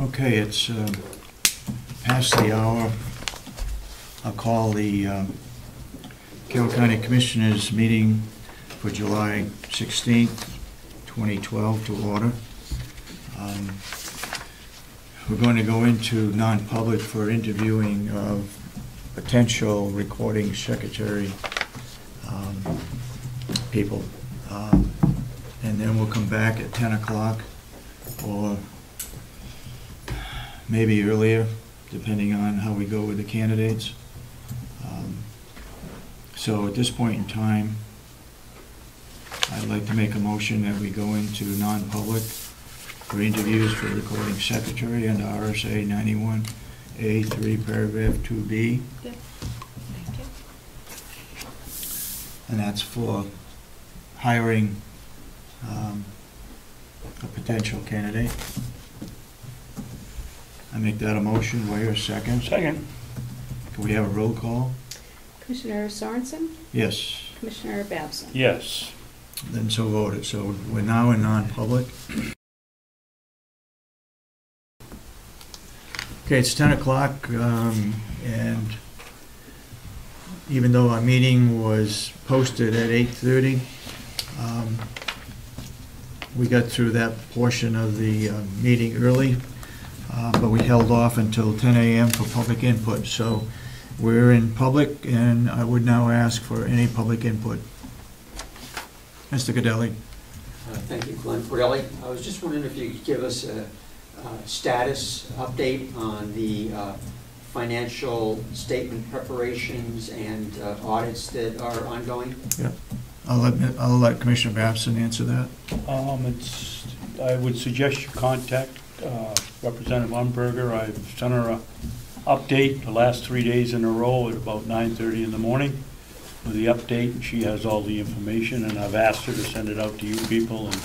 Okay, it's past the hour. I'll call the Carroll County Commissioners meeting for July 16th, 2012 to order. We're going to go into non-public for interviewing of potential recording secretary people. And then we'll come back at 10 o'clock or maybe earlier, depending on how we go with the candidates. So at this point in time, I'd like to make a motion that we go into non-public for interviews for recording secretary under RSA 91A3 paragraph 2B. Good. Thank you. And that's for hiring a potential candidate. I make that a motion. Do I hear a second? Second. Can we have a roll call? Commissioner Sorensen? Yes. Commissioner Babson? Yes. Then so voted. So we're now in non-public. Okay, it's 10 o'clock, and even though our meeting was posted at 8:30, we got through that portion of the meeting early, but we held off until 10 a.m. for public input. So we're in public, and I would now ask for any public input. Mr. Cadelli. Thank you, Glenn Borelli. I was just wondering if you could give us a status update on the financial statement preparations and audits that are ongoing. Yeah, I'll let Commissioner Babson answer that. I would suggest you contact Representative Umberger. I've sent her an update the last 3 days in a row at about 9:30 in the morning with the update, and she has all the information, and I've asked her to send it out to you people, and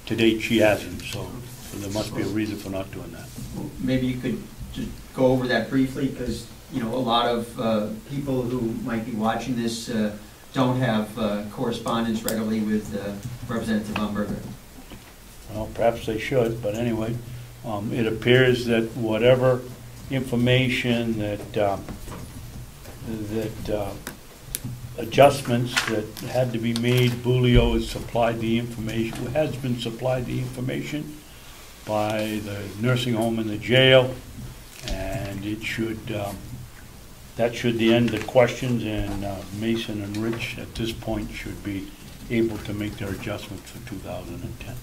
to date she hasn't, so there must be a reason for not doing that. Well, maybe you could just go over that briefly, because a lot of people who might be watching this don't have correspondence regularly with Representative Umberger. Well, perhaps they should, but anyway, it appears that whatever information that adjustments that had to be made, Bulio has supplied the information, has been supplied the information by the nursing home and the jail, and it should that should end the questions, and Mason and Rich at this point should be able to make their adjustments for 2010.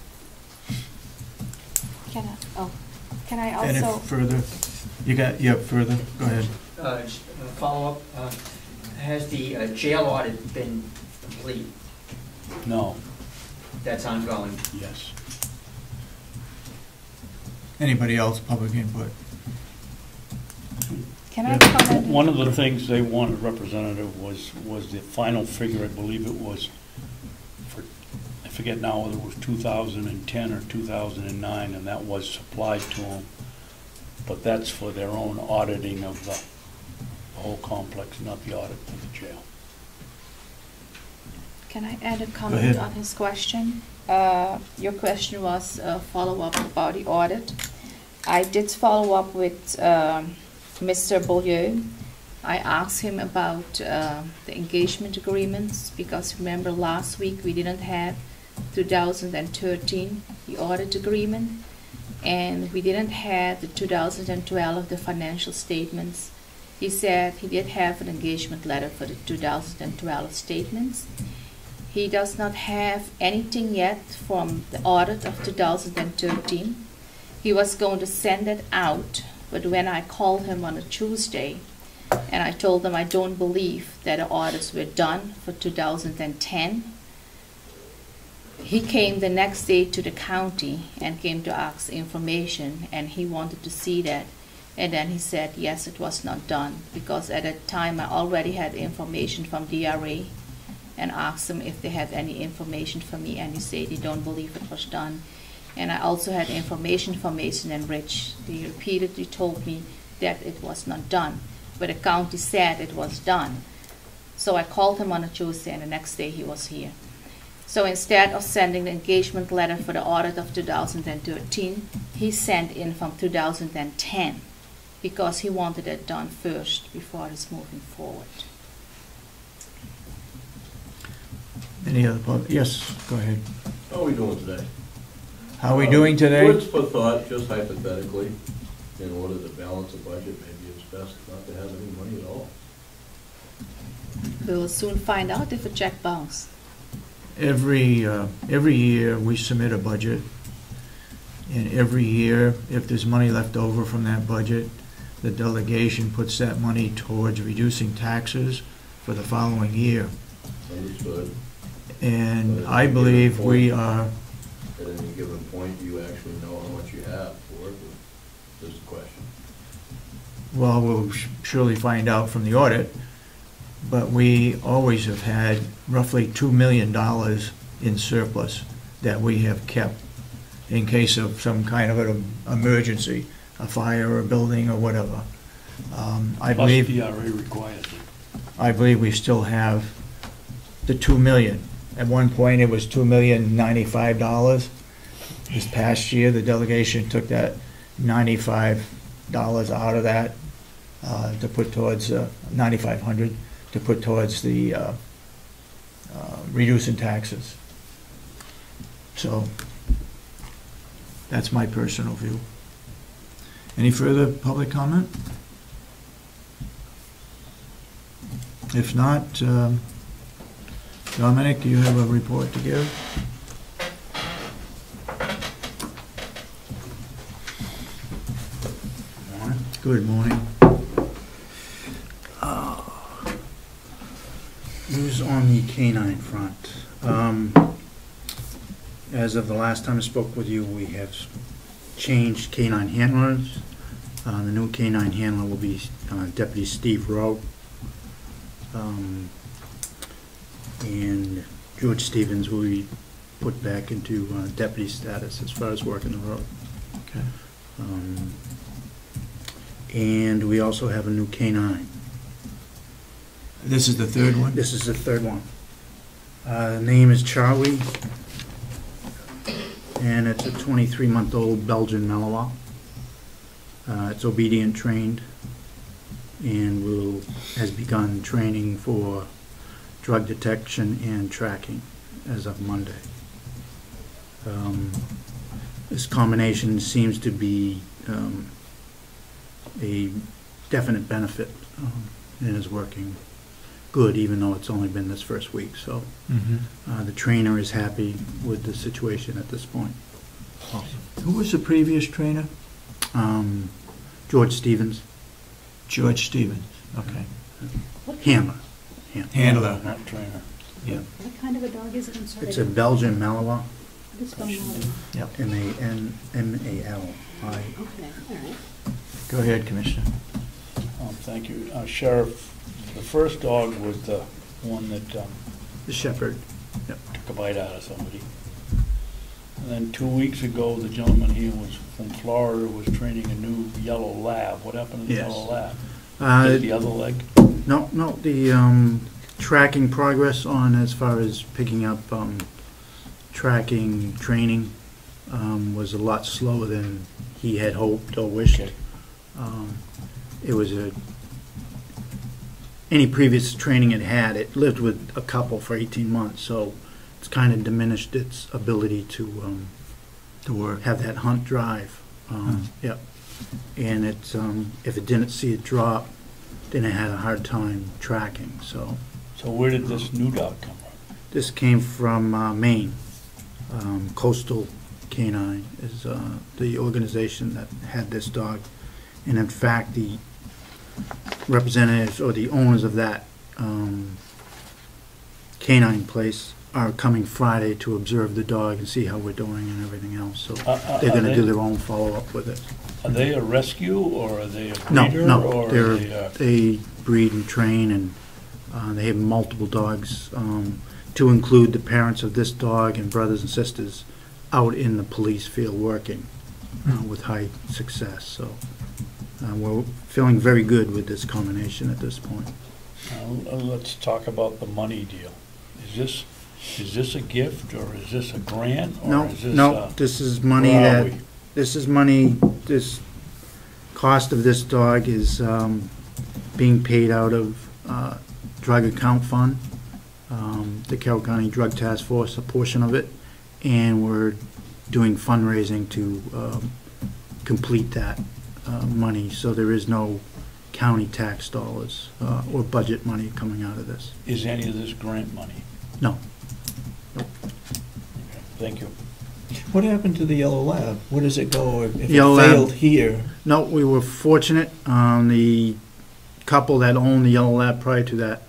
Can I also? And if further, you have further? Go ahead. Just a follow-up. Has the jail audit been complete? No. That's ongoing? Yes. Anybody else, public input? Can I comment? One of the things they wanted, Representative, was the final figure. I believe it was for, I forget now whether it was 2010 or 2009, and that was supplied to them. But that's for their own auditing of the whole complex, not the audit for the jail. Can I add a comment on his question? Your question was a follow-up about the audit. I did follow up with Mr. Beaulieu. I asked him about the engagement agreements, because remember last week we didn't have 2013, the audit agreement, and we didn't have the 2012, the financial statements. He said he did have an engagement letter for the 2012 statements. He does not have anything yet from the audit of 2013. He was going to send it out, but when I called him on a Tuesday and I told him I don't believe that the audits were done for 2010, he came the next day to the county and came to ask information, and he wanted to see that. And then he said, yes, it was not done, because at that time I already had information from DRA and asked them if they had any information for me, and he said they don't believe it was done. And I also had information from Mason and Rich. They repeatedly told me that it was not done, but the county said it was done. So I called him on a Tuesday, and the next day he was here. So instead of sending the engagement letter for the audit of 2013, he sent in from 2010 because he wanted it done first before he's moving forward. Any other public? Yes, go ahead. How are we doing today? How are we doing today? Words for thought, just hypothetically, in order to balance a budget, maybe it's best not to have any money at all. We'll soon find out if a check bounced. Every year, we submit a budget, and every year, if there's money left over from that budget, the delegation puts that money towards reducing taxes for the following year. Understood. And I believe we are, At any given point, do you actually know how much you have to work with? Just a question. well, we'll surely find out from the audit, but we always have had roughly $2 million in surplus that we have kept in case of some kind of an emergency, a fire or a building or whatever. I Plus believe DRA requires it. I believe we still have the $2 million. At one point, it was $2,095,000. This past year, the delegation took that $95 out of that to put towards $9,500 to put towards the reducing taxes. So that's my personal view. Any further public comment? If not, Dominic, do you have a report to give? Good morning. News on the canine front. As of the last time I spoke with you, we have changed canine handlers. The new canine handler will be Deputy Steve Rowe. And George Stevens will be put back into deputy status as far as working the road. Okay. And we also have a new canine. This is the third one? This is the third one. The name is Charlie, and it's a 23-month-old Belgian Malinois. It's obedient trained, and has begun training for drug detection and tracking as of Monday. This combination seems to be a definite benefit and is working good, even though it's only been this first week. So the trainer is happy with the situation at this point. Awesome. Who was the previous trainer? George Stevens. George Stevens. Okay. Handler. Handler. Not trainer. Yeah. What kind of a dog is it? I'm sorry. It's a Belgian Malinois. It's spelled out. Yep. M-A-N-M-A-L-I. Okay, all right. Go ahead, Commissioner. Thank you. Sheriff, the first dog was the one that The shepherd. Yep. took a bite out of somebody. And then 2 weeks ago, the gentleman here was from Florida, was training a new yellow lab. What happened to the Yes. yellow lab? Uh, Did the other leg? No, the tracking progress on as far as picking up tracking training was a lot slower than he had hoped or wished. Okay. It was any previous training it lived with a couple for 18 months, so it's kind of diminished its ability to work. have that hunt drive. Yep. And it's if it didn't see it drop, then it had a hard time tracking. So where did this new dog come from? this came from Maine. Coastal Canine is the organization that had this dog, and in fact the representatives or the owners of that canine place are coming Friday to observe the dog and see how we're doing and everything else. So they're going to do their own follow-up with it. Are they a rescue or are they a breeder? No, or they breed and train, and they have multiple dogs, to include the parents of this dog and brothers and sisters out in the police field working with high success. So we're feeling very good with this combination at this point. Let's talk about the money deal. Is this Is this a gift, or is this a grant, or No, is this? no, this is money where are that, we? this cost of this dog is being paid out of drug account fund, the Carroll County Drug Task Force, a portion of it, and we're doing fundraising to complete that money, so there is no county tax dollars or budget money coming out of this. Is any of this grant money? No. Okay, thank you. What happened to the yellow lab? Where does it go if it Yellow lab. failed here? No, we were fortunate. The couple that owned the yellow lab prior to that,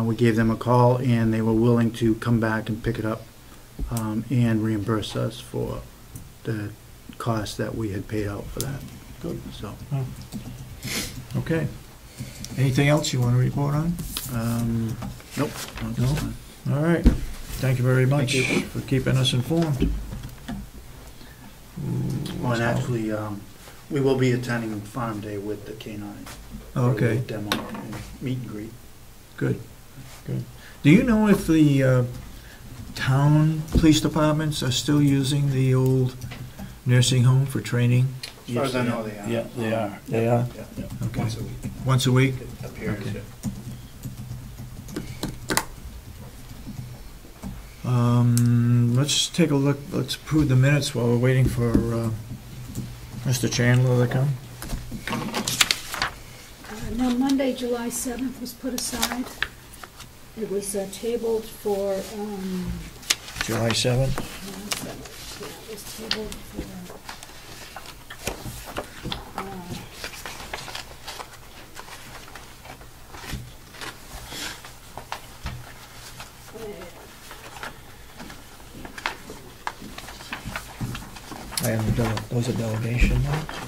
we gave them a call, and they were willing to come back and pick it up and reimburse us for the cost that we had paid out for that. Good. So, Okay. Anything else you want to report on? nope. not this No? time. All right. Thank you very much for keeping us informed. Well, and actually, we will be attending Farm Day with the K-9. for a Okay, little Demo and meet and greet. good, good. Do you know if the town police departments are still using the old nursing home for training? As far as I know, they are. Yeah, they are. They are? Yeah. Okay. Once a week. Once a week? It appears, Okay. yeah. Let's take a look, let's approve the minutes while we're waiting for Mr. Chandler to come. Now, Monday, July 7th was put aside. It was tabled for, July 7th. yeah, it was tabled for, I haven't done, those are delegation notes?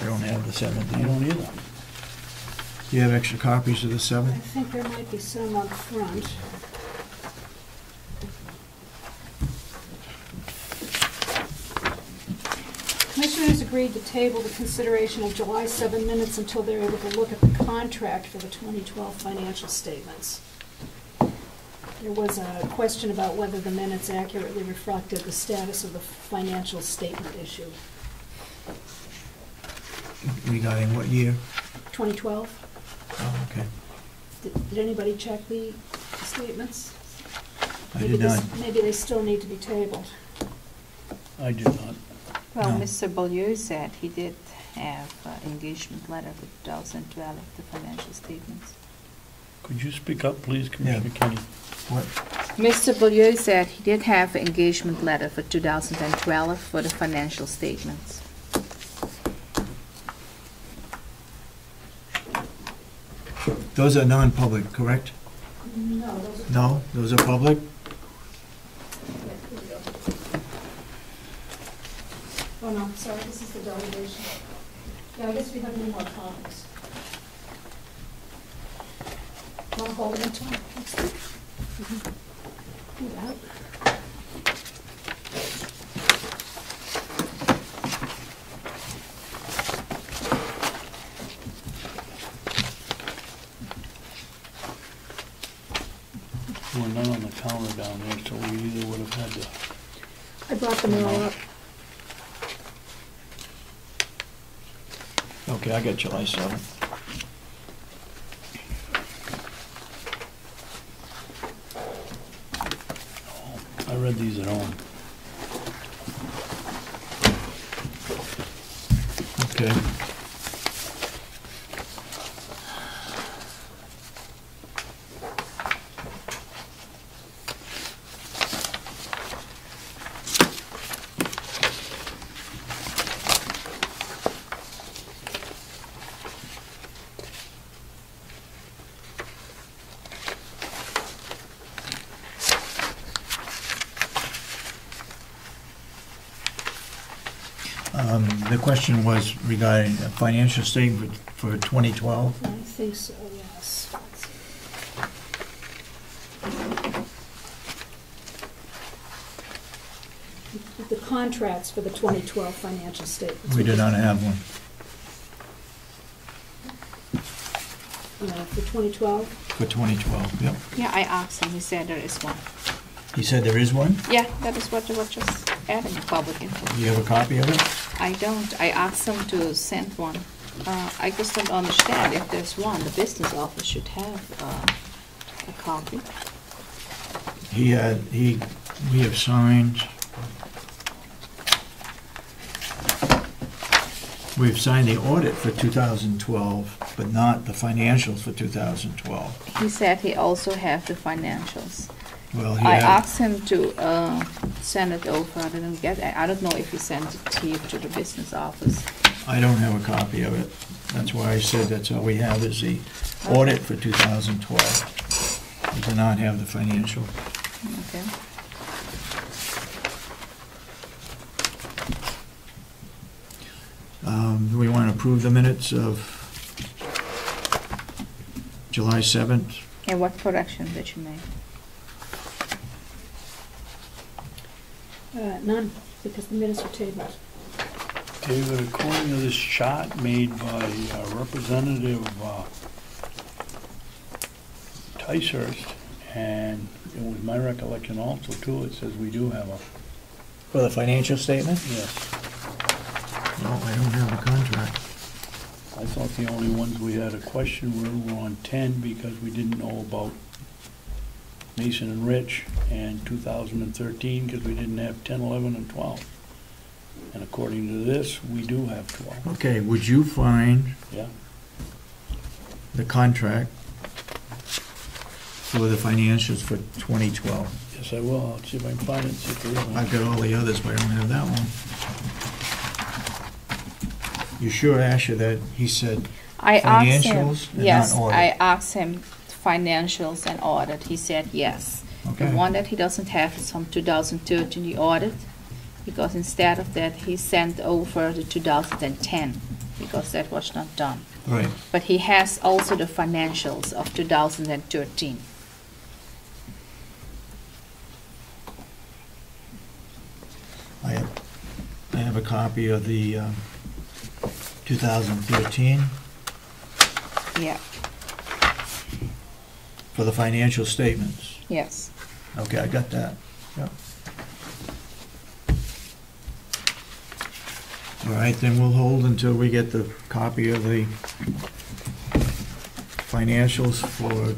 I don't have the 7th. Do I you? don't either. Do you have extra copies of the I 7th? think there might be some up front. Commissioners agreed to table the consideration of July 7 minutes until they're able to look at the contract for the 2012 financial statements. There was a question about whether the minutes accurately reflected the status of the financial statement issue. Regarding what year? 2012? Oh, okay. Did anybody check the statements? I did not. Maybe they still need to be tabled. I did not. Well, No. Mr. Beaulieu said he did have engagement letter for 2012, the financial statements. Could you speak up, please, Commissioner Kenney? What? Mr. Beaulieu said he did have an engagement letter for 2012 for the financial statements. Those are non-public, correct? No, those are. No, those are public? Oh, no, sorry, this is the delegation. Yeah, I guess we have no more copies. Want to hold it until next week? Do that. There were none on the counter down there, so we either would have had to. I brought them all up. Okay, I got July 7th. I read these at home. Okay. The question was regarding a financial statement for 2012. I think so, yes. Let's see. The contracts for the 2012 financial statements. We do not have one. for 2012? For 2012, yep. Yeah, I asked him, he said there is one. He said there is one? Yeah, that is what they were just adding, public info. Do you have a copy of it? I don't. I asked him to send one. I just don't understand if there's one. The business office should have a copy. We have signed, we've signed the audit for 2012, but not the financials for 2012. He said he also have the financials. Well, I asked him to send it over. I didn't get it. I don't know if he sent it here to the business office. I don't have a copy of it. That's why I said that's all we have is the audit for 2012. We do not have the financial. Okay. Do we want to approve the minutes of July 7th? And what correction did you make? None, because the minutes were tabled. David, according to this chart made by Representative Ticehurst, and it was my recollection also too, it says we do have a, For the financial statement? yes. No, I don't have the contract. I thought the only ones we had a question were on 10 because we didn't know about Mason and Rich, and 2013 because we didn't have 10, 11, and 12. And according to this, we do have 12. Okay, would you find Yeah. the contract for the financials for 2012? Yes, I will. I'll see if I can find it. See if there is one. I've got all the others, but I don't have that one. You sure, Asha, that he said I asked him. financials and Yes, not audit? I asked him financials and audit. He said yes. The Okay. one that he doesn't have is from 2013, the audit, because instead of that, he sent over the 2010, because that was not done. Right. But he has also the financials of 2013. I have a copy of the 2013 Yeah, for the financial statements. yes. Okay, I got that. Yep. All right, then we'll hold until we get the copy of the financials for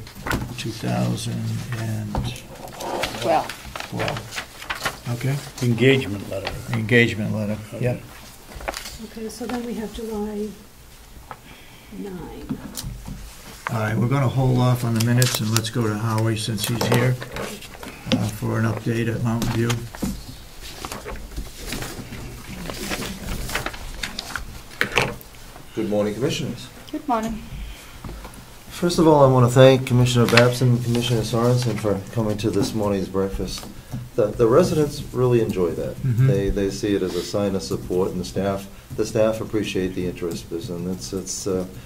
2012. 12. Okay, Engagement letter. engagement letter, yep. Okay, so then we have July 9. All right, we're gonna hold off on the minutes and let's go to Howie since he's here for an update at Mountain View. Good morning, Commissioners. Good morning. First of all, I want to thank Commissioner Babson and Commissioner Sorensen for coming to this morning's breakfast. The residents really enjoy that. Mhm. They see it as a sign of support, and the staff appreciate the interest, and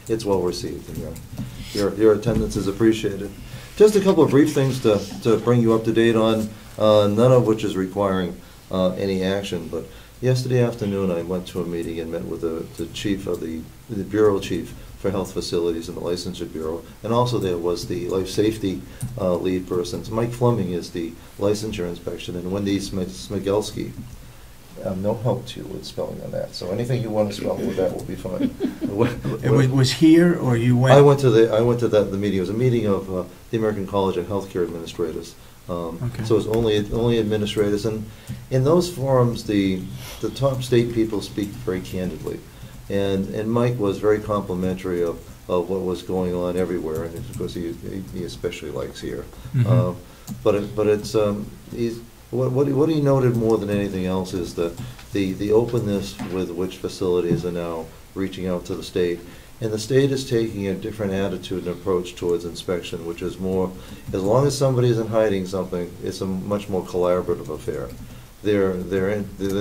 it's well received, and your attendance is appreciated. Just a couple of brief things to bring you up to date on, none of which is requiring any action, but yesterday afternoon I went to a meeting and met with the chief of the bureau chief for health facilities in the licensure bureau, and also there was the life safety lead person. So Mike Fleming is the licensure inspection, and Wendy Smigelski. No help to you with spelling on that, so anything you want to spell with that will be fine. It was here, or you went? I went to the meeting. It was a meeting of the American College of Healthcare Administrators. Okay. So it's only administrators, and in those forums, the top state people speak very candidly. And Mike was very complimentary of what was going on everywhere, and of course he especially likes here. Mhm. What he noted more than anything else is the openness with which facilities are now reaching out to the state. And the state is taking a different attitude and approach towards inspection, which is more, as long as somebody isn't hiding something, it's a much more collaborative affair. They're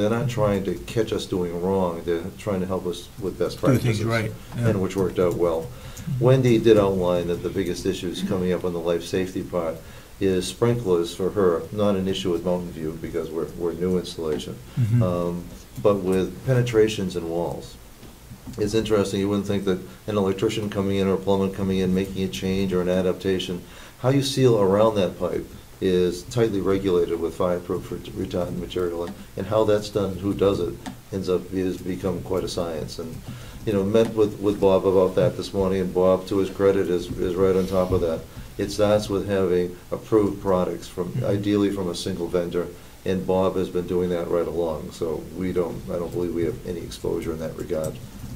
not trying to catch us doing wrong. They're trying to help us with best Do practices. things right. Yeah. And which worked out well. Wendy did outline that the biggest issues coming up on the life safety part is sprinklers for her, not an issue with Mountain View because we're new installation, Mhm. but with penetrations in walls. It's interesting, you wouldn't think that an electrician coming in or a plumber coming in, making a change or an adaptation, how you seal around that pipe is tightly regulated with fireproof retardant material, and how that's done, who does it, has become quite a science. And, you know, met with Bob about that this morning, and Bob, to his credit, is right on top of that. It starts with having approved products from, ideally from a single vendor, and Bob has been doing that right along. So I don't believe we have any exposure in that regard,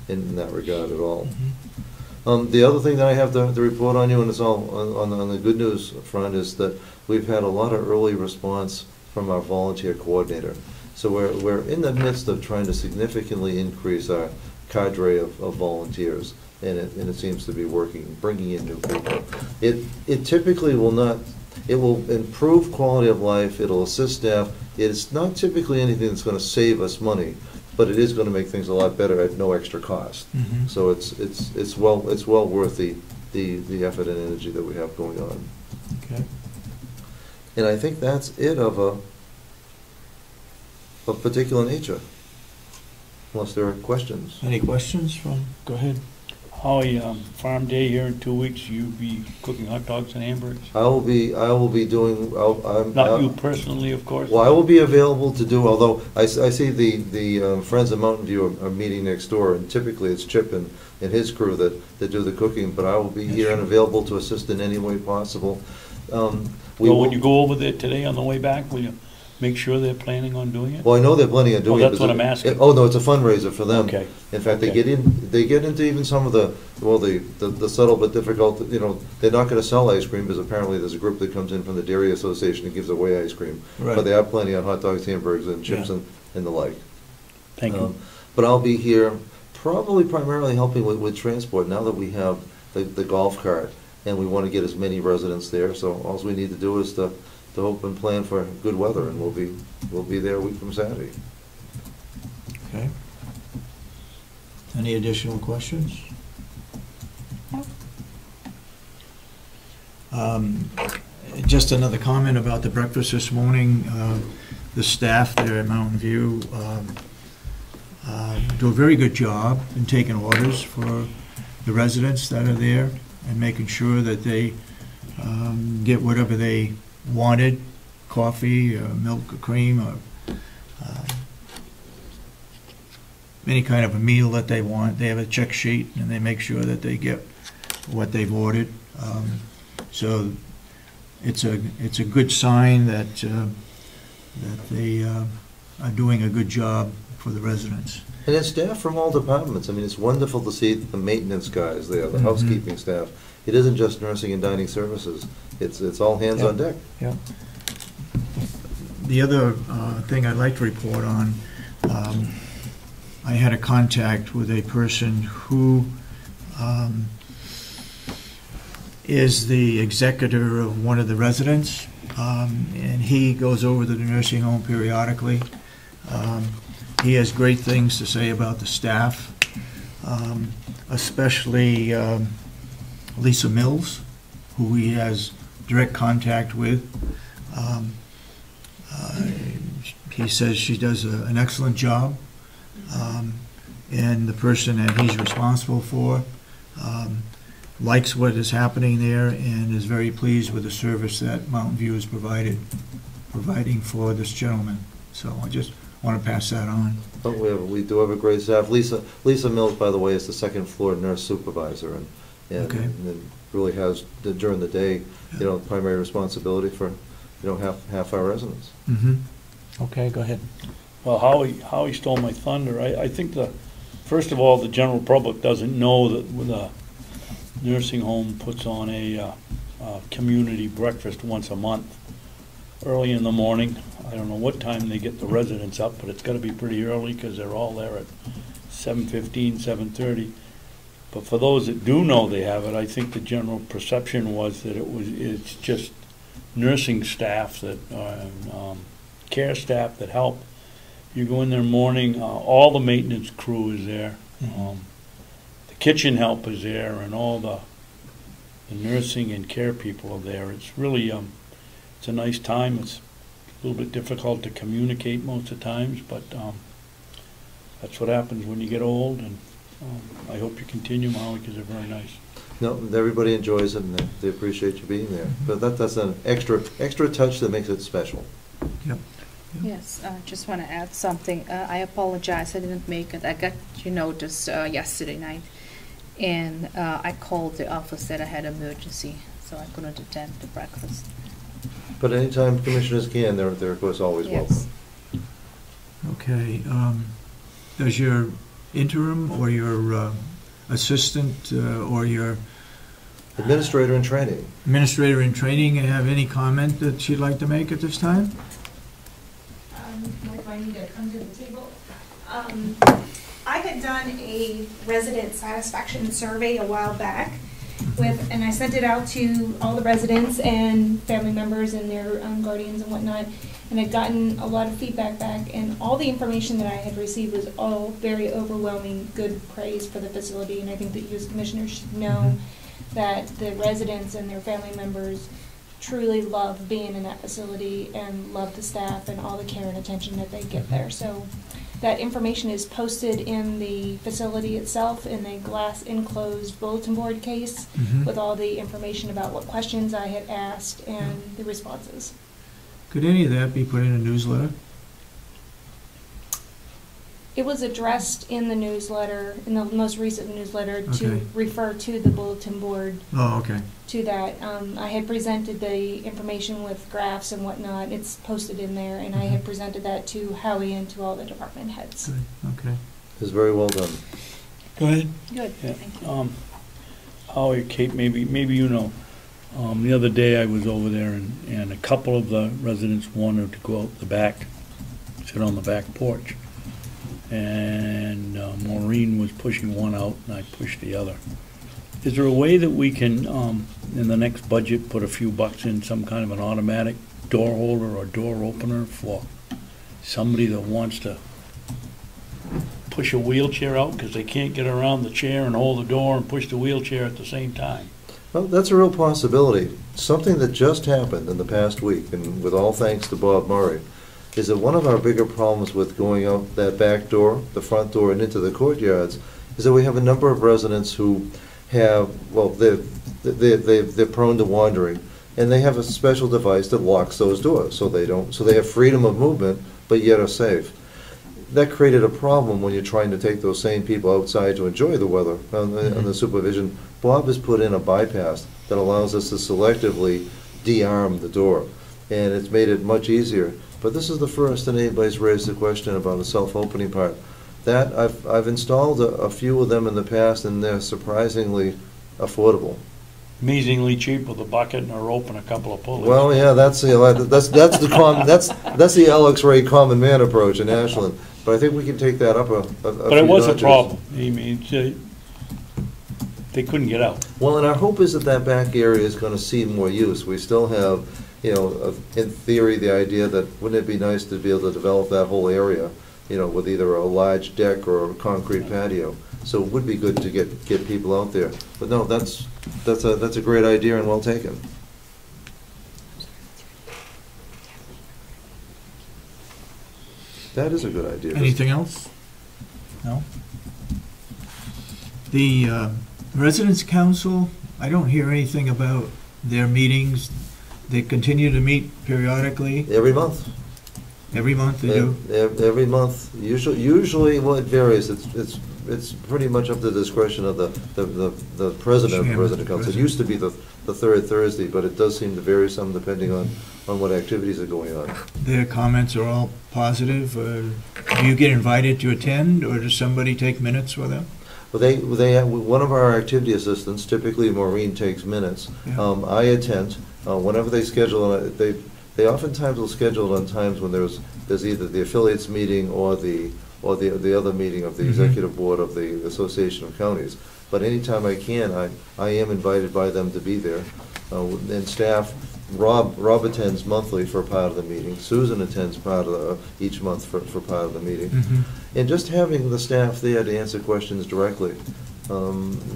at all. The other thing that I have to report on you, and it's all on the good news front, is that we've had a lot of early response from our volunteer coordinator. So we're in the midst of trying to significantly increase our cadre of volunteers, and it seems to be working, bringing in new people. It typically will not. It will improve quality of life. It'll assist staff. It's not typically anything that's going to save us money, but it is going to make things a lot better at no extra cost. So it's well worth the effort and energy that we have going on. Okay. And I think that's it of particular nature. Unless there are questions. Any questions from, go ahead. Howie, farm day here in 2 weeks, you be cooking hot dogs and hamburgers? I will be doing. Not you personally, of course. Well, I will be available to do. Although I see the Friends of Mountain View are meeting next door, and typically it's Chip and his crew that do the cooking. But I will be here and available to assist in any way possible. When you go over there today on the way back, will you make sure they're planning on doing it? Well, I know they're planning on doing it. That's what I'm asking. No, it's a fundraiser for them. Okay. In fact, they get into even some of the subtle but difficult, you know, they're not going to sell ice cream because apparently there's a group that comes in from the Dairy Association and gives away ice cream. Right. But they are planning on hot dogs, hamburgers, and chips and the like. Thank you. But I'll be here probably primarily helping with transport now that we have the golf cart, and we want to get as many residents there. So all we need to do is to hope and plan for good weather, and we'll be there a week from Saturday. Okay. Any additional questions? Just another comment about the breakfast this morning. The staff there at Mountain View do a very good job in taking orders for the residents that are there and making sure that they get whatever they wanted, coffee, milk, or cream, or any kind of a meal that they want. They have a check sheet, and they make sure that they get what they've ordered. So it's a good sign that they are doing a good job for the residents. And it's staff from all departments. I mean, it's wonderful to see the maintenance guys there, the housekeeping staff. It isn't just nursing and dining services. It's all hands on deck. Yeah. The other thing I'd like to report on, I had a contact with a person who is the executor of one of the residents, and he goes over to the nursing home periodically. He has great things to say about the staff, especially Lisa Mills, who he has direct contact with. He says she does an excellent job, and the person that he's responsible for likes what is happening there and is very pleased with the service that Mountain View is providing for this gentleman. So I just want to pass that on. But we do have a great staff. Lisa Mills, by the way, is the second floor nurse supervisor, and really has during the day, you know, primary responsibility for, you know, half our residents. Okay, go ahead. Well, Howie stole my thunder. I think first of all, the general public doesn't know that the nursing home puts on a community breakfast once a month, early in the morning. I don't know what time they get the residents up, but it's got to be pretty early because they're all there at 7:15, 7:30. But for those that do know they have it, I think the general perception was that it's just nursing staff that care staff that help. You go in there morning, all the maintenance crew is there, the kitchen help is there, and all the nursing and care people are there. It's really it's a nice time. It's a little bit difficult to communicate most of the times, but that's what happens when you get old, and I hope you continue, Molly, because they're very nice. No, everybody enjoys it, and they appreciate you being there. But that's an extra touch that makes it special. Yep. Yes, I just want to add something. I apologize, I didn't make it. I got your notice yesterday night, and I called the office that I had an emergency, so I couldn't attend the breakfast. But anytime commissioners can, they're of course always welcome. Yes. Okay, does your interim or your assistant or your Administrator in training. administrator in training have any comment that she'd like to make at this time? If I need to come to the table. I had done a resident satisfaction survey a while back and I sent it out to all the residents and family members and their guardians and whatnot, and I'd gotten a lot of feedback back, and all the information that I had received was all very overwhelming good praise for the facility, and I think that you as commissioners should know that the residents and their family members truly love being in that facility and love the staff and all the care and attention that they get there. So that information is posted in the facility itself in a glass enclosed bulletin board case with all the information about what questions I had asked and the responses. Could any of that be put in a newsletter? It was addressed in the newsletter, in the most recent newsletter, to Okay. refer to the bulletin board Oh, okay. to that. I had presented the information with graphs and whatnot. It's posted in there, and I had presented that to Howie and to all the department heads. Good, okay. It's very well done. Go ahead. Good, Yeah. thank you. Howie, Kate, maybe you know. The other day I was over there and a couple of the residents wanted to go out the back, sit on the back porch. And Maureen was pushing one out and I pushed the other. Is there a way that we can, in the next budget, put a few bucks in some kind of an automatic door holder or door opener for somebody that wants to push a wheelchair out because they can't get around the chair and hold the door and push the wheelchair at the same time? Well, that's a real possibility. Something that just happened in the past week, and with all thanks to Bob Murray, is that one of our bigger problems with going out that back door, the front door, and into the courtyards, is that we have a number of residents who have, well, they're prone to wandering, and they have a special device that locks those doors, so they have freedom of movement, but yet are safe. That created a problem when you're trying to take those same people outside to enjoy the weather on the supervision. Bob has put in a bypass that allows us to selectively de-arm the door, and it's made it much easier. But this is the first that anybody's raised the question about a self-opening part. That I've installed a few of them in the past, and they're surprisingly affordable. Amazingly cheap with a bucket and a rope and a couple of pulleys. Well, yeah, that's the Alex Ray common man approach in Ashland. But I think we can take that up a But it was a notches. problem. I mean, they couldn't get out. Well, and our hope is that back area is going to see more use. We still have, in theory, the idea that wouldn't it be nice to be able to develop that whole area, with either a large deck or a concrete patio. So it would be good to get people out there. But no, that's a great idea and well taken. That is a good idea. Anything else? No? The Residents' Council, I don't hear anything about their meetings. They continue to meet periodically. Every month. Every month they do? Every month. Usually, well, it varies. It's pretty much up to the discretion of the president of the Resident Council. It used to be the third Thursday, but it does seem to vary some depending on what activities are going on. Their comments are all positive. Do you get invited to attend, or does somebody take minutes for them? Well, they have, one of our activity assistants, typically Maureen, takes minutes. Yeah. I attend whenever they schedule. They oftentimes will schedule it on times when there's either the affiliates meeting or the other meeting of the executive board of the Association of Counties. But anytime I can, I am invited by them to be there. And staff, Rob attends monthly for part of the meeting. Susan attends part of each month for part of the meeting. And just having the staff there to answer questions directly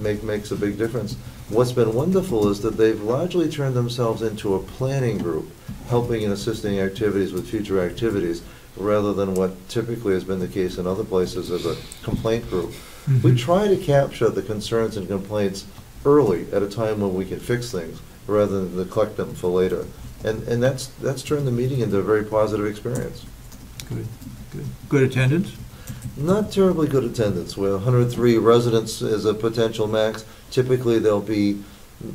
makes a big difference. What's been wonderful is that they've largely turned themselves into a planning group, helping and assisting activities with future activities, rather than what typically has been the case in other places as a complaint group. We try to capture the concerns and complaints early at a time when we can fix things, rather than to collect them for later. And that's turned the meeting into a very positive experience. Good, good. Good attendance? Not terribly good attendance. We're 103 residents is a potential max. Typically, there'll be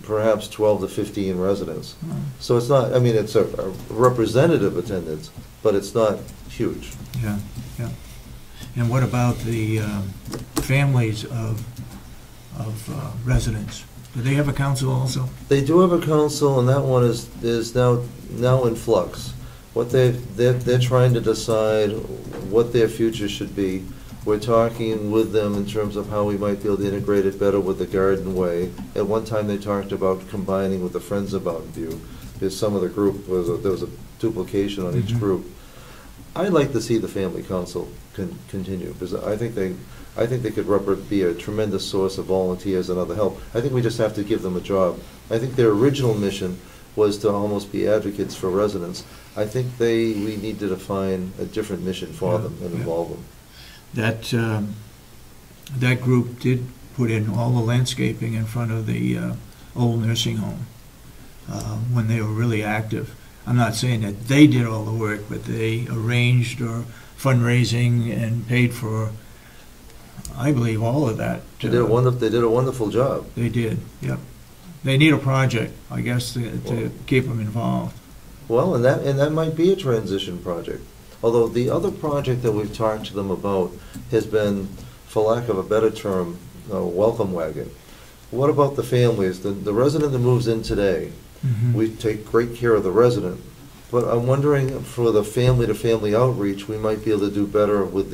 perhaps 12 to 15 residents. Oh. So it's not, I mean, it's a representative attendance, but it's not huge. Yeah, yeah. And what about the families of residents? Do they have a council also? They do have a council, and that one is now in flux. What they're trying to decide what their future should be. We're talking with them in terms of how we might be able to integrate it better with the Garden Way. At one time, they talked about combining with the Friends of Mountain View, because some of the group there was a duplication on each group. I'd like to see the Family Council continue, because I think they could be a tremendous source of volunteers and other help. I think we just have to give them a job. I think their original mission was to almost be advocates for residents. I think we need to define a different mission for them and involve them. That group did put in all the landscaping in front of the old nursing home when they were really active. I'm not saying that they did all the work, but they arranged or fundraising and paid for, I believe, all of that. They did a wonderful job. They did, yep. They need a project, I guess, to keep them involved. Well, and that might be a transition project. Although the other project that we've talked to them about has been, for lack of a better term, a welcome wagon. What about the families? The resident that moves in today, we take great care of the resident, but I'm wondering for the family-to-family outreach, we might be able to do better with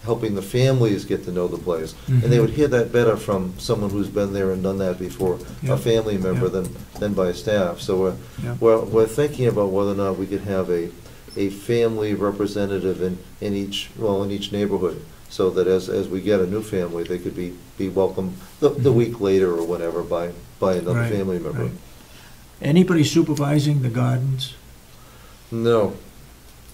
helping the families get to know the place. And they would hear that better from someone who's been there and done that before, a family member, than by staff. So we're thinking about whether or not we could have a family representative in each neighborhood, so that as we get a new family, they could be welcomed the week later or whatever by another family member. Right. Anybody supervising the gardens? No.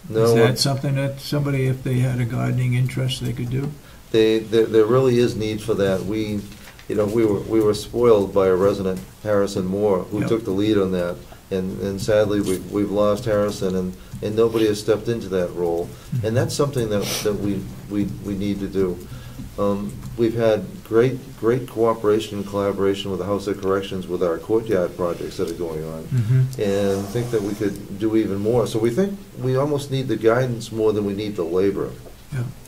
Is that something that somebody, if they had a gardening interest, they could do? There really is need for that. We were spoiled by a resident, Harrison Moore, who took the lead on that. And sadly, we've lost Harrison, and nobody has stepped into that role. And that's something that we need to do. We've had great cooperation and collaboration with the House of Corrections with our courtyard projects that are going on, and think that we could do even more. So we think we almost need the guidance more than we need the labor.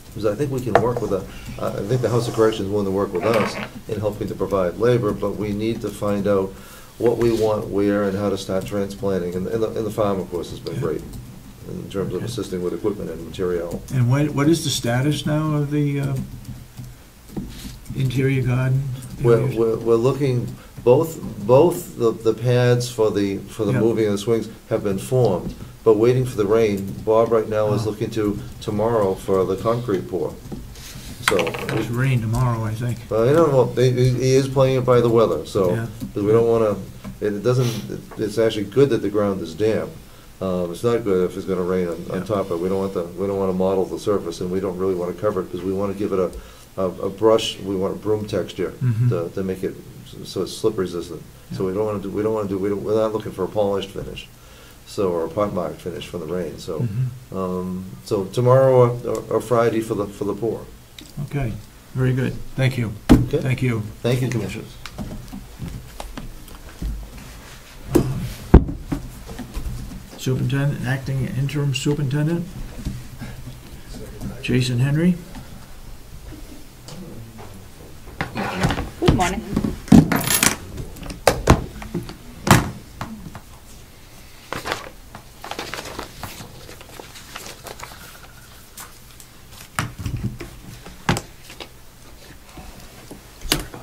Because I think we can work with I think the House of Corrections is willing to work with us in helping to provide labor, but we need to find out what we want where and how to start transplanting. And the farm, of course, has been great in terms of assisting with equipment and material. And what is the status now of the interior garden? We're looking, both the pads for the moving of the swings have been formed, but waiting for the rain. Bob right now is looking to tomorrow for the concrete pour. So it's rain tomorrow, I think. I don't know. He is playing it by the weather, so because we don't want to. It's actually good that the ground is damp. It's not good if it's going to rain on top of it. We don't want to model the surface, and we don't really want to cover it because we want to give it a brush. We want a broom texture to make it so it's slip resistant. So we're not looking for a polished finish, or a pot marked finish from the rain. So so tomorrow or Friday for the pour. Okay, very good. Thank you. Okay. Thank you. Thank you, Commissioners. Superintendent, acting interim superintendent, Jason Henry. Good morning.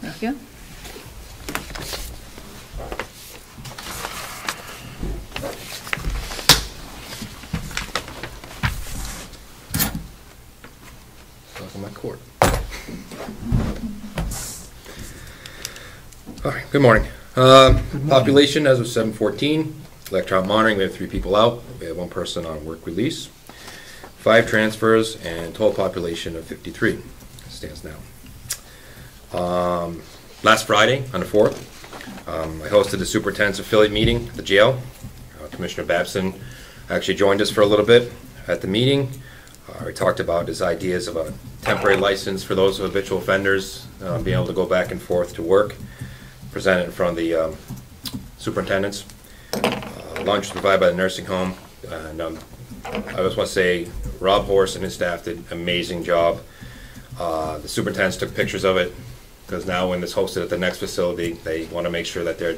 Thank you. My court. All right, good morning. Population as of 7/14, electronic monitoring, we have 3 people out. We have 1 person on work release, 5 transfers, and total population of 53 stands now. Last Friday, on the 4th, I hosted the superintendent's affiliate meeting at the jail. Commissioner Babson actually joined us for a little bit at the meeting. We talked about his ideas of a temporary license for those habitual offenders, being able to go back and forth to work, presented in front of the superintendents. Lunch was provided by the nursing home. And I just want to say Rob Horse and his staff did an amazing job. The superintendents took pictures of it, because now when it's hosted at the next facility, they want to make sure that they're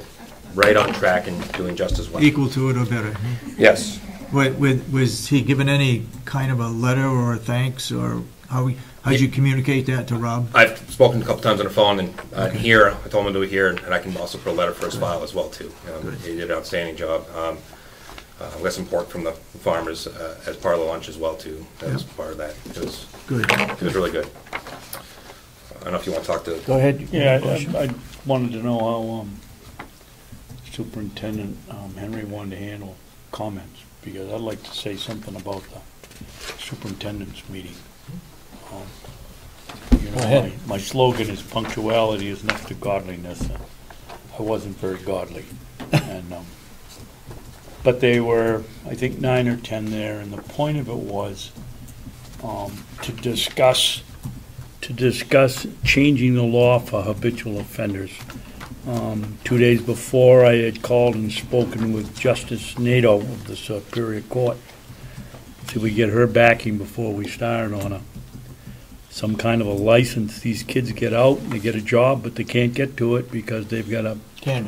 right on track and doing just as well. Equal to it or better. Yes. Was he given any kind of a letter or a thanks, or how'd you communicate that to Rob? I've spoken a couple times on the phone, and here, I told him to do it here, and I can also put a letter for his file as well, too. He did an outstanding job. We got some pork from the farmers as part of the lunch as well, too. That was part of that. It was good. It was really good. I don't know if you want to talk to... Go ahead. Yeah, I wanted to know how Superintendent Henry wanted to handle comments, because I'd like to say something about the superintendent's meeting. Go ahead. My slogan is punctuality is next to godliness, and I wasn't very godly. And but they were, I think, 9 or 10 there, and the point of it was to discuss changing the law for habitual offenders. 2 days before, I had called and spoken with Justice Nato of the Superior Court to we get her backing before we started on some kind of a license. These kids get out and they get a job, but they can't get to it because they've got a can't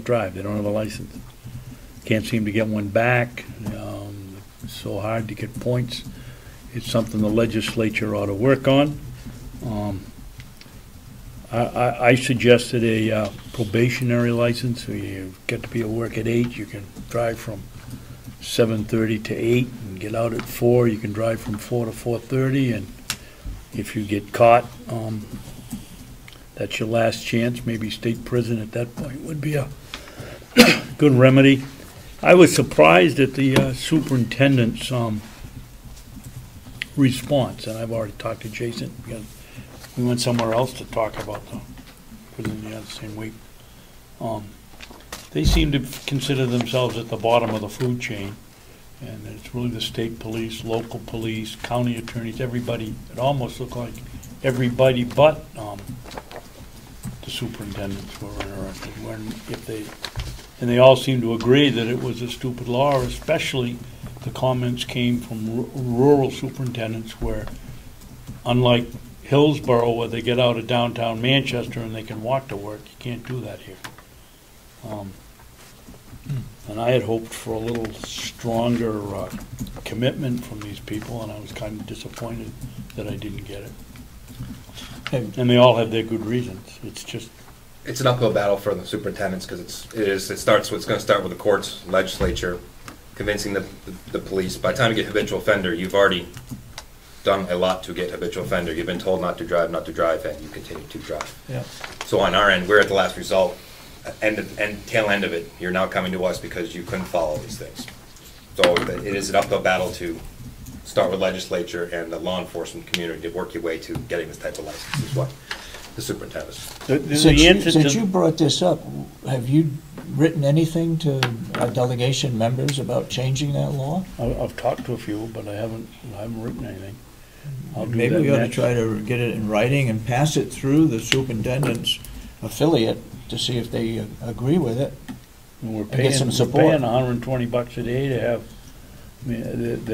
drive. They don't have a license. Can't seem to get one back. It's so hard to get points. It's something the legislature ought to work on. I suggested a probationary license. So you get to be at work at 8. You can drive from 7:30 to 8 and get out at 4. You can drive from 4 to 4:30, and if you get caught, that's your last chance. Maybe state prison at that point would be a good remedy. I was surprised at the superintendent's response, and I've already talked to Jason because we went somewhere else to talk about the same week. They seem to consider themselves at the bottom of the food chain, and it's really the state police, local police, county attorneys, everybody. It almost looked like everybody but the superintendents were interested. And they all seemed to agree that it was a stupid law, especially the comments came from rural superintendents where, unlike Hillsborough, where they get out of downtown Manchester and they can walk to work, you can't do that here. And I had hoped for a little stronger commitment from these people, and I was kind of disappointed that I didn't get it. And they all have their good reasons. It's an uphill battle for the superintendents because it's going to start with the courts, legislature, convincing the police. By the time you get habitual offender, you've already done a lot to get habitual offender. You've been told not to drive, and you continue to drive. Yeah. So on our end, we're at the last result, tail end of it. You're now coming to us because you couldn't follow these things. So it is an uphill battle to start with legislature and the law enforcement community to work your way to getting this type of license. Is what the superintendent. Since you brought this up, have you written anything to our delegation members about changing that law? I've talked to a few, but I haven't written anything. Maybe we ought to try to get it in writing and pass it through the superintendent's affiliate to see if they agree with it. And we're paying $120 a day to have. I mean,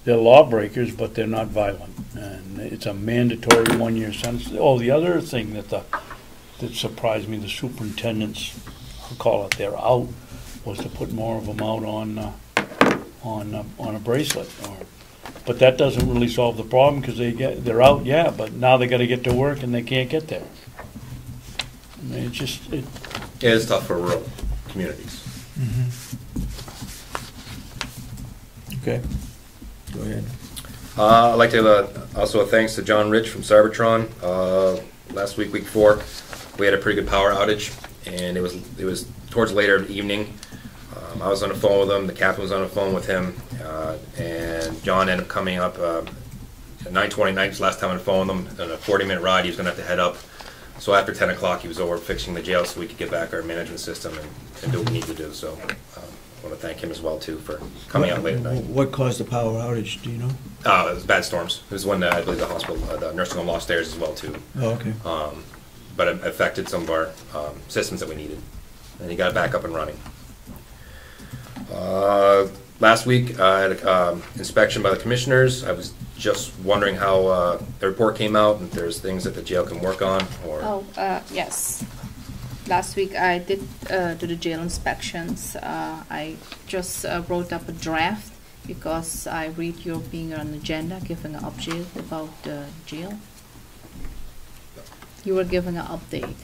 they're lawbreakers, but they're not violent, and it's a mandatory 1-year sentence. Oh, the other thing that surprised me, the superintendents, I'll call it, they're out, was to put more of them out on a bracelet. But that doesn't really solve the problem because they're out, yeah, but now they got to get to work and they can't get there. I mean, it is tough for rural communities. Okay. Go ahead. I'd like to also a thanks to John Rich from Cybertron. Last week before, we had a pretty good power outage, and it was towards later in the evening. I was on the phone with him. The captain was on the phone with him, and John ended up coming up at 9:29. Last time on the phone with him, on a 40-minute ride. He was going to have to head up So after 10 o'clock, he was over fixing the jail so we could get back our management system and do what we need to do. So I want to thank him as well, too, for coming out late at night. What caused the power outage, do you know? It was bad storms. It was when I believe the hospital, the nursing home lost theirs as well, too. Oh, okay. But it affected some of our systems that we needed. And he got it back up and running. Last week, I had an inspection by the commissioners. I was just wondering how the report came out, and if there's things that the jail can work on, or... Oh, yes. Last week I did do the jail inspections. I just wrote up a draft because I read your being on the agenda, giving an update about the jail. You were giving an update.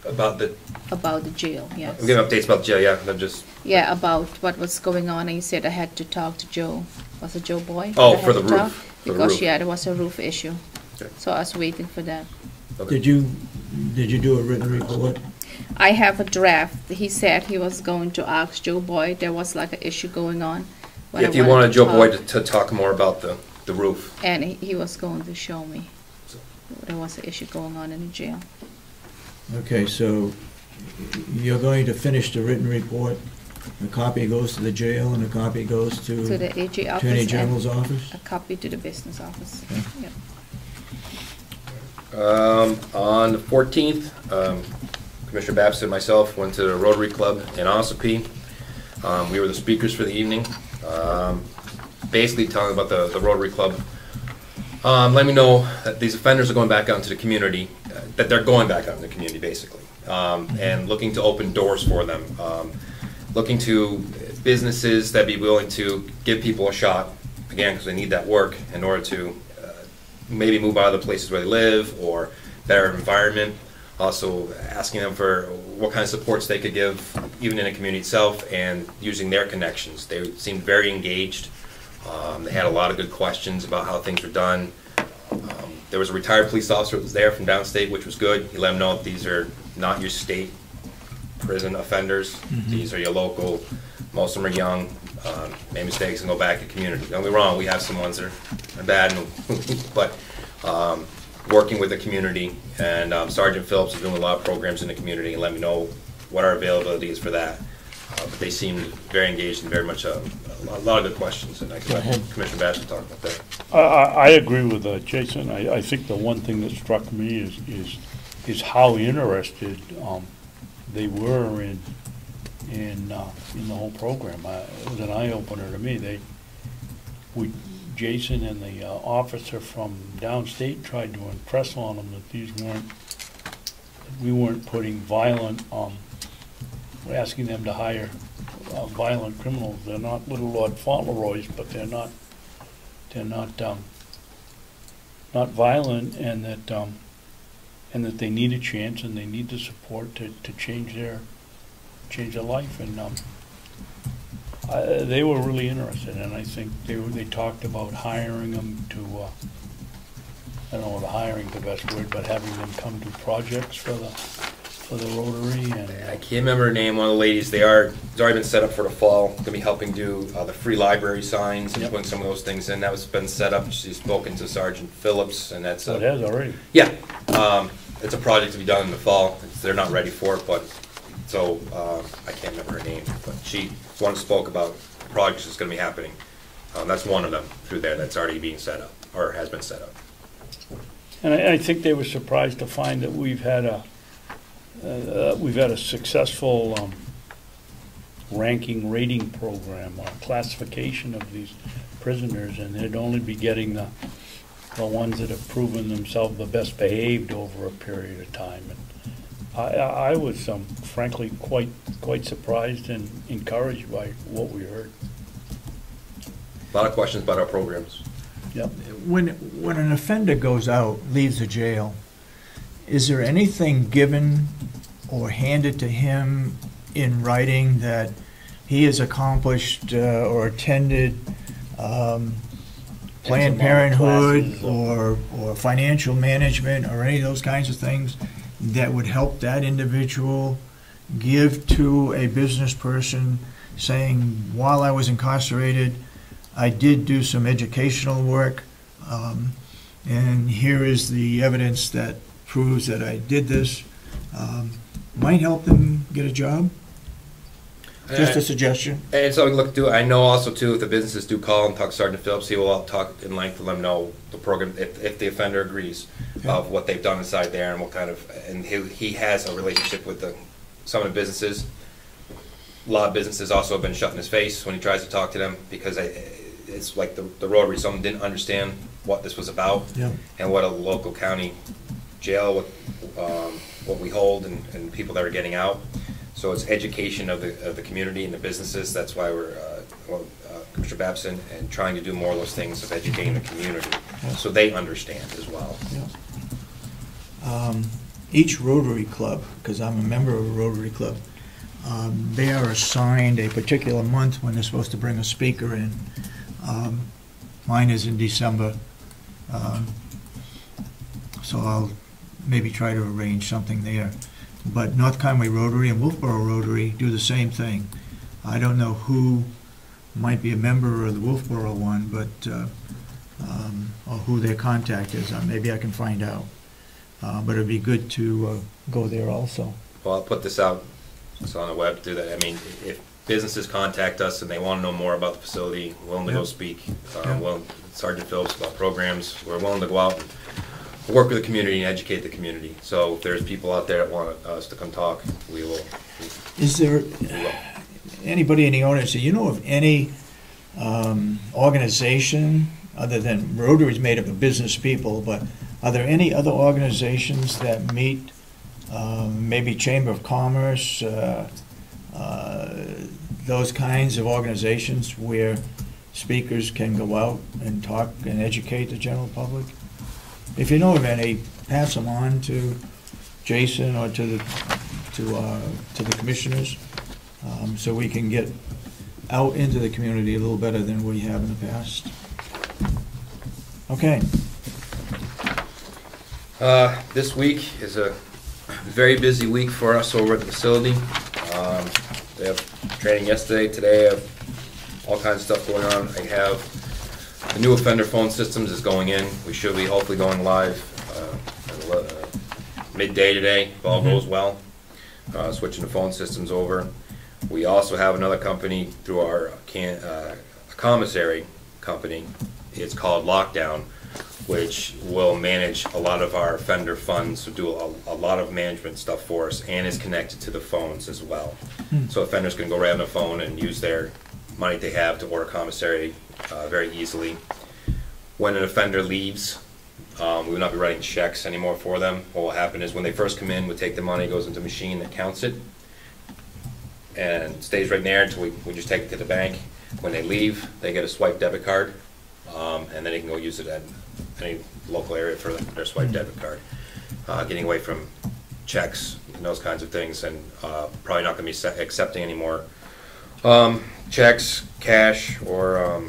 About the jail, yes. I'm giving updates about the jail, yeah. I'm just... Yeah, about what was going on, and you said I had to talk to Joe. Was it Joe Boy? Oh, for the roof. Because, yeah, there was a roof issue. Okay. So I was waiting for that. Okay. Did you do a written report? I have a draft. He said he was going to ask Joe Boy. There was like an issue going on. If you wanted Joe Boy to talk more about the roof. And he was going to show me. There was an issue going on in the jail. Okay, so you're going to finish the written report. A copy goes to the jail and a copy goes to the AG office. Attorney General's office? A copy to the business office. Okay. Yep. On the 14th, Commissioner Babson and myself went to the Rotary Club in Ossipee. We were the speakers for the evening, basically telling about the Rotary Club. Let me know that these offenders are going back out into the community, that they're going back out in the community, basically, and looking to open doors for them, looking to businesses that be willing to give people a shot, again, because they need that work in order to maybe move out of the places where they live or better environment. Also asking them for what kind of supports they could give, even in the community itself, and using their connections. They seemed very engaged. They had a lot of good questions about how things were done. There was a retired police officer that was there from downstate, which was good. He let them know that these are not your state prison offenders. Mm-hmm. These are your local. Most of them are young, made mistakes, and go back to community. Don't get me wrong, we have some ones that are bad, but working with the community, and Sergeant Phillips is doing a lot of programs in the community, and let me know what our availability is for that. But they seemed very engaged and very much a lot of good questions, and I can let Commissioner Babson talk about that. I agree with Jason. I think the one thing that struck me is how interested they were in the whole program. It was an eye-opener to me. Jason and the officer from downstate tried to impress on them that we weren't putting violent, asking them to hire violent criminals. They're not Little Lord Fauntleroys, but they're not violent, and that they need a chance and they need the support to change their life. And they were really interested, and I think they talked about hiring them to, I don't know whether hiring the best word, but having them come do projects for the Rotary. And I can't remember her name, one of the ladies. It's already been set up for the fall. Going to be helping do the free library signs and putting some of those things in. That was been set up. She's spoken to Sergeant Phillips, and that's it has already. Yeah, it's a project to be done in the fall. They're not ready for it, but so I can't remember her name, but she spoke about projects that's going to be happening. That's one of them through there that's already being set up or has been set up. And I think they were surprised to find that we've had a successful rating program, classification of these prisoners, and they'd only be getting the ones that have proven themselves the best behaved over a period of time. And I was frankly quite surprised and encouraged by what we heard. A lot of questions about our programs. Yep. When an offender goes out, leaves the jail, is there anything given or handed to him in writing that he has accomplished or attended Planned Parenthood or financial management or any of those kinds of things that would help that individual give to a business person saying, while I was incarcerated, I did do some educational work, and here is the evidence that proves that I did this, might help them get a job. Just a suggestion. And so we look to, I know also too, if the businesses do call and talk to Sergeant Phillips, he will talk in length to let them know the program, if the offender agrees of what they've done inside there and what kind of, and he has a relationship with some of the businesses. A lot of businesses also have been shut in his face when he tries to talk to them, because it's like the Rotary, someone didn't what this was about, and what a local county jail, what we hold, and people that are getting out. So it's education of the community and the businesses. That's why we're Commissioner Babson, and trying to do more of those things of educating the community, so they understand as well. Each Rotary Club, because I'm a member of a Rotary Club, they are assigned a particular month when they're supposed to bring a speaker in. Mine is in December, so I'll maybe try to arrange something there. But North Conway Rotary and Wolfboro Rotary do the same thing. I don't know who might be a member of the Wolfboro one, but or who their contact is. Maybe I can find out. But it'd be good to go there also. Well, I'll put this out. It's on the web to do that. I mean, if businesses contact us and they want to know more about the facility, we're willing to go speak. Well, Sergeant Phillips about programs, we're willing to go out and work with the community and educate the community. So if there's people out there that want us to come talk, we will. Is there anybody in the audience, do you know of any organization, other than Rotary is made up of business people, but are there any other organizations that meet, maybe Chamber of Commerce, those kinds of organizations where speakers can go out and talk and educate the general public? If you know of any, pass them on to Jason or to the commissioners, so we can get out into the community a little better than we have in the past. Okay. This week is a very busy week for us over at the facility. We have training yesterday, today, I have all kinds of stuff going on. I have the new offender phone systems is going in. We should be hopefully going live midday today, if all goes well. Switching the phone systems over. We also have another company through our commissary company. It's called Lockdown, which will manage a lot of our offender funds, so do a lot of management stuff for us, and is connected to the phones as well. So offenders can go right on the phone and use their money they have to order commissary very easily. When an offender leaves, we will not be writing checks anymore for them. What will happen is when they first come in, we take the money, goes into a machine that counts it, and stays right there until we just take it to the bank. When they leave, they get a swipe debit card, and then they can go use it at any local area for their swipe debit card. Getting away from checks and those kinds of things, and probably not going to be accepting anymore checks, cash, or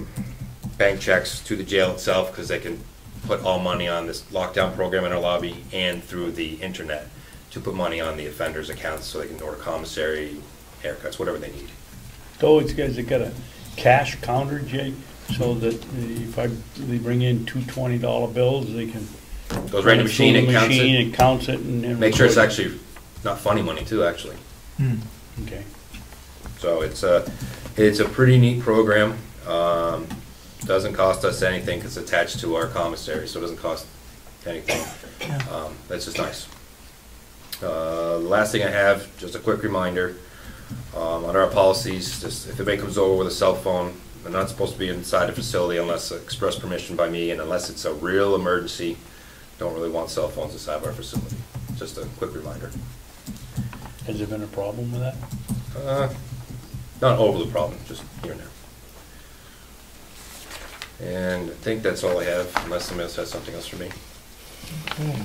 bank checks to the jail itself, because they can put all money on this lockdown program in our lobby and through the internet to put money on the offenders' accounts so they can order commissary, haircuts, whatever they need. So these guys have got a cash counter, Jay, so that if they bring in two $20 bills, they can goes right in the machine and counts it. And counts it and make sure it's actually not funny money too, actually. Okay. So it's a pretty neat program. Doesn't cost us anything because it's attached to our commissary, so it doesn't cost anything. It's just nice. The last thing I have, just a quick reminder, under our policies, just if anybody comes over with a cell phone, they're not supposed to be inside the facility unless express permission by me, and unless it's a real emergency, don't really want cell phones inside of our facility. Just a quick reminder. Has there been a problem with that? Not overly problem, just here and there. And I think that's all I have, unless somebody else has something else for me. Okay.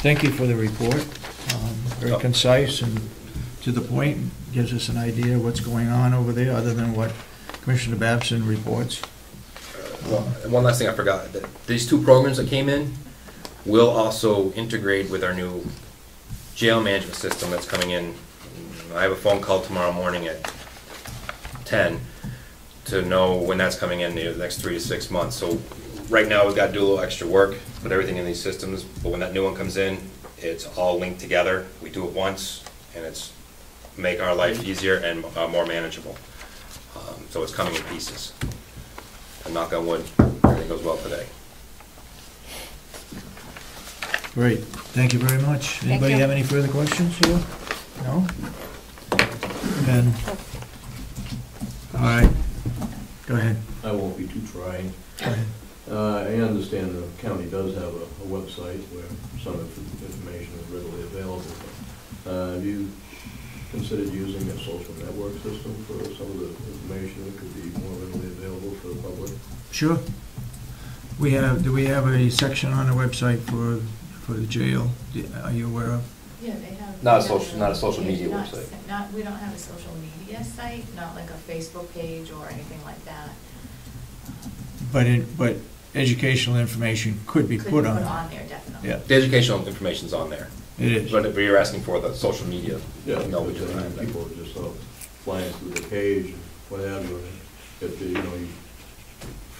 Thank you for the report. Very concise and to the point. Gives us an idea of what's going on over there, other than what Commissioner Babson reports. Well, one last thing I forgot. These two programs that came in will also integrate with our new jail management system that's coming in. I have a phone call tomorrow morning at 10 to know when that's coming in the next 3 to 6 months. So Right now, we've got to do a little extra work, put everything in these systems, but when that new one comes in, it's all linked together. We do it once, and it's make our life easier and more manageable. So it's coming in pieces. And knock on wood, everything goes well today. Great, thank you very much. Anybody you. have any further questions here? No? And, all right, go ahead. I won't be too trying. Go ahead. I understand the county does have a website where some information is readily available. Have you considered using a social network system for some of the information that could be more readily available for the public? Sure. Do we have a section on the website for the jail? Are you aware of? Yeah, they have. Not a social media Not- website. Not, we don't have a social media site, not like a Facebook page or anything like that. But educational information could be Could put be on. put on there, definitely. Yeah, The educational information's on there. it is. But if you're asking for the social media, Yeah, no, we because don't I have mean, that. people are just sort of flying through the page, and what have you, and if you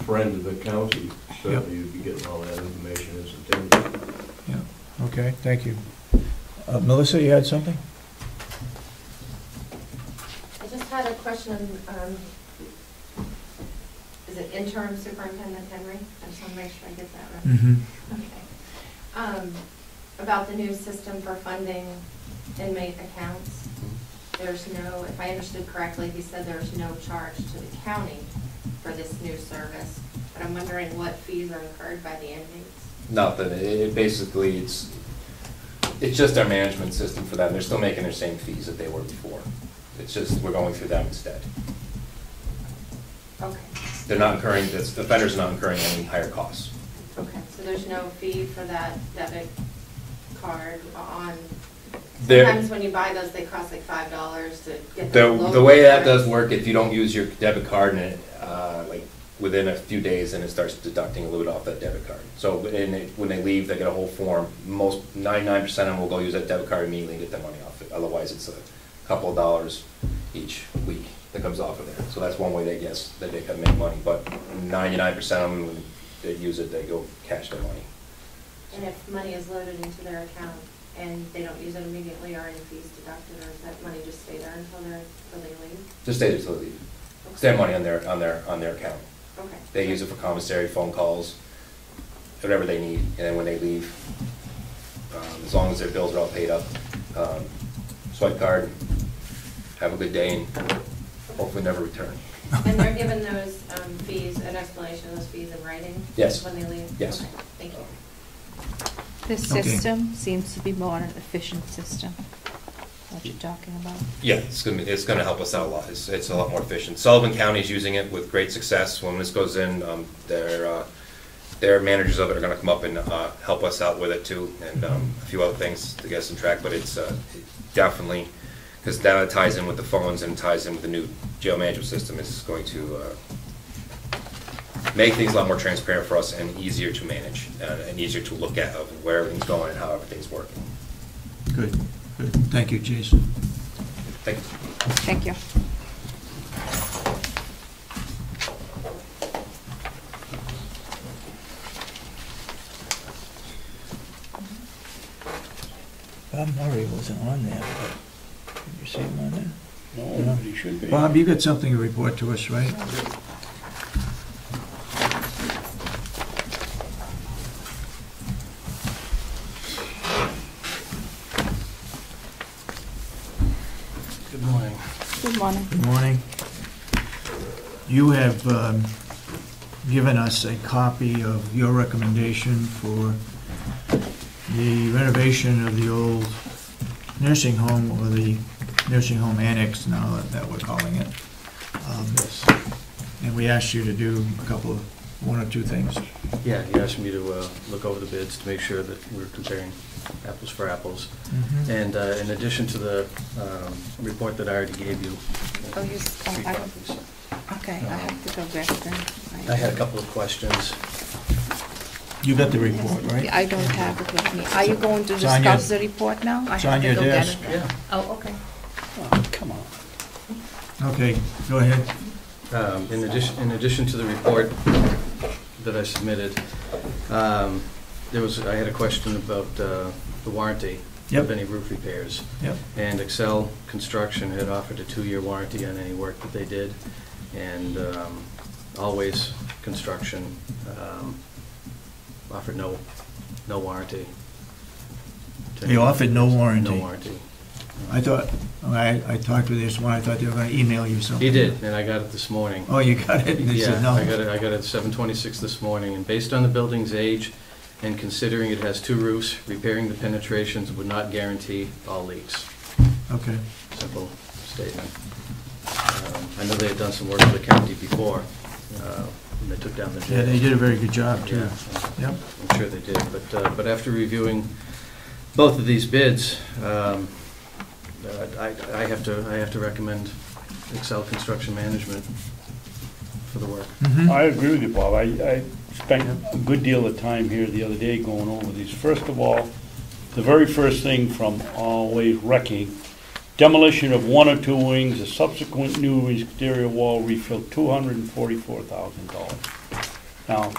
friend of the county, certainly you'd be getting all that information instantaneously. Yeah, okay, thank you. Melissa, you had something? I just had a question, is it interim superintendent Henry? I just want to make sure I get that right. Mm-hmm. Okay. About the new system for funding inmate accounts. There's no, if I understood correctly, he said there's no charge to the county for this new service, but I'm wondering what fees are incurred by the inmates? Nothing. It basically, it's just our management system for them. They're still making their same fees that they were before. It's just, we're going through them instead. Okay. They're not incurring, the offender's not incurring any higher costs. Okay, so there's no fee for that debit card on, There- sometimes when you buy those, they cost like $5 to get the logo. The way that does work, if you don't use your debit card and it, like within a few days, then it starts deducting a load off that debit card. So when they leave, they get a whole form. 99% of them will go use that debit card immediately and get their money off it. Otherwise, it's a couple of dollars each week that comes off of there. So that's one way they guess that they can make money. But 99% of them, when they use it, they go cash their money. And if money is loaded into their account and they don't use it immediately, are any fees deducted, or does that money just stay there until they leave? Just stay there till they leave. It's their money on their account. Okay. They use it for commissary, phone calls, whatever they need, and then when they leave, as long as their bills are all paid up, swipe card, have a good day, and hopefully never return. And they're given those fees, an explanation of those fees in writing? Yes. When they leave? Yes. Okay, thank you. This Okay. system seems to be more an efficient system, what you're talking about. Yeah, it's gonna help us out a lot. It's a lot more efficient. Sullivan County is using it with great success. When this goes in, their managers of it are gonna come up and help us out with it too, and a few other things to get us on track. But it's definitely, because that ties in with the phones and ties in with the new jail management system, is going to make things a lot more transparent for us and easier to manage and easier to look at of where everything's going and how everything's working. Good, good. Thank you, Jason. Thank you. Thank you. Bob Murray wasn't on there, but did you see him on there? No, but he should be. Bob, you got something to report to us, right? Good morning. Good morning. Good morning. You have given us a copy of your recommendation for the renovation of the old nursing home, or the nursing home annex now that we're calling it. And we asked you to do one or two things. Yeah, you asked me to look over the bids to make sure that we're comparing apples for apples. Mhm. And in addition to the report that I already gave you, Oh, you, three I, copies. okay, I have to go back then. I had a couple of questions. You got the report, right? I don't have it with me. Are you going to It's on discuss your- the report now? I it's have on to your go get desk. it. Yeah. Oh, okay. Oh, come on. Okay, go ahead. In addition to the report, that I submitted, I had a question about the warranty of any roof repairs. Yep. And Excel Construction had offered a 2-year warranty on any work that they did, and Always Construction offered no warranty. They offered no warranty? No warranty. I thought, I talked with this one, I thought they were going to email you something. He did, and I got it this morning. Oh, you got it? And they said no? I got it at 7:26 this morning, and based on the building's age and considering it has 2 roofs, repairing the penetrations would not guarantee all leaks. Okay. Simple statement. I know they had done some work for the county before, when they took down the jail. Yeah, they did a very good job, too. Yeah, Yep. I'm sure they did, but after reviewing both of these bids, I have to recommend Excel Construction Management for the work. Mhm. I agree with you, Bob. I spent a good deal of time here the other day going over these. First of all, the very first thing from Always Wrecking, demolition of 1 or 2 wings, a subsequent new exterior wall refill, $244,000. Now,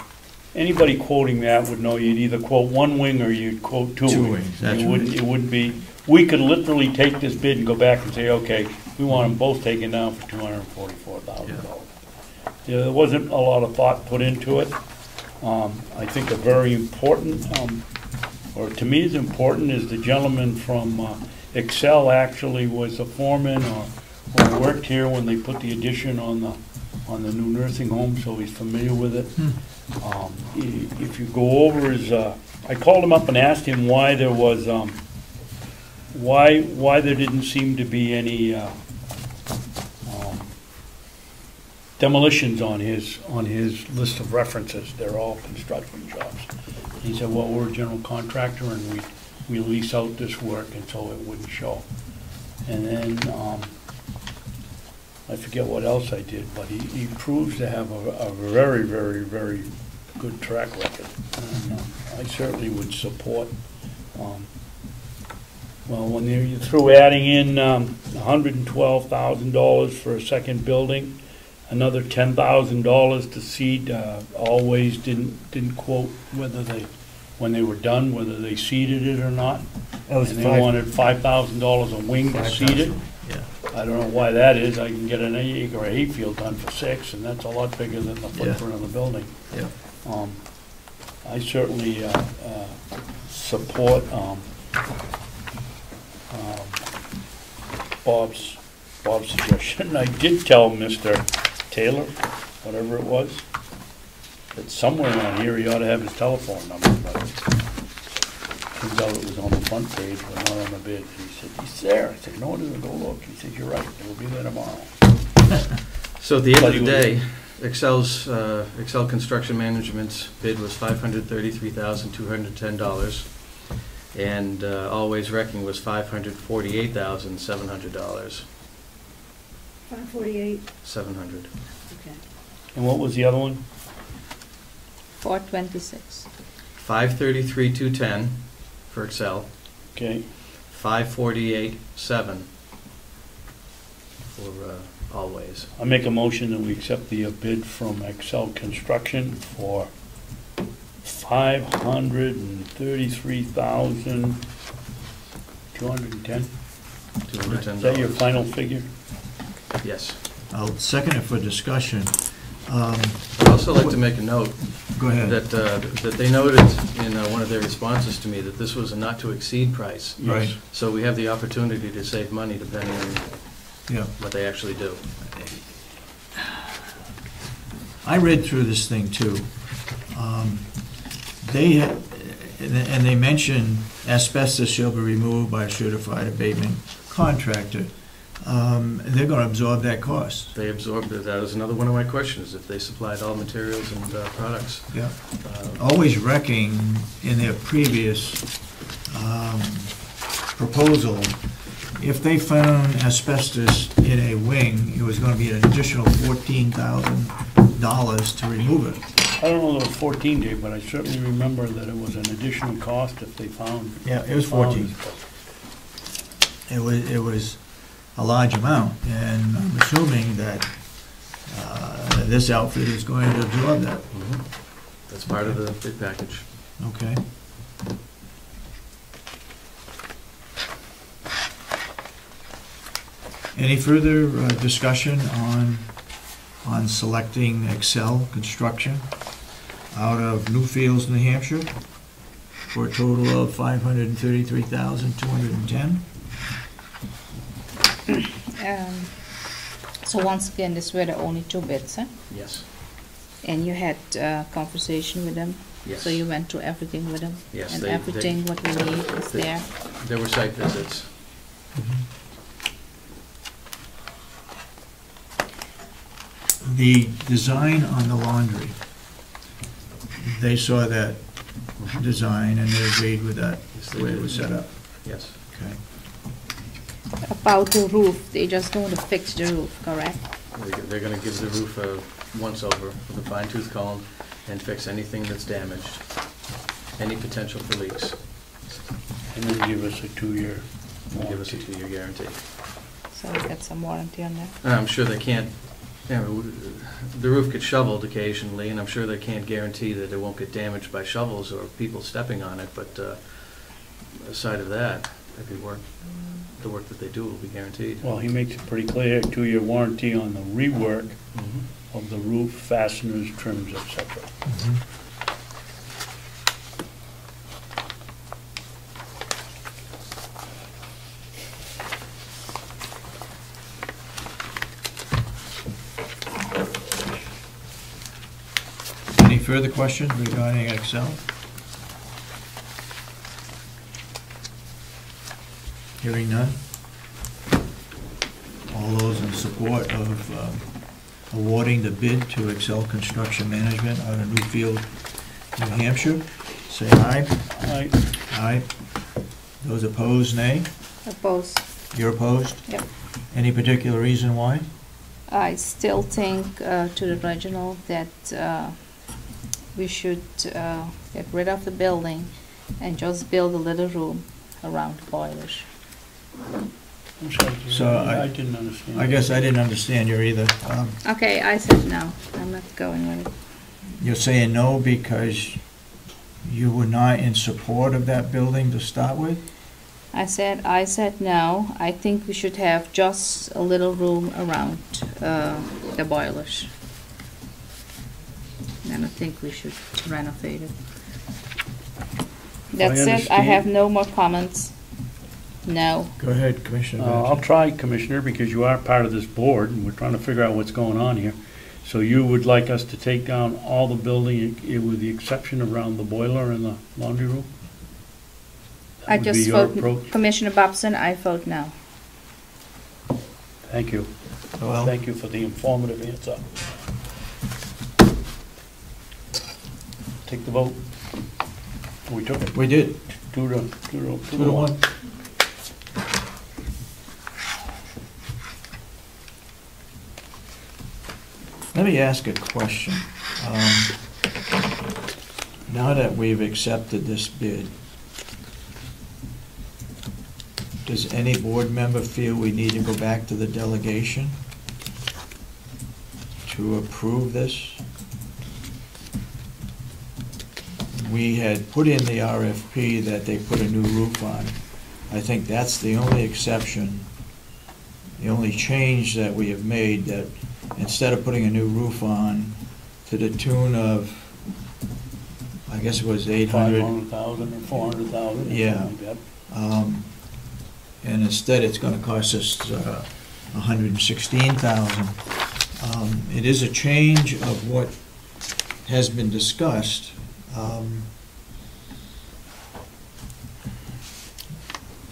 anybody quoting that would know you'd either quote 1 wing or you'd quote 2 wings. That's It wouldn't be, we could literally take this bid and go back and say, okay, we want them both taken down for $244,000. Yeah, there wasn't a lot of thought put into it. I think a very important, or to me is important, is the gentleman from Excel actually was a foreman or worked here when they put the addition on the new nursing home, so he's familiar with it. If you go over his, I called him up and asked him why there was, why there didn't seem to be any demolitions on his list of references. They're all construction jobs. He said, well, we're a general contractor and we lease out this work, and so it wouldn't show. And then I forget what else I did, but he proves to have a very, very, very good track record. And I certainly would support. Well, when you through adding in $112,000 for a second building, another $10,000 to seed. Always didn't quote whether when they were done, whether they seeded it or not. And they wanted $5,000 a wing to seed it. Yeah. I don't know why that is. I can get an acre of hayfield done for $6, and that's a lot bigger than the footprint of the building. Yeah. I certainly support Bob's suggestion. I did tell Mr. Taylor, whatever it was, that somewhere around here he ought to have his telephone number, but turns out it was on the front page, but not on the bid. He said, he's there. I said, no, it isn't. Go look. He said, you're right. It will be there tomorrow. So at the end of the day, Excel Construction Management's bid was $533,210, and Always Wrecking was $548,700. 548. 700. Okay. And what was the other one? 426. 533,210 for Excel. Okay. 548,700 for Always. I make a motion that we accept the bid from Excel Construction for $533,210. Is that your final figure? Yes. I'll second it for discussion. I'd also like to make a note. Go ahead. That they noted in one of their responses to me that this was a not-to-exceed price. Right. So we have the opportunity to save money depending on what they actually do. I read through this thing too. They mention asbestos shall be removed by a certified abatement contractor. They're going to absorb that cost. They absorbed it. That was another one of my questions, if they supplied all materials and products. Yeah. Always Wrecking, in their previous proposal, if they found asbestos in a wing, it was going to be an additional $14,000 to remove it. I don't know that it was 14, Dave, but I certainly remember that it was an additional cost if they found. Yeah, it was 14. It was a large amount, and I'm assuming that this outfit is going to absorb that. That's part of the bid package. Okay. Any further discussion on selecting Excel Construction out of Newfields, New Hampshire, for a total of $533,210? So once again, this were the only two bids, huh? Yes. And you had conversation with them? Yes. So you went through everything with them? Yes, And they- everything what we need is there? There were site visits. The design on the laundry, they saw that design and they agreed with that, Yes, the way it was set up? Yes. Okay. About the roof, they just going to fix the roof, correct? They're gonna give the roof a once-over with a fine-tooth comb and fix anything that's damaged, any potential for leaks, And then give us a 2-year and give us a warranty. 2-year guarantee. So we get some warranty on that. And I'm sure they can't, the roof gets shoveled occasionally, and I'm sure they can't guarantee that it won't get damaged by shovels or people stepping on it, but aside of that, the work that they do will be guaranteed. Well, he makes it pretty clear, 2-year warranty on the rework of the roof, fasteners, trims, etc. Any further questions regarding Excel? Hearing none. All those in support of awarding the bid to Excel Construction Management out of Newfield, New Hampshire, say aye. Aye. Aye. Those opposed, nay. Opposed? You're opposed? Yep. Any particular reason why? I still think to the regional that we should get rid of the building and just build a little room around the boilers. I'm sorry, So I didn't understand. I guess I didn't understand you either. Okay, I said no. I'm not going with it. You're saying no because you were not in support of that building to start with? I said no. I think we should have just a little room around the boilers. And I think we should renovate it. That's it. I have no more comments. No. Go ahead, Commissioner. I'll try, Commissioner, because you are part of this board, and we're trying to figure out what's going on here. So you would like us to take down all the building with the exception around the boiler and the laundry room? That I would be just your vote, approach? Commissioner Babson, I vote no. Thank you. Well, Thank you for the informative answer. Take the vote. We took it. we did. 2 to 1. Let me ask a question. Now that we've accepted this bid, does any board member feel we need to go back to the delegation to approve this? We had put in the RFP that they put a new roof on. I think that's the only exception, the only change that we have made, that instead of putting a new roof on to the tune of, I guess it was 800. 500,000 or 400,000. Yeah. Like that. And instead it's gonna cost us 116,000. It is a change of what has been discussed.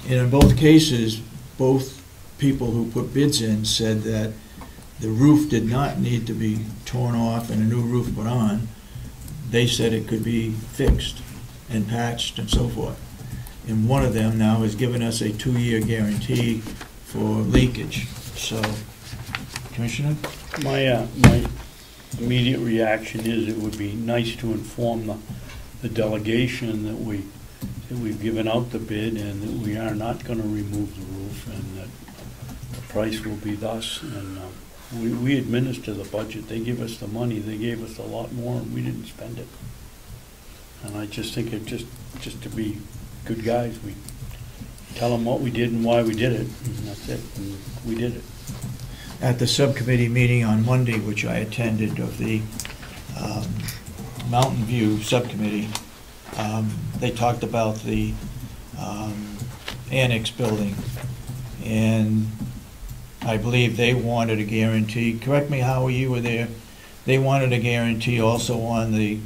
And in both cases, both people who put bids in said that the roof did not need to be torn off and a new roof put on. They said it could be fixed and patched and so forth. And one of them now has given us a 2-year guarantee for leakage. So, Commissioner? My immediate reaction is it would be nice to inform the delegation that we've given out the bid and that we are not going to remove the roof and that the price will be thus. And we administer the budget. They give us the money. They gave us a lot more and we didn't spend it. And I just think it just to be good guys, we tell them what we did and why we did it, and that's it, and we did it. At the subcommittee meeting on Monday, which I attended, of the Mountain View Subcommittee, they talked about the annex building, and I believe they wanted a guarantee, correct me, Howie, you were there, they wanted a guarantee also on the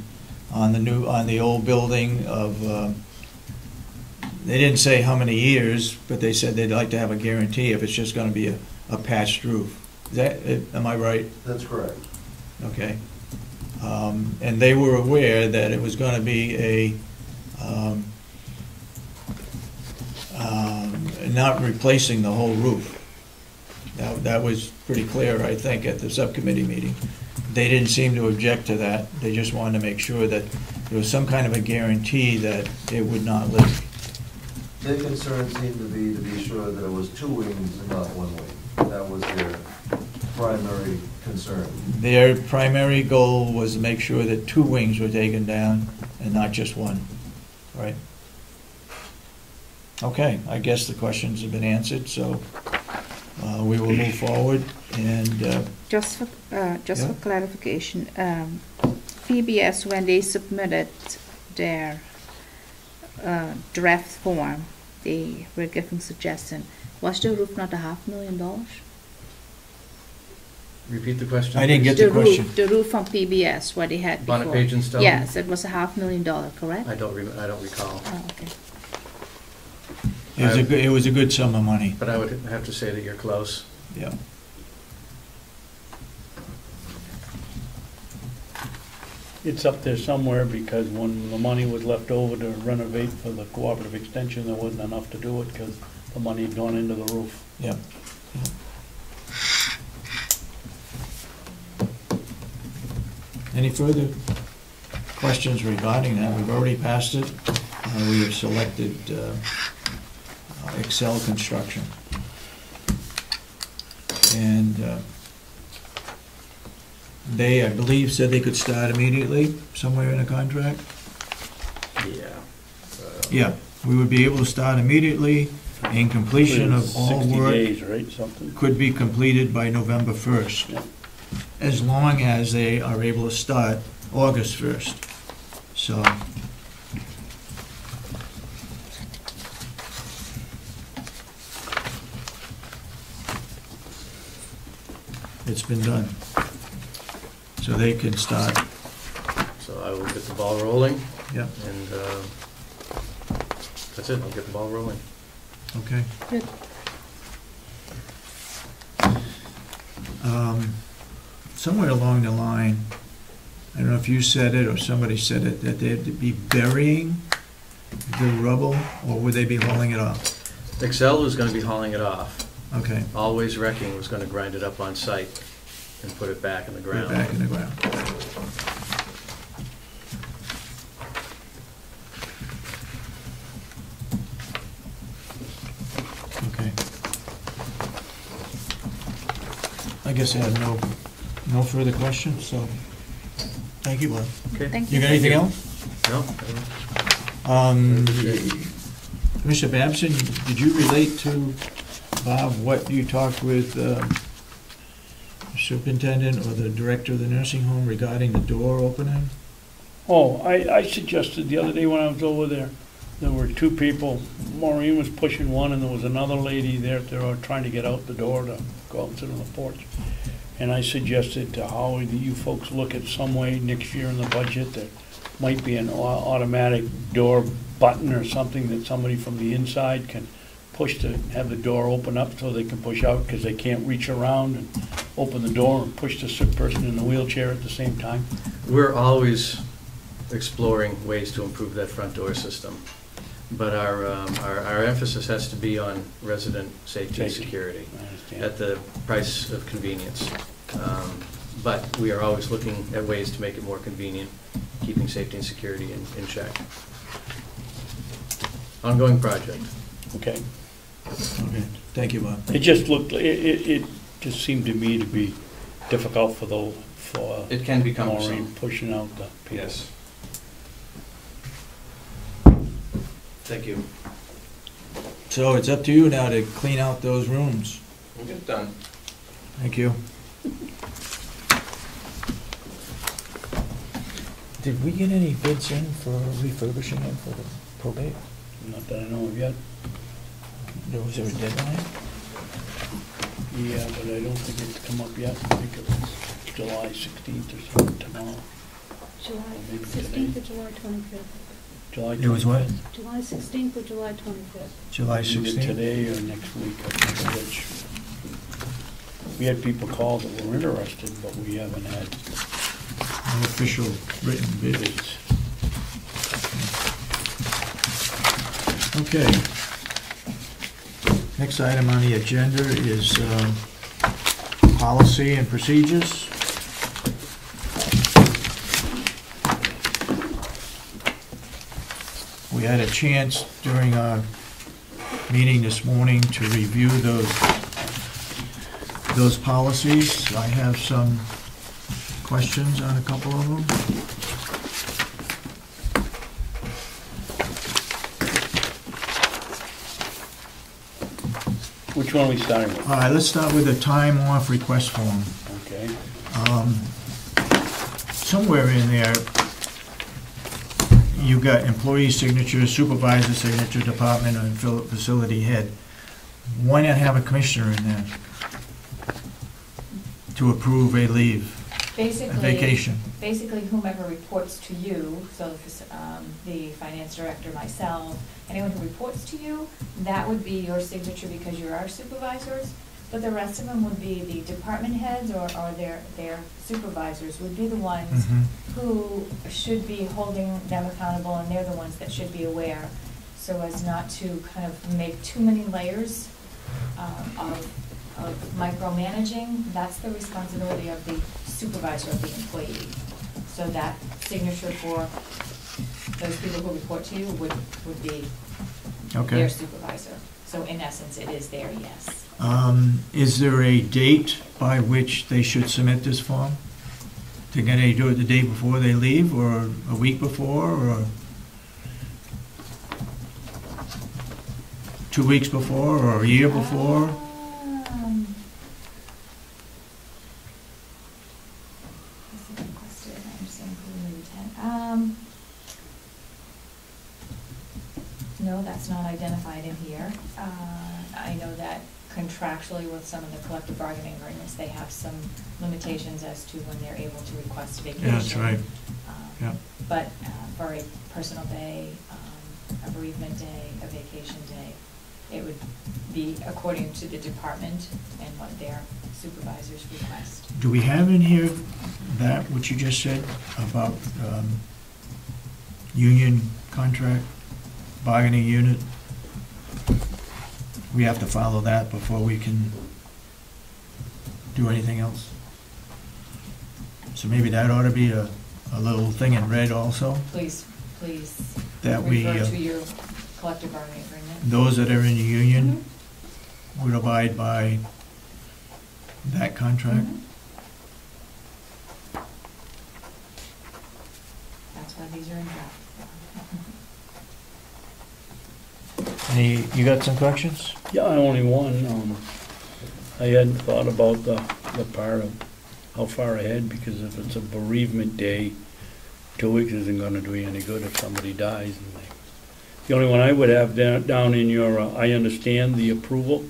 old building of, they didn't say how many years, but they said they'd like to have a guarantee if it's just gonna be a patched roof. Is that, am I right? That's correct. Okay. And they were aware that it was gonna be not replacing the whole roof. That was pretty clear, I think, at the subcommittee meeting. They didn't seem to object to that. They just wanted to make sure that there was some kind of a guarantee that it would not leak. Their concern seemed to be sure that it was 2 wings and not 1 wing. That was their primary concern. Their primary goal was to make sure that 2 wings were taken down and not just 1, right? Okay, I guess the questions have been answered, so we will move forward, and Just for clarification, PBS, when they submitted their draft form, they were giving suggestion. Was the roof not $500,000? Repeat the question. I didn't get the question. The roof from PBS, what they had before. Bonnet Page and Stone? Yes, it was $500,000, correct? I don't recall. Oh, okay. it was a good sum of money. But I would have to say that you're close. Yeah. It's up there somewhere, because when the money was left over to renovate for the cooperative extension, there wasn't enough to do it because the money had gone into the roof. Yeah. Any further questions regarding that? We've already passed it. We have selected Excel Construction. And they, I believe, said they could start immediately, somewhere in the contract? Yeah. Yeah, we would be able to start immediately, and completion of all 60 work days, right, something? could be completed by November 1st. Yeah. As long as they are able to start August 1st. So, it's been done. So they can start. So I will get the ball rolling. Yeah. And that's it, I'll get the ball rolling. Okay. Good. Somewhere along the line, I don't know if you said it or somebody said it, that they'd be burying the rubble, or would they be hauling it off? Excel was going to be hauling it off. Okay. Always Wrecking was going to grind it up on site and put it back in the Put ground. it back in the ground. Okay. I guess I have no further questions, so thank you, Bob. Okay. Thank You you. got anything else? No? Commissioner Babson, did you relate to Bob what you talked with the superintendent or the director of the nursing home regarding the door opening? Oh, I suggested the other day when I was over there, there were 2 people. Maureen was pushing one, and there was another lady there trying to get out the door to go out and sit on the porch. And I suggested to Howie that you folks look at some way next year in the budget that might be an automatic door button or something that somebody from the inside can push to have the door open up so they can push out, because they can't reach around and open the door and push the sick person in the wheelchair at the same time. We're always exploring ways to improve that front door system. But our emphasis has to be on resident safety and security I understand. at the price of convenience. But we are always looking at ways to make it more convenient, keeping safety and security in check. Ongoing project. Okay. Okay, thank you, Bob. It just looked, it just seemed to me to be difficult for It can become Maureen some. pushing out the people. Yes. Thank you. So it's up to you now to clean out those rooms. We'll get it done. Thank you. Did we get any bids in for refurbishing it for the probate? Not that I know of yet. Was there a deadline? Yeah, but I don't think it's come up yet. I think it was July 16th or something tomorrow. July Maybe 16th today. or July 25th? July 25th. It was what? July 16th or July 25th? July Either 16th? today or next week, I think which. We had people call that were interested, but we haven't had No official written bid. bids. Okay. Next item on the agenda is policy and procedures. We had a chance during our meeting this morning to review those policies. I have some questions on a couple of them. Which one are we starting with? All right, let's start with the time off request form. Okay. Somewhere in there, you got employee signature, supervisor signature, department, and facility head. Why not have a commissioner in there to approve a leave, a Basically, vacation? basically whomever reports to you, so the finance director, myself, anyone who reports to you, that would be your signature because you're our supervisors. But the rest of them would be the department heads or their supervisors would be the ones who should be holding them accountable, and they're the ones that should be aware, so as not to kind of make too many layers of micromanaging. That's the responsibility of the supervisor of the employee. So that signature for those people who report to you would be Okay. their supervisor. So in essence, it is their yes. Is there a date by which they should submit this form? Can they do it the day before they leave, or a week before, or 2 weeks before, or a year before? That's a good question. I'm just including the 10. No, that's not identified in here. I know that contractually with some of the collective bargaining agreements, they have some limitations as to when they're able to request vacation. Yeah, that's right. Yeah. But for a personal day, a bereavement day, a vacation day, it would be according to the department and what their supervisors request. Do we have in here that, what you just said, about union contract, bargaining unit? We have to follow that before we can do anything else. So maybe that ought to be a little thing in red also. Please that we, refer to your collective bargaining agreement. Those that are in the union would abide by that contract. That's why these are in draft. You got some corrections? Yeah, only one. I hadn't thought about the part of how far ahead, because if it's a bereavement day, 2 weeks isn't gonna do you any good if somebody dies. The only one I would have down in your, I understand the approval.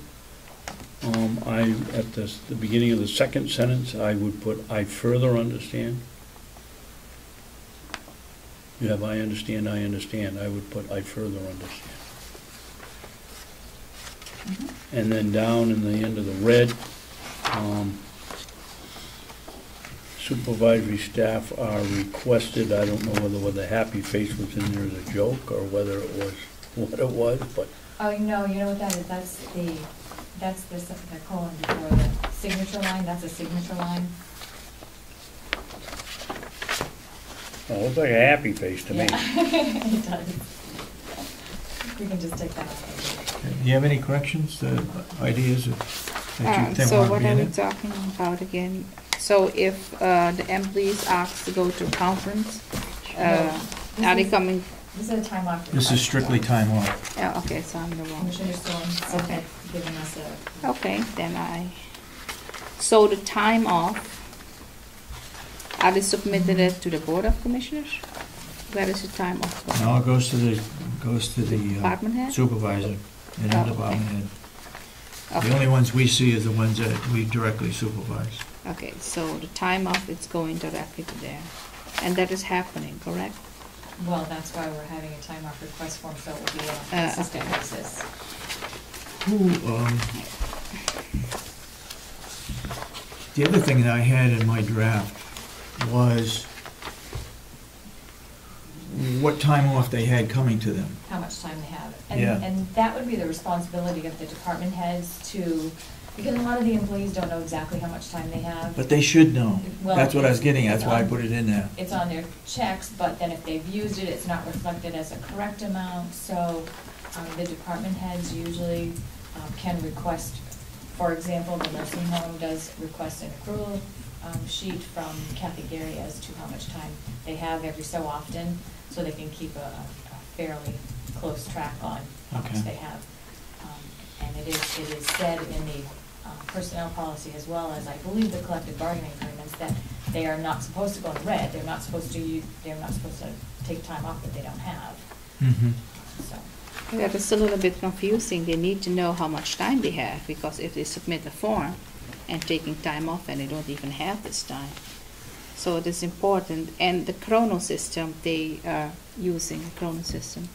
At the beginning of the second sentence, I would put, I further understand. You have, I understand, I would put, I further understand. And then down in the end of the red, supervisory staff are requested. I don't know whether the happy face was in there as a joke or whether it was what it was, but. Oh, no, you know what that is? That's the colon before the signature line. That's a signature line. Well, it looks like a happy face to me. It does. We can just take that out. Do you have any corrections, ideas that you think So want to what be are in we it? talking about again? So if the employees ask to go to conference, are they coming This is a time off request. This is strictly time off. Yeah, okay, so I'm the wrong. Commissioner Sorensen Okay. had given us a. Okay, so the time off, I just submitted it to the Board of Commissioners? Where is the time off? going? Now it goes to the Department head? supervisor and the Oh, okay. department head. Okay. The only ones we see is the ones that we directly supervise. Okay, so the time off, it's going directly to there. And that is happening, correct? Well, that's why we're having a time off request form, so it will be on a consistent okay. basis. The other thing that I had in my draft was what time off they had coming to them. How much time they have. Yeah. And that would be the responsibility of the department heads to, because a lot of the employees don't know exactly how much time they have. But they should know. Well, That's what I was getting at, it's that's why I on- put it in there. It's on their checks, but then if they've used it, it's not reflected as a correct amount. So the department heads usually can request, for example, the nursing home does request an accrual sheet from Kathy Gary as to how much time they have every so often, so they can keep a fairly close track on how Okay. much they have. And it is said in the personnel policy as well as I believe the collective bargaining agreements that they are not supposed to go in red. They're not supposed to take time off that they don't have. So. That is a little bit confusing. They need to know how much time they have, because if they submit a form and taking time off and they don't even have this time. So it is important. And the chrono system, they are using a chrono system.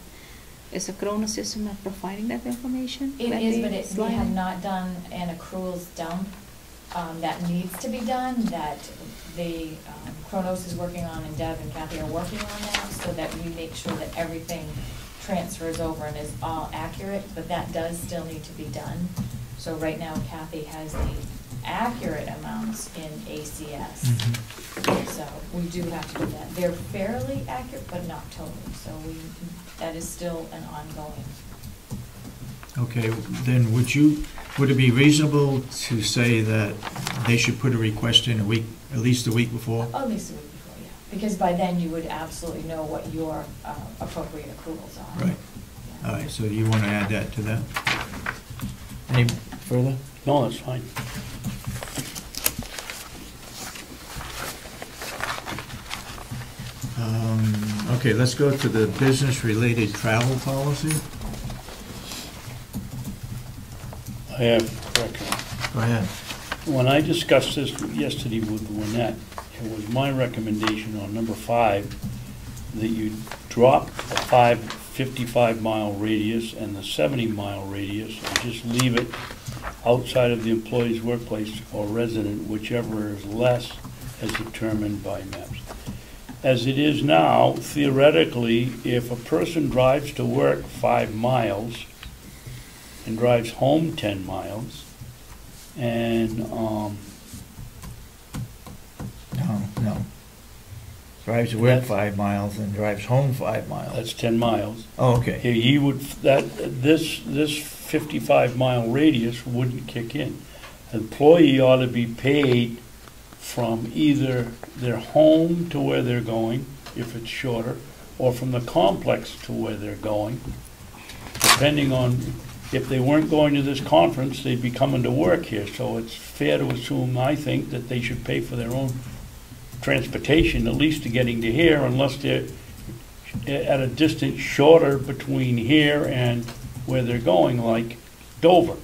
Is a chrono system not providing that information? It that is, they but we slide have in? not done an accruals dump that needs to be done, that the Kronos is working on and Deb and Kathy are working on that, so that we make sure that everything transfers over and is all accurate, but that does still need to be done. So right now Kathy has the accurate amounts in ACS. So we do have to do that. They're fairly accurate, but not totally, so that is still an ongoing. Okay, then would it be reasonable to say that they should put a request in at least a week before? At least a week before, yeah. Because by then you would absolutely know what your appropriate accruals are. Right. All right, so you want to add that to that? Any further? No, that's fine. Okay, let's go to the business-related travel policy. I have a correction. Go ahead. When I discussed this yesterday with Lynette, it was my recommendation on number 5 that you drop the 55-mile radius and the 70-mile radius and just leave it outside of the employee's workplace or resident, whichever is less as determined by maps. As it is now, theoretically, if a person drives to work 5 miles and drives home 10 miles, and No. Drives to work 5 miles and drives home 5 miles. that's 10 miles. Oh, okay. He would, this 55-mile radius wouldn't kick in. Employee ought to be paid from either their home to where they're going, if it's shorter, or from the complex to where they're going. Depending on, if they weren't going to this conference, they'd be coming to work here. So it's fair to assume, I think, that they should pay for their own transportation, at least to getting to here, unless they're at a distance shorter between here and where they're going, like Dover.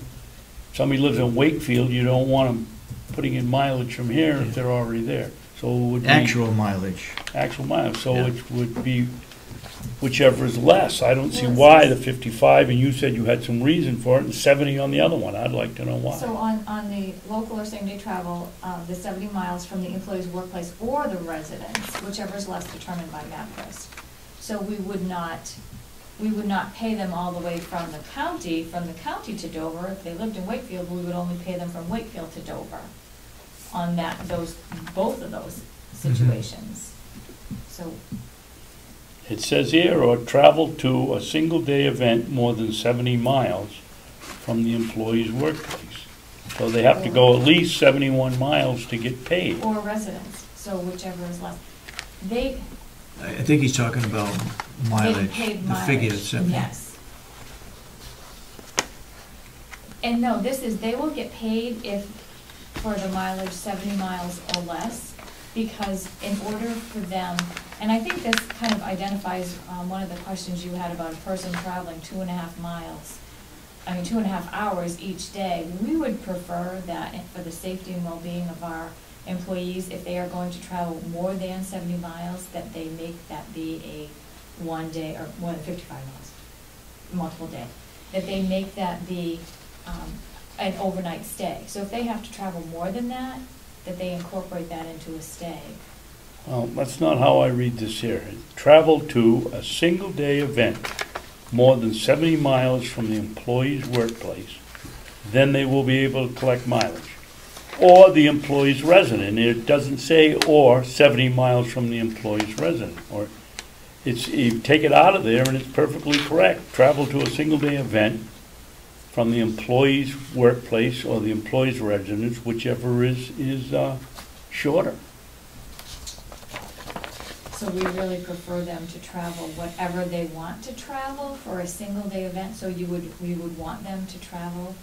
Somebody lives in Wakefield, you don't want them putting in mileage from here if they're already there. So it would be Actual mileage. actual miles, so Yeah. it would be whichever is less. I don't see why the 55, and you said you had some reason for it, and 70 on the other one. I'd like to know why. So on the local or same-day travel, the 70 miles from the employee's workplace or the residence, whichever is less determined by MapQuest. So we would not pay them all the way from the county to Dover. If they lived in Wakefield, we would only pay them from Wakefield to Dover on both of those situations. So It says here, or travel to a single-day event more than 70 miles from the employee's workplace. So they have to go at least 71 miles to get paid. or residents, so whichever is less. I think he's talking about mileage, paid the figure mileage, that's sent me. yes. And no, they will get paid if, for the mileage 70 miles or less, because in order for them, and I think this kind of identifies one of the questions you had about a person traveling 2.5 miles, 2.5 hours each day. We would prefer that for the safety and well-being of our employees, if they are going to travel more than 70 miles, that they make that be a 1 day, or more than 55 miles, multiple day, that they make that be an overnight stay. So if they have to travel more than that, that they incorporate that into a stay. Well, that's not how I read this here. Travel to a single-day event more than 70 miles from the employee's workplace, then they will be able to collect mileage. Or the employee's resident. It doesn't say or 70 miles from the employee's resident. Or you take it out of there and it's perfectly correct. Travel to a single-day event from the employee's workplace or the employee's residence, whichever is shorter. So we really prefer them to travel whatever they want to travel for a single-day event, so we would want them to travel.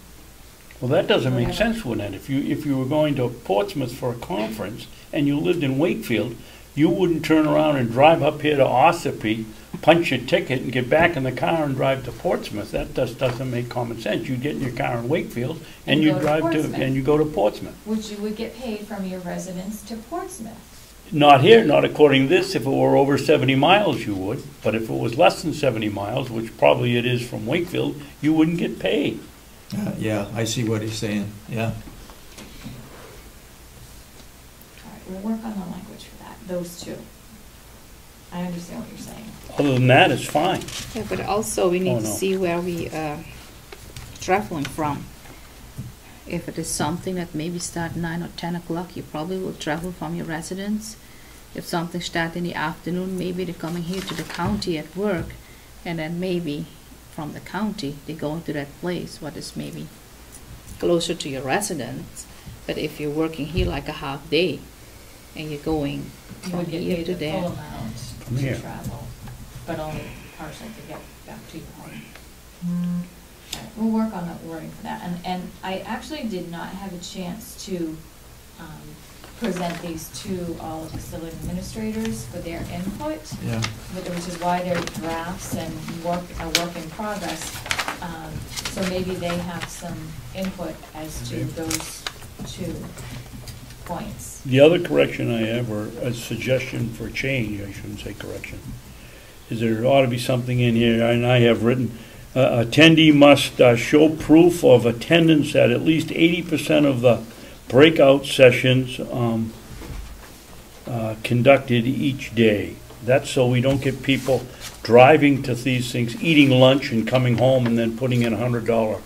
Well, that doesn't make sense, wouldn't it? If you were going to Portsmouth for a conference and you lived in Wakefield, you wouldn't turn around and drive up here to Ossipee, punch your ticket, and get back in the car and drive to Portsmouth. That just doesn't make common sense. You get in your car in Wakefield and you drive and you go to Portsmouth. Which you would get paid from your residence to Portsmouth. Not here, not according to this. If it were over 70 miles, you would. But if it was less than 70 miles, which probably it is from Wakefield, you wouldn't get paid. Yeah, I see what he's saying, yeah. All right, we'll work on the language for that, those two. I understand what you're saying. Other than that, it's fine. Yeah, but also we need Oh, to no. see where we traveling from. If it is something that maybe start 9 or 10 o'clock, you probably will travel from your residence. If something start in the afternoon, maybe they're coming here to the county at work, and then maybe from the county they go into that place what is maybe closer to your residence. But if you're working here like a half day and you're going You from would get here paid to the there, full amount From to here. travel, but only partial to get back to your home. All right, we'll work on the wording for that. And I actually did not have a chance to present these to all of the facility administrators for their input, Yeah. which is why they're drafts and a work in progress. So maybe they have some input as to those 2 points. The other correction I have, or a suggestion for change, I shouldn't say correction, is there ought to be something in here, and I have written, attendee must show proof of attendance at least 80% of the breakout sessions conducted each day. That's so we don't get people driving to these things, eating lunch and coming home and then putting in $100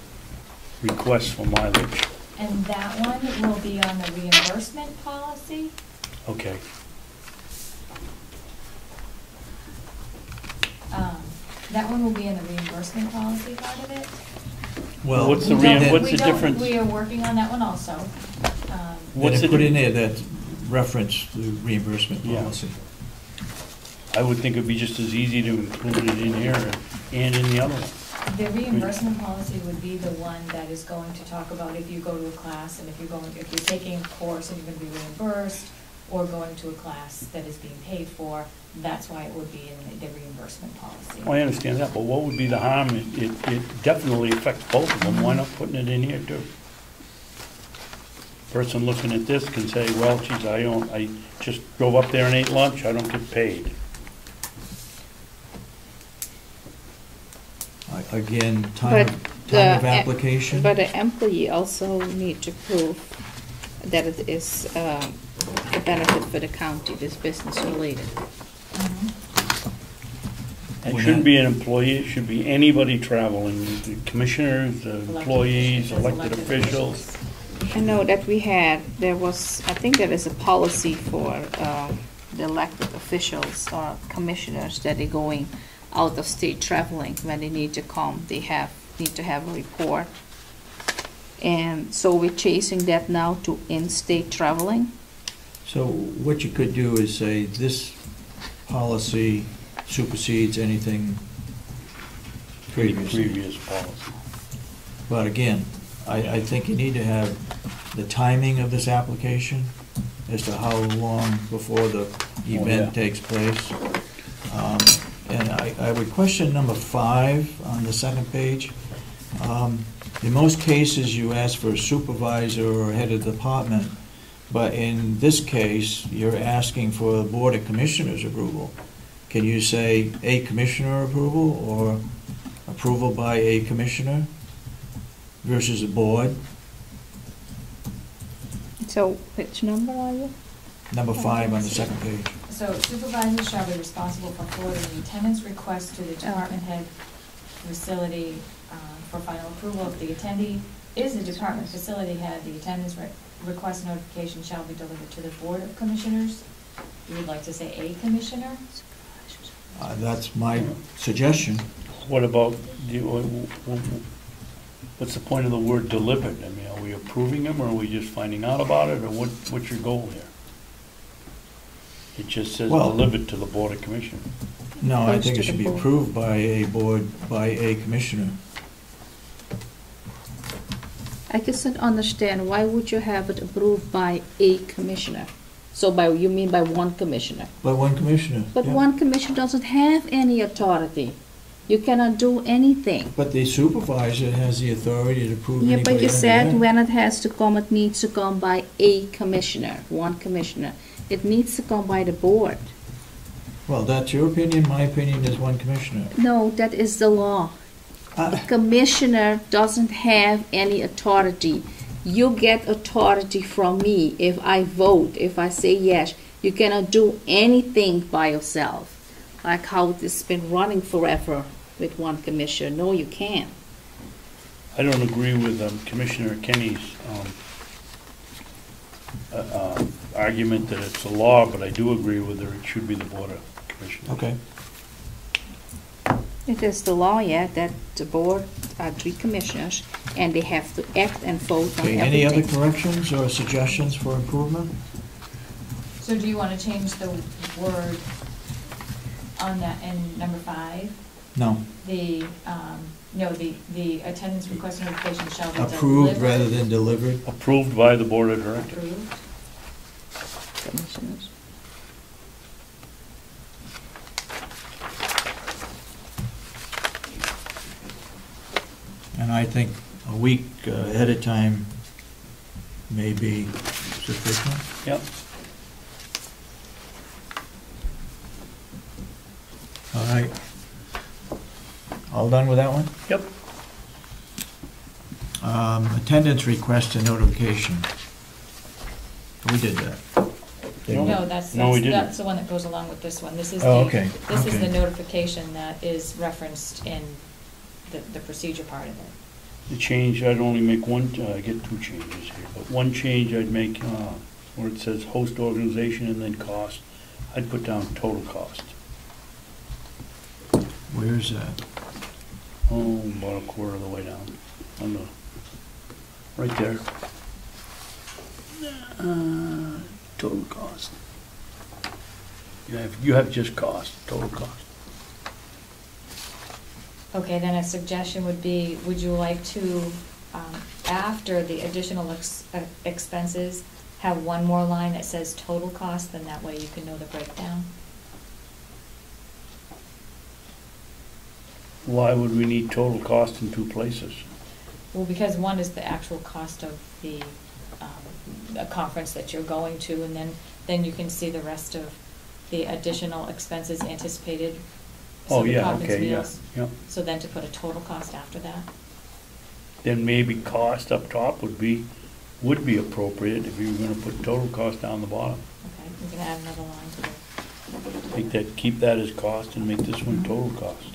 requests for mileage. And that one will be on the reimbursement policy. Okay. That one will be in the reimbursement policy part of it. Well, What's the difference? We are working on that one also. What's the put in there that reference the reimbursement Yeah. policy. I would think it'd be just as easy to include it in here and in the other one. The reimbursement policy would be the one that is going to talk about if you go to a class and if you're taking a course and you're going to be reimbursed, or going to a class that is being paid for. That's why it would be in the reimbursement policy. I understand that, but what would be the harm? It definitely affects both of them. Why not putting it in here too? Person looking at this can say, well, geez, I just drove up there and ate lunch, I don't get paid. Again, time of application. But the employee also need to prove that it is a benefit for the county, this business related. It shouldn't be an employee, it should be anybody traveling, the commissioners, the employees, elected officials. I know that there was, I think there is a policy for the elected officials or commissioners that they're going out of state traveling. When they need to come, they need to have a report. And so we're chasing that now to in-state traveling. So what you could do is say this policy supersedes anything previous. Previous policy. But again, I think you need to have the timing of this application as to how long before the yeah. event takes place. And I would question number 5 on the second page. In most cases, you ask for a supervisor or head of department, but in this case, you're asking for the Board of Commissioners approval. Can you say a commissioner approval or approval by a commissioner versus a board? So which number are you? Number 5 on the second page. So supervisors shall be responsible for forwarding the attendance request to the department head facility for final approval. If the attendee is the department facility head, the attendance request notification shall be delivered to the Board of Commissioners. You would like to say a commissioner? That's my suggestion. What about, what's the point of the word delivered? I mean, are we approving them, or are we just finding out about it, or what's your goal here? It just says Well, delivered to the Board of Commissioners. No, I think it should be approved by a board, by a commissioner. I just don't understand, why would you have it approved by a commissioner? So you mean by one commissioner? By one commissioner. But yeah. one commissioner doesn't have any authority. You cannot do anything. But the supervisor has the authority to approve Yeah, anybody but you under said that. when it has to come, it needs to come by a commissioner, one commissioner. It needs to come by the board. Well, that's your opinion, my opinion is one commissioner. No, that is the law. The commissioner doesn't have any authority. You get authority from me if I vote, if I say yes. You cannot do anything by yourself, like how it's been running forever with one commissioner. No, you can't. I don't agree with Commissioner Kenney's argument that it's a law, but I do agree with her, it should be the Board of Commissioners. Okay. It is the law, yeah, that the board are 3 commissioners, and they have to act and vote on Okay, everything. any other corrections or suggestions for improvement? So do you want to change the word on that in number 5? No. No, the attendance request notification shall be delivered. Approved rather than delivered? Approved by the Board of Directors. Approved. Commissioners. And I think a week ahead of time may be sufficient. Yep. All right. All done with that one? Yep. Attendance request and notification. We did that. No, that's the one that goes along with this one. This is okay. This is Okay. the notification that is referenced in the procedure part of it. The change, I'd only make one, I get 2 changes here, but one change I'd make where it says host organization and then cost, I'd put down total cost. Where's that? Oh, about a quarter of the way down, on the, right there. Total cost. You have just cost, total cost. Okay, then a suggestion would be, would you like to, after the additional expenses, have one more line that says total cost, then that way you can know the breakdown? Why would we need total cost in 2 places? Well, because one is the actual cost of the conference that you're going to, and then you can see the rest of the additional expenses anticipated. Oh, So the yeah, conference okay, yeah, meals. yeah. So then to put a total cost after that. Then maybe cost up top would be appropriate if you were gonna put total cost down the bottom. Okay, we can add another line to it. Make that, keep that as cost and make this one total cost.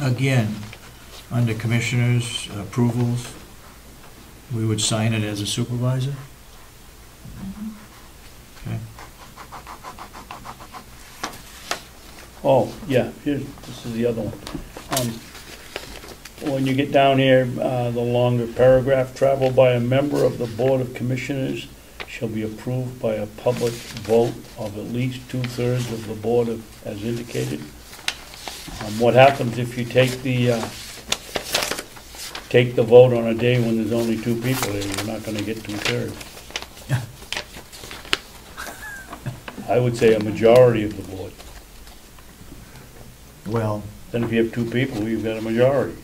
Again, under commissioners' approvals, we would sign it as a supervisor? Okay. Oh, yeah, this is the other one. when you get down here, the longer paragraph, travel by a member of the Board of Commissioners shall be approved by a public vote of at least 2/3 of the board as indicated. What happens if you take the vote on a day when there's only 2 people here? You're not gonna get 2/3. I would say a majority of the board. Well, Then if you have 2 people, you've got a majority.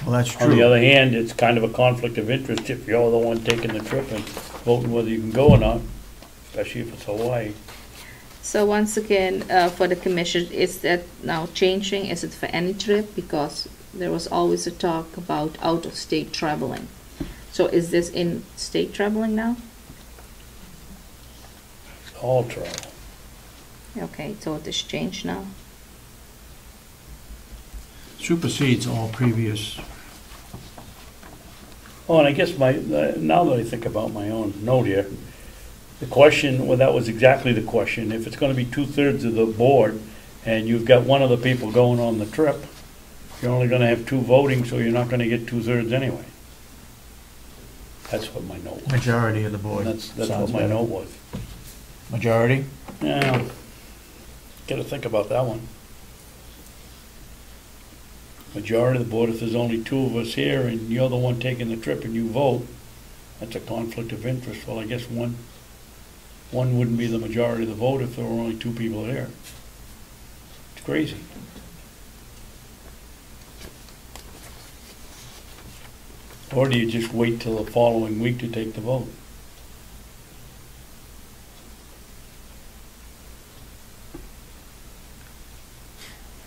well, that's On the true. other hand, it's kind of a conflict of interest if you're the one taking the trip and voting whether you can go or not, especially if it's Hawaii. So once again, for the commission, is that now changing? Is it for any trip? Because there was always a talk about out-of-state traveling. So is this in-state traveling now? All travel. Okay, so it is changed now? Supersedes all previous. Oh, and I guess now that I think about my own note here, the question, well, that was exactly the question. If it's gonna be 2/3 of the board and you've got one of the people going on the trip, you're only gonna have 2 voting, so you're not gonna get 2/3 anyway. That's what my note was. Majority of the board. That's what Sounds my better. note was. Majority? Yeah, gotta think about that one. Majority of the board, if there's only 2 of us here and you're the one taking the trip and you vote, that's a conflict of interest. Well, I guess one wouldn't be the majority of the vote if there were only 2 people there. It's crazy. Or do you just wait till the following week to take the vote?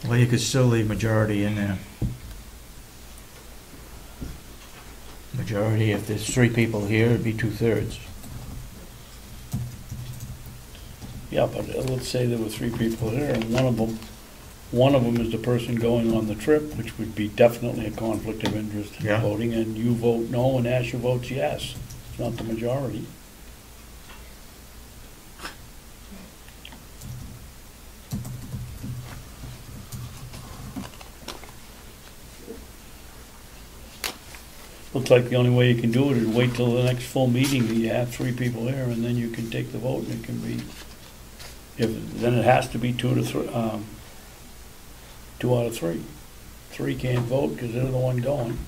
Well, you could still leave majority in there. Majority, if there's 3 people here, it'd be 2/3. Yeah, but let's say there were 3 people there, and one of them is the person going on the trip, which would be definitely a conflict of interest in Yeah. voting, and you vote no, and Asha votes yes. It's not the majority. Looks like the only way you can do it is wait till the next full meeting that you have 3 people there, and then you can take the vote, and it can be, then it has to be 2 to 3, 2 out of 3. 3 can't vote because they're the one going.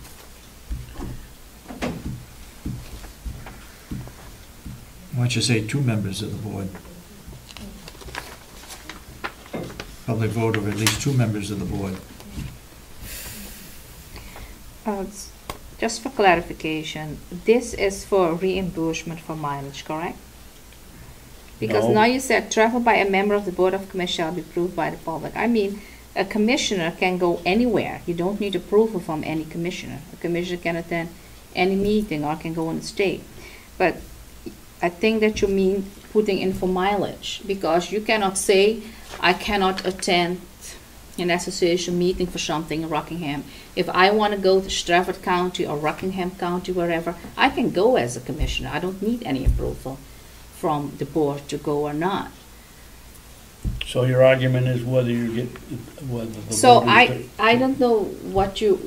Why don't you say 2 members of the board? Public vote of at least 2 members of the board. Just for clarification, this is for reimbursement for mileage, correct? Because No. now you said travel by a member of the Board of Commissioners shall be approved by the public. I mean, a commissioner can go anywhere. You don't need approval from any commissioner. A commissioner can attend any meeting or can go on the state. But I think that you mean putting in for mileage, because you cannot say, I cannot attend an association meeting for something in Rockingham. If I want to go to Strafford County or Rockingham County, wherever, I can go as a commissioner. I don't need any approval from the board to go or not. So your argument is whether you get, whether the So vote is I don't know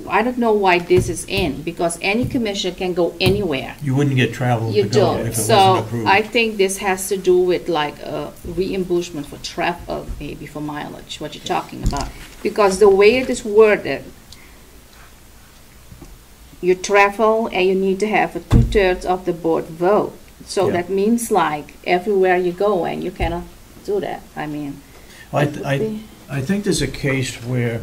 I don't know why this is in, because any commissioner can go anywhere. You wouldn't get travel You to go don't. if it wasn't So approved. I think this has to do with like a reimbursement for travel, maybe for mileage, what you're talking about. Because the way it is worded, you travel and you need to have a 2/3 of the board vote. So Yeah. that means like everywhere you go, and you cannot do that. I mean, I think there's a case where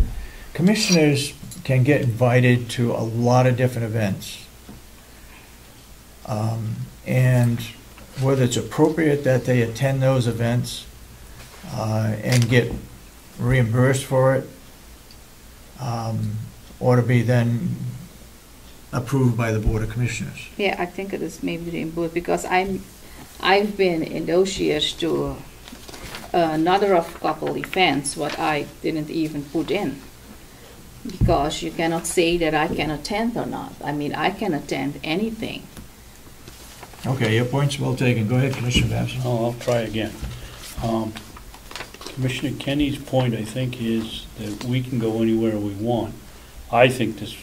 commissioners can get invited to a lot of different events. And whether it's appropriate that they attend those events and get reimbursed for it, or to be then approved by the Board of Commissioners. yeah, I think it is maybe reimbursed, because I've been in those years to another of couple events what I didn't even put in, because you cannot say that I can attend or not. I mean, I can attend anything. Okay, your point's well taken. Go ahead, Commissioner Babson. Oh, I'll try again. Commissioner Kenney's point, I think, is that we can go anywhere we want. I think this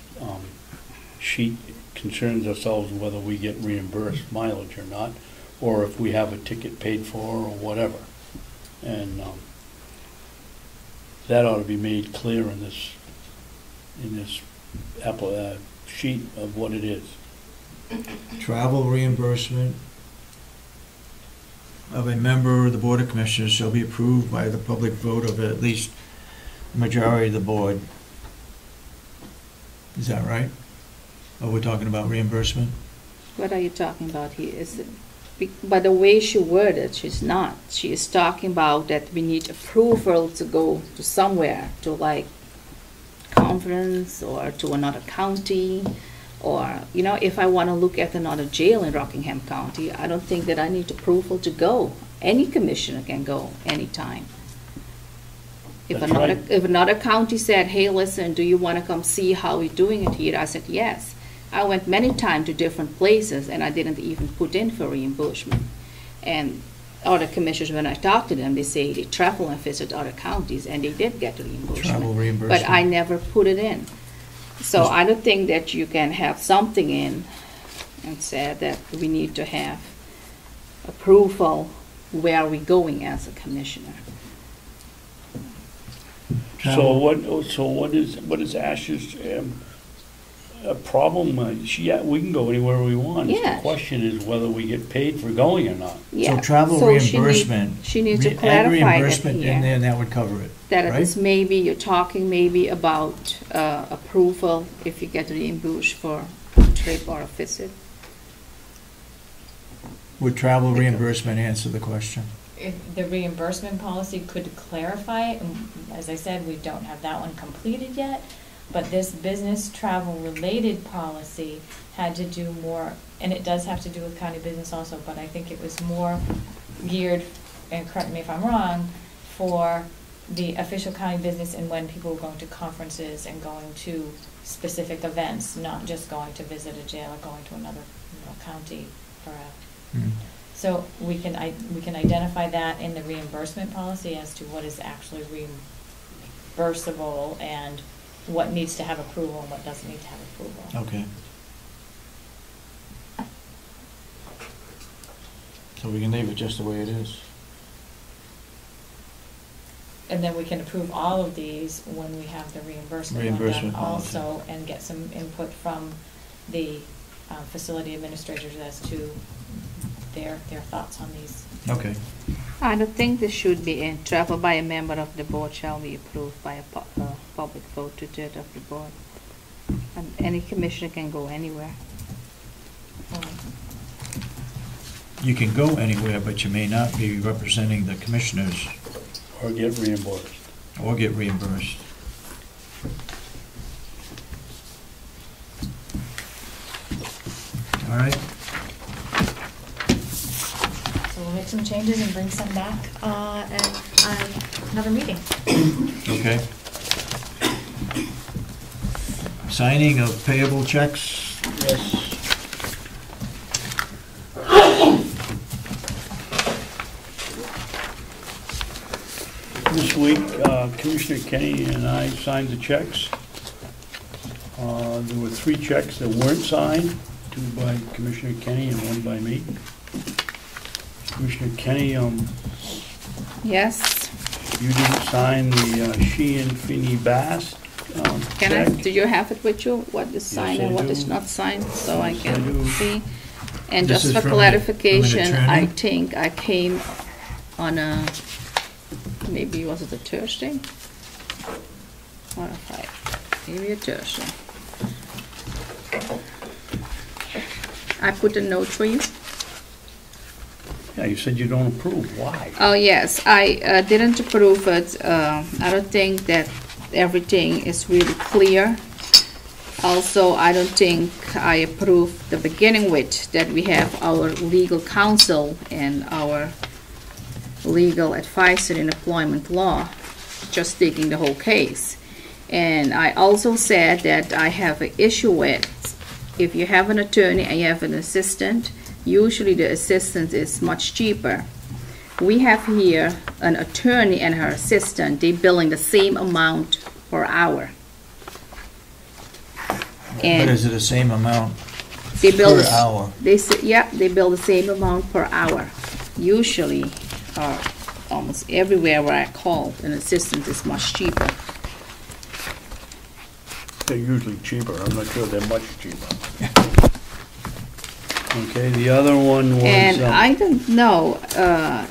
sheet concerns ourselves whether we get reimbursed mileage or not, or if we have a ticket paid for or whatever. And that ought to be made clear in this sheet of what it is. Travel reimbursement of a member of the Board of Commissioners shall be approved by the public vote of at least the majority of the board. Is that right? Or we're talking about reimbursement? What are you talking about here? Is it, by the way she worded, she's not. She is talking about that we need approval to go to somewhere, to like conference or to another county, or, you know, if I want to look at another jail in Rockingham County, I don't think that I need approval to go. Any commissioner can go anytime. If another county said, hey, listen, do you want to come see how we're doing it here? I said, yes. I went many times to different places, and I didn't even put in for reimbursement. And other commissioners, when I talked to them, they say they travel and visit other counties, and they did get reimbursement. Travel reimbursement. But I never put it in. So I don't think that you can have something in and say that we need to have approval where we're going as a commissioner. So what is Ash's problem? We can go anywhere we want. Yeah. The question is whether we get paid for going or not. Yeah. So travel reimbursement. She needs to add clarify reimbursement that here. in there, and that would cover it. That right? it is maybe, you're talking maybe about approval if you get reimbursed for a trip or a visit. Would travel reimbursement answer the question? If the reimbursement policy could clarify it, and as I said, we don't have that one completed yet, but this business travel related policy had to do more, and it does have to do with county business also, but I think it was more geared, and correct me if I'm wrong, for the official county business and when people were going to conferences and going to specific events, not just going to visit a jail or going to another county for a. So we can identify that in the reimbursement policy as to what is actually reimbursable and what needs to have approval and what doesn't need to have approval. Okay. So we can leave it just the way it is. And then we can approve all of these when we have the reimbursement one done policy. also, and get some input from the facility administrators as to their thoughts on these. Okay. I don't think this should be in. Travel by a member of the board shall be approved by a public vote to third of the board. And any commissioner can go anywhere. You can go anywhere, but you may not be representing the commissioners. Or get reimbursed. Or get reimbursed. All right. So we'll make some changes and bring some back at another meeting. Okay. Signing of payable checks. Yes. This week, Commissioner Kenney and I signed the checks. There were 3 checks that weren't signed, 2 by Commissioner Kenney and 1 by me. Commissioner Kenney, Yes. you didn't sign the Sheehan Finney Bass check. Do you have it with you? What is signed Yes, and I what is do. not signed, so I Yes, I can do. see? And This just is for from an clarification, I attorney? think I came on a, maybe was it a Thursday? Or a Friday? Maybe a Thursday. I put a note for you. Yeah, you said you don't approve. Why? Oh, yes, I didn't approve it. I don't think that everything is really clear. Also, I don't think I approve the beginning with that we have our legal counsel and our legal advisor in employment law just taking the whole case. And I also said that I have an issue with if you have an attorney and you have an assistant, usually the assistant is much cheaper. We have here an attorney and her assistant, they billing the same amount per hour. And is it the same amount they bill per hour? They bill the same amount per hour. Usually, almost everywhere where I call, an assistant is much cheaper. They're usually cheaper, I'm not sure they're much cheaper. Okay, the other one was... And I don't know,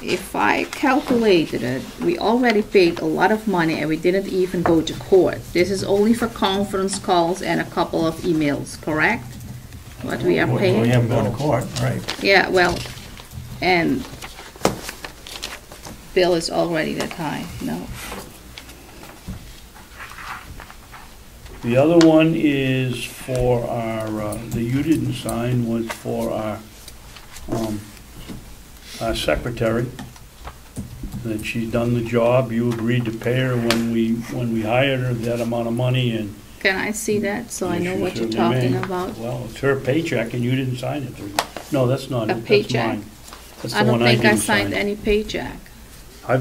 if I calculated it, we already paid a lot of money and we didn't even go to court. This is only for conference calls and a couple of emails, correct? What we are paying? We haven't gone to court, right. Yeah, well, and bill is already that high, no. The other one is for our, that you didn't sign, was for our secretary. That she's done the job, you agreed to pay her when we hired her that amount of money, and... Can I see that, so I know what you're certainly talking may. about? Well, it's her paycheck, and you didn't sign it. No, that's not A it, that's paycheck? mine. That's I the don't one I think I didn't signed sign. any paycheck. I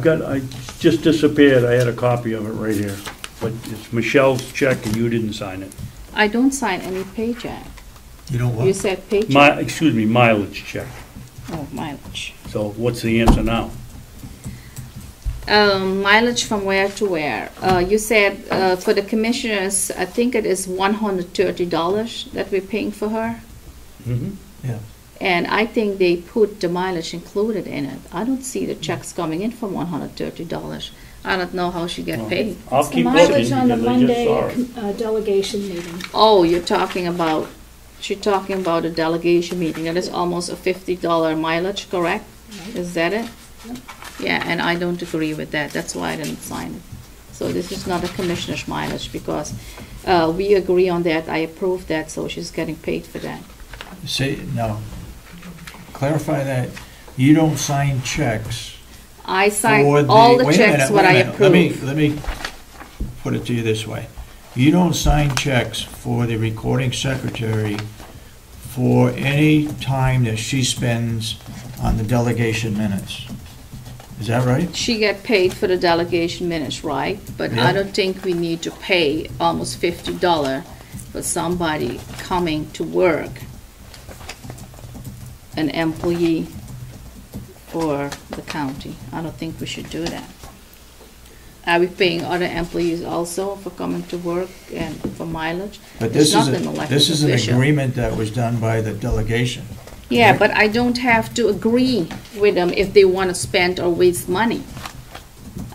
just disappeared, I had a copy of it right here. But it's Michelle's check, and you didn't sign it. I don't sign any paycheck. You know what? You said paycheck? Excuse me, mileage check. Oh, mileage. So what's the answer now? Mileage from where to where? You said for the commissioners, I think it is $130 that we're paying for her. Mm-hmm. Yeah. And I think they put the mileage included in it. I don't see the checks coming in for $130. I don't know how she get paid. I'll It's the keep looking mileage on the because I just Monday saw it. delegation meeting. Oh, you're talking about a delegation meeting. That is almost a $50 mileage, correct? Right. Is that it? Yep. Yeah, and I don't agree with that. That's why I didn't sign it. So this is not a commissioner's mileage because we agree on that. I approve that, so she's getting paid for that. Say, no, clarify that, you don't sign checks I sign for the... all the wait a checks minute, what wait a I minute. approve. Let me put it to you this way. You don't sign checks for the recording secretary for any time that she spends on the delegation minutes. Is that right? She get paid for the delegation minutes, right? But Yeah. I don't think we need to pay almost $50 for somebody coming to work, an employee for the county. I don't think we should do that. Are we paying other employees also for coming to work and for mileage? But this It's is, not an elected this is an official. agreement that was done by the delegation. Yeah, but I don't have to agree with them if they want to spend or waste money.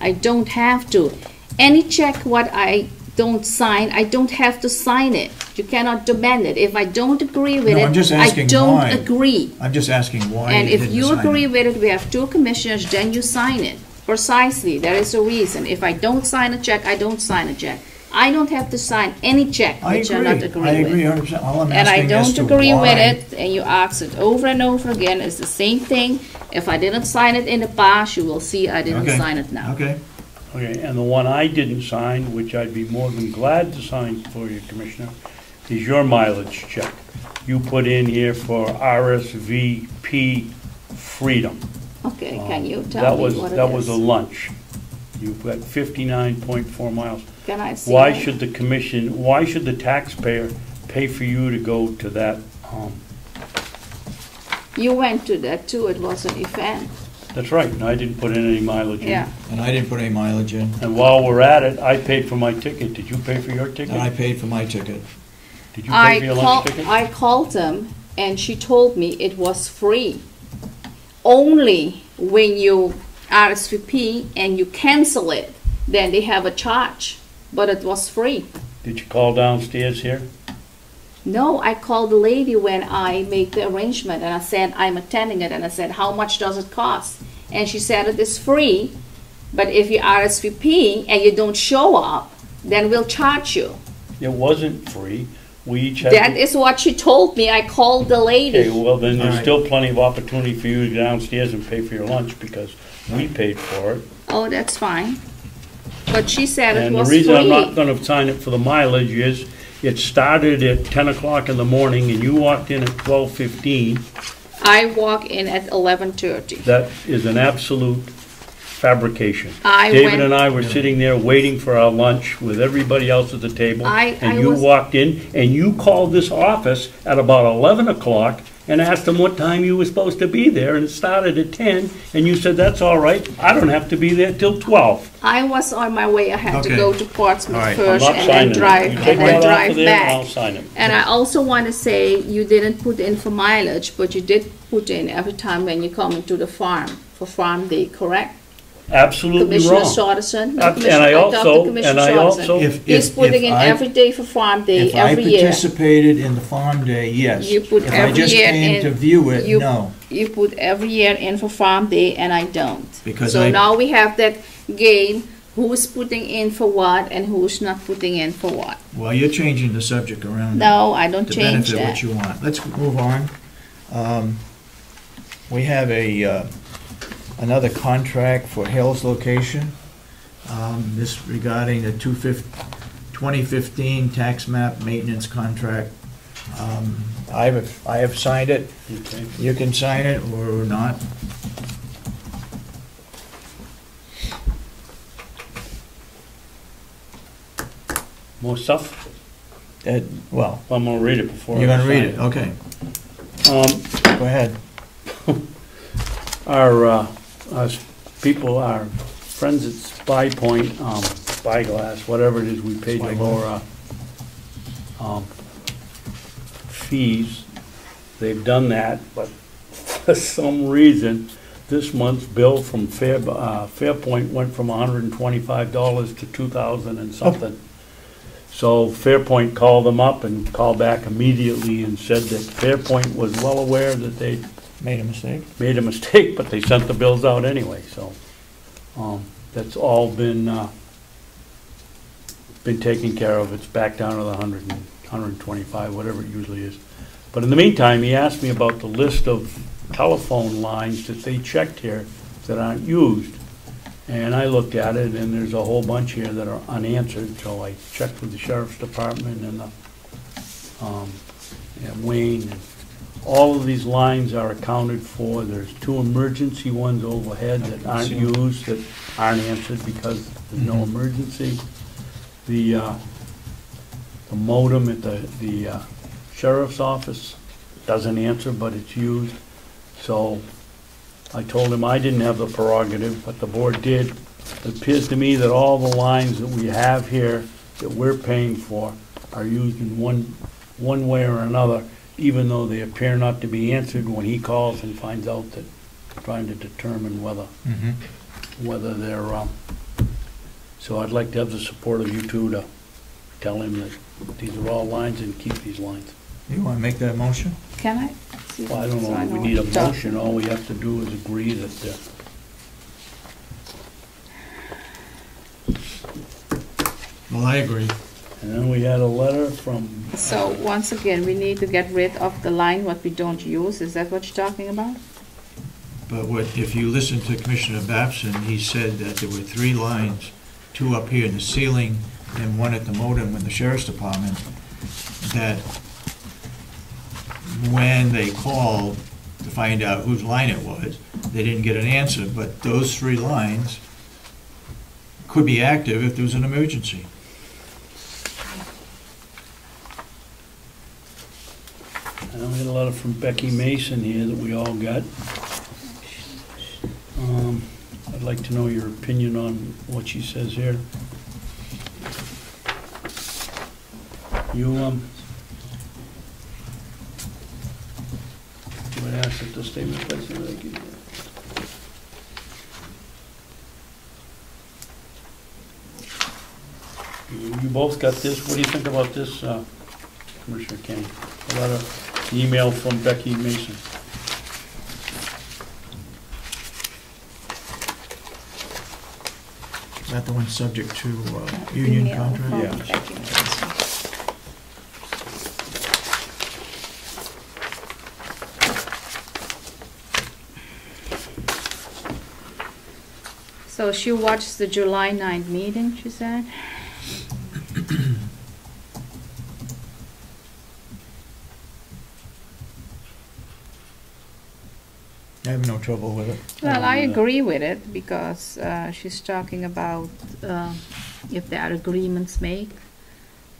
I don't have to. Any check what I don't sign, I don't have to sign it. You cannot demand it. If I don't agree with No, it, I'm just I asking don't why. agree. I'm just asking why And you if didn't you sign agree it. with it, we have two commissioners, then you sign it. Precisely, there is a reason. If I don't sign a check, I don't sign a check. I don't have to sign any check I which I not agree, agree I with. agree 100%. All I'm And I asking as don't to agree with why. it, and you ask it over and over again, it's the same thing. If I didn't sign it in the past, you will see I didn't Okay, sign it now. Okay, Okay, and the one I didn't sign, which I'd be more than glad to sign for you, Commissioner, is your mileage check. You put in here for RSVP Freedom. Okay, can you That tell me was what it is? That was a lunch. You've got 59.4 miles. Can I see Why that? should the commission, why should the taxpayer pay for you to go to that? You went to that too, it was an event. That's right, and I didn't put in any mileage in. Yeah. and I didn't put any mileage in, And while we're at it, I paid for my ticket. Did you pay for your ticket? and I paid for my ticket. Did you pay for your lunch ticket? I called them, and she told me it was free. Only when you RSVP and you cancel it, then they have a charge, but it was free. Did you call downstairs here? No, I called the lady when I made the arrangement, and I said, I'm attending it, and I said, how much does it cost? And she said it is free, but if you RSVP and you don't show up, then we'll charge you. It wasn't free. We each had. That is what she told me. I called the lady. Okay, well, then there's All right. still plenty of opportunity for you to go downstairs and pay for your lunch because we paid for it. Oh, that's fine. But she said it And the was reason I'm not free. gonna sign it for the mileage is it started at 10 o'clock in the morning and you walked in at 12:15. I walk in at 11:30. That is an absolute fabrication. I David went- and I were sitting there waiting for our lunch with everybody else at the table. I And you was- walked in and you called this office at about 11 o'clock and asked them what time you were supposed to be there, and it started at 10, and you said, that's all right, I don't have to be there till 12. I was on my way. I had to Okay. go to Portsmouth All right. I'm first not and signing then it. drive You and take then that off drive of there and I'll back. sign it. And I also want to say you didn't put in for mileage, but you did put in every time when you come into the farm for farm day, correct? Absolutely Commissioner wrong. Sorensen. And I also, He's putting in every day for farm day, every If I year. participated in the farm day, yes. You put If I every just year came in- to view it, you- no. You put every year in for farm day and I don't. Because So I- now we have that game, who's putting in for what and who's not putting in for what. Well, you're changing the subject around. No, I don't To change benefit what that. you want. Let's move on. We have another contract for Hales location. This regarding the 2015 tax map maintenance contract. I have signed it. okay. You can sign it or not. More stuff? Well, I'm gonna read it before. you're I gonna read sign it, okay. Go ahead. Our people, our friends at Spy Point, Spyglass, whatever it is, we paid the lower fees. They've done that, but for some reason, this month's bill from Fairpoint went from $125 to $2,000 and something. So Fairpoint called them up and called back immediately and said that Fairpoint was well aware that they Made a mistake. made a mistake, but they sent the bills out anyway, so, that's all been taken care of. It's back down to the 125, whatever it usually is. But in the meantime, he asked me about the list of telephone lines that they checked here that aren't used. And I looked at it, and there's a whole bunch here that are unanswered, so I checked with the sheriff's department and Wayne, and all of these lines are accounted for. There's 2 emergency ones overhead that aren't used, that aren't answered because there's no emergency. The modem at the sheriff's office doesn't answer, but it's used. So I told him I didn't have the prerogative, but the board did. It appears to me that all the lines that we have here that we're paying for are used in one way or another, even though they appear not to be answered when he calls and finds out that, trying to determine whether they're, so I'd like to have the support of you two to tell him that these are all lines and keep these lines. You want to make that motion? Can I? Well, I don't So know, I we know need a what to talk. motion, all we have to do is agree that, Well, I agree. and then we had a letter from. So once again, we need to get rid of the line what we don't use. Is that what you're talking about? But if you listen to Commissioner Babson, he said that there were 3 lines, 2 up here in the ceiling and 1 at the modem in the sheriff's department, that when they called to find out whose line it was, they didn't get an answer, but those 3 lines could be active if there was an emergency. And we had a letter from Becky Mason here that we all got. I'd like to know your opinion on what she says here. You would ask that the statement place in the You both got this. What do you think about this, Commissioner Kenney? A letter, email from Becky Mason. Is that the one subject to union Email contract? from Yeah. Becky Mason. So she watched the July 9th meeting, she said? I have no trouble with it. Well, I agree with it because she's talking about if there are agreements made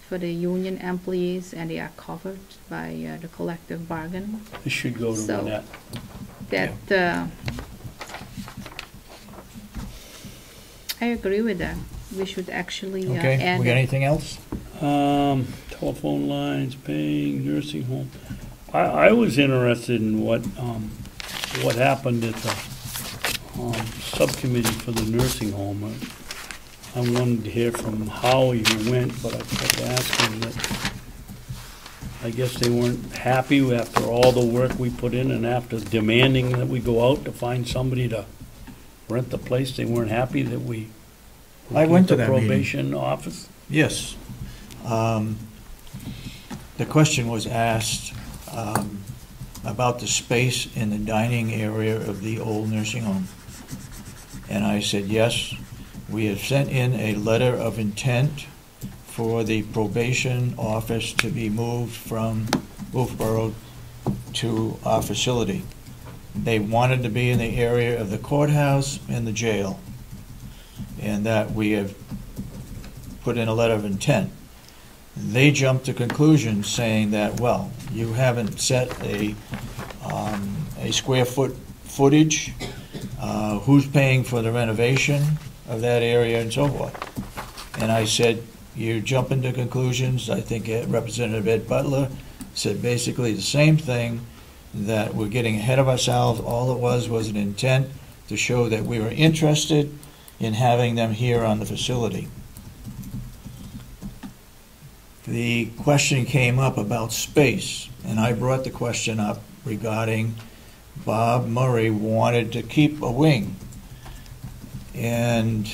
for the union employees and they are covered by the collective bargain. This should go to So, Annette. That I agree with that. We should actually Okay, add we got it. anything else? Telephone lines, paying, nursing home. I was interested in what happened at the subcommittee for the nursing home. I wanted to hear from Howie who went, but I kept asking that. I guess they weren't happy after all the work we put in and after demanding that we go out to find somebody to rent the place. They weren't happy that we I went to the that meeting. probation office. Yes. The question was asked about the space in the dining area of the old nursing home. And I said, yes, we have sent in a letter of intent for the probation office to be moved from Wolfboro to our facility. They wanted to be in the area of the courthouse and the jail, and that we have put in a letter of intent. They jumped to conclusions saying that, well, you haven't set a square footage, who's paying for the renovation of that area and so forth. And I said, you jump into conclusions. I think Representative Ed Butler said basically the same thing, that we're getting ahead of ourselves. All it was an intent to show that we were interested in having them here on the facility. The question came up about space, and I brought the question up regarding Bob Murray wanted to keep a wing. And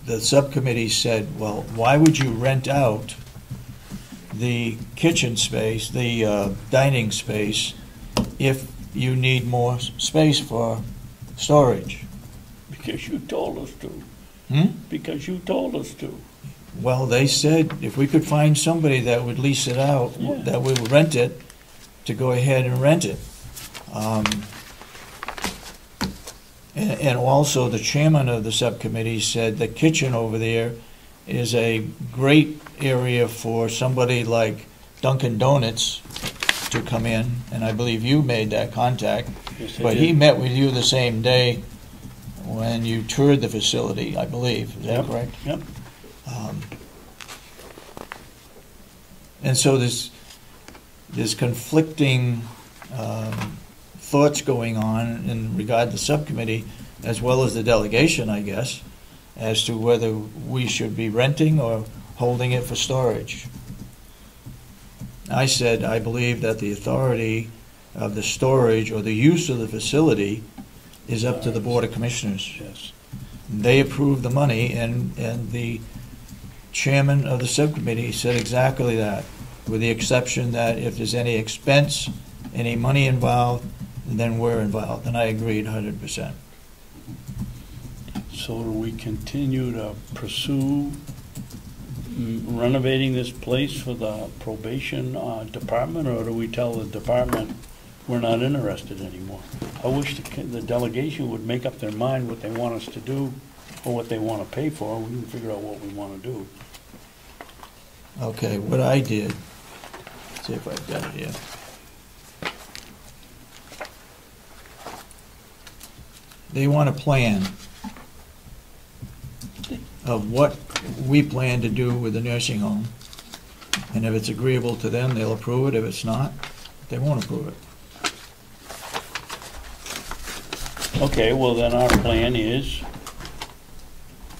the subcommittee said, well, why would you rent out the kitchen space, the dining space, if you need more space for storage? Because you told us to. Hmm? Because you told us to. Well, they said if we could find somebody that would lease it out, Yeah. that we would rent it, to go ahead and rent it. And also the chairman of the subcommittee said the kitchen over there is a great area for somebody like Dunkin' Donuts to come in, and I believe you made that contact. Yes, I But did. he met with you the same day when you toured the facility, I believe. Is that Yep, correct? Yep. And so there's conflicting thoughts going on in regard to the subcommittee, as well as the delegation, I guess, as to whether we should be renting or holding it for storage. I said I believe that the authority of the storage or the use of the facility is up to the Board of Commissioners. Yes. They approved the money, and the chairman of the subcommittee said exactly that, with the exception that if there's any expense, any money involved, then we're involved, and I agreed 100%. So do we continue to pursue renovating this place for the probation department, or do we tell the department we're not interested anymore? I wish the delegation would make up their mind what they want us to do or what they want to pay for. We can figure out what we want to do. Okay, what I did, let's see if I've got it here. They want a plan of what we plan to do with the nursing home. And if it's agreeable to them, they'll approve it. If it's not, they won't approve it. Okay, well then our plan is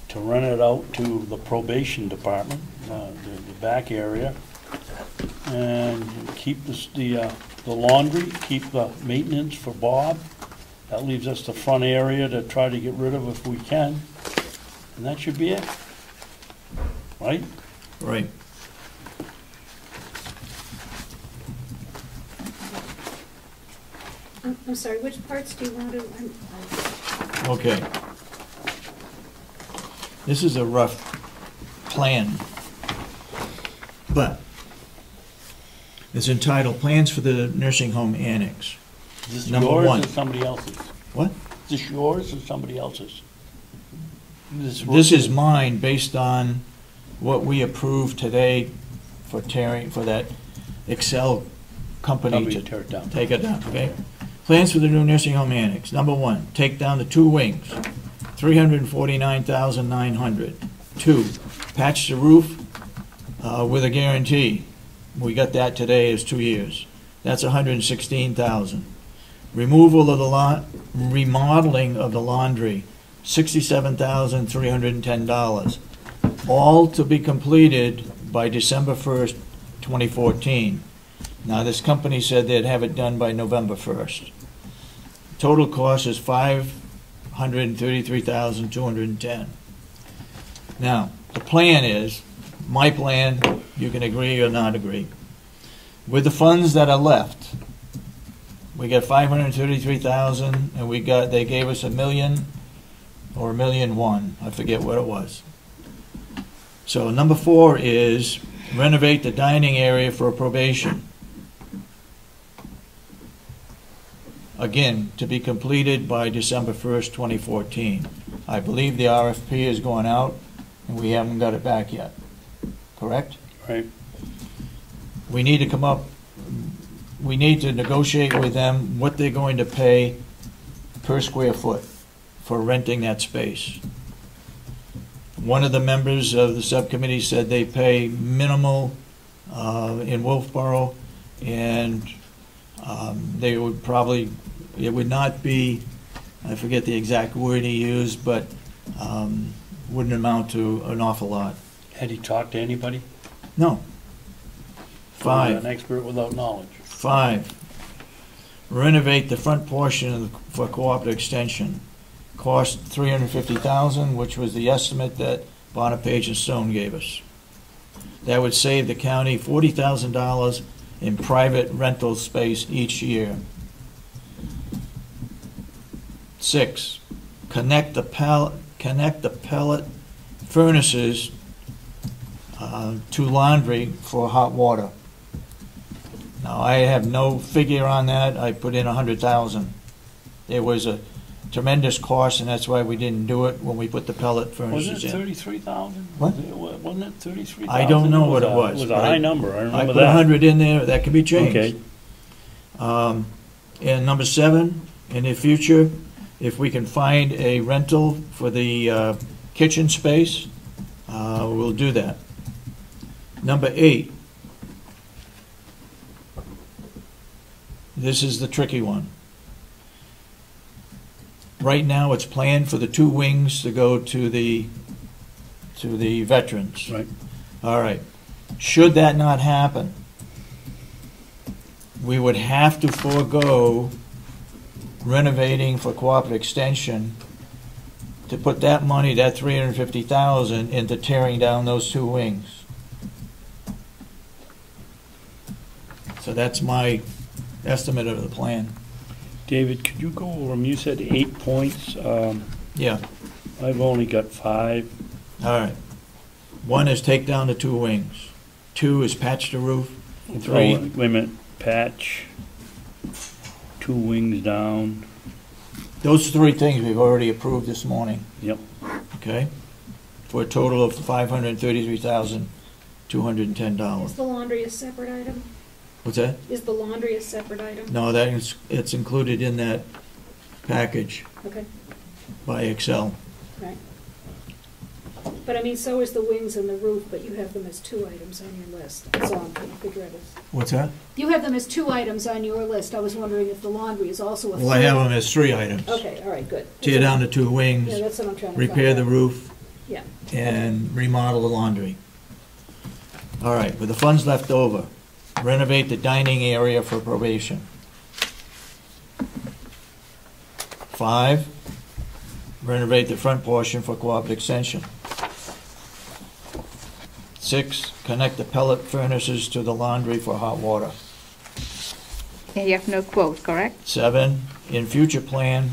to rent it out to the probation department, the back area, and keep the laundry, keep the maintenance for Bob. That leaves us the front area to try to get rid of if we can, and that should be it, right? Right. I'm sorry, which parts do you want to? Okay. This is a rough plan, but it's entitled Plans for the Nursing Home Annex. Is this Number yours one. or somebody else's? What? Is this yours or somebody else's? This is mine based on what we approved today for that Excel company Company to tear it down. take it down, okay? Plans for the new nursing home annex. Number one, take down the 2 wings, $349,900. 2, patch the roof with a guarantee. We got that today, is 2 years. That's $116,000. Removal of the remodeling of the laundry, $67,310. All to be completed by December 1st, 2014. Now, this company said they'd have it done by November 1st. Total cost is $533,210. Now, the plan is, my plan, you can agree or not agree. With the funds that are left, we got $533,000, and they gave us $1 million or $1.1 million, I forget what it was. So number 4 is renovate the dining area for probation. Again, to be completed by December 1st, 2014. I believe the RFP is going out, and we haven't got it back yet. Correct? Right. We need to negotiate with them what they're going to pay per square foot for renting that space. One of the members of the subcommittee said they pay minimal in Wolfboro, and they would probably, it would not be, I forget the exact word he used, but wouldn't amount to an awful lot. Had he talked to anybody? No. 5. An expert without knowledge. 5, renovate the front portion for cooperative extension. Cost $350,000, which was the estimate that Bonapage and Stone gave us. That would save the county $40,000 in private rental space each year. 6, connect the pellet furnaces to laundry for hot water. Now, I have no figure on that. I put in $100,000. There was a tremendous cost, and that's why we didn't do it when we put the pellet furnaces in. Wasn't it 33,000? What? Wasn't it 33,000? I don't know what it was. It was a high number, I remember I put that. 100 in there, that can be changed. Okay. And number 7, in the future, if we can find a rental for the kitchen space, we'll do that. Number 8, this is the tricky one. Right now, it's planned for the 2 wings to go to the veterans. Right. All right. Should that not happen, we would have to forego renovating for cooperative extension to put that money, that $350,000, into tearing down those 2 wings. So that's my estimate of the plan. David, could you go over them? You said 8 points. Yeah. I've only got 5. All right. 1 is take down the 2 wings. 2 is patch the roof. 3. Wait a minute. Patch. 2 wings down. Those 3 things we've already approved this morning. Yep. Okay? For a total of $533,210. Is the laundry a separate item? What's that? Is the laundry a separate item? No, it's included in that package Okay, by Excel. right. But I mean, so is the wings and the roof, but you have them as 2 items on your list. That's all I'm trying to figure out. What's that? You have them as 2 items on your list. I was wondering if the laundry is also a Well, I have them as 3 items. Okay, all right, good. Tear down the 2 wings, Yeah, that's what I'm trying to repair find the out. roof, Yeah. and remodel the laundry. All right, with the funds left over, renovate the dining area for probation. 5, renovate the front portion for cooperative extension. 6, connect the pellet furnaces to the laundry for hot water. And you have no quote, correct? 7, in the future plan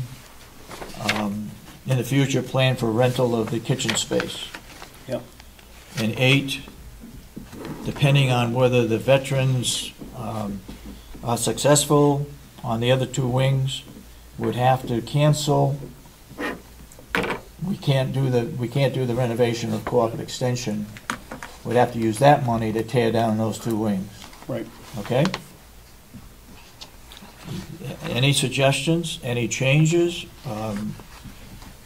for rental of the kitchen space. Yep. And 8, depending on whether the veterans are successful on the other two wings would have to cancel. We can't do the renovation of Cooperative Extension. We'd have to use that money to tear down those two wings. Right. Okay? Any suggestions, any changes,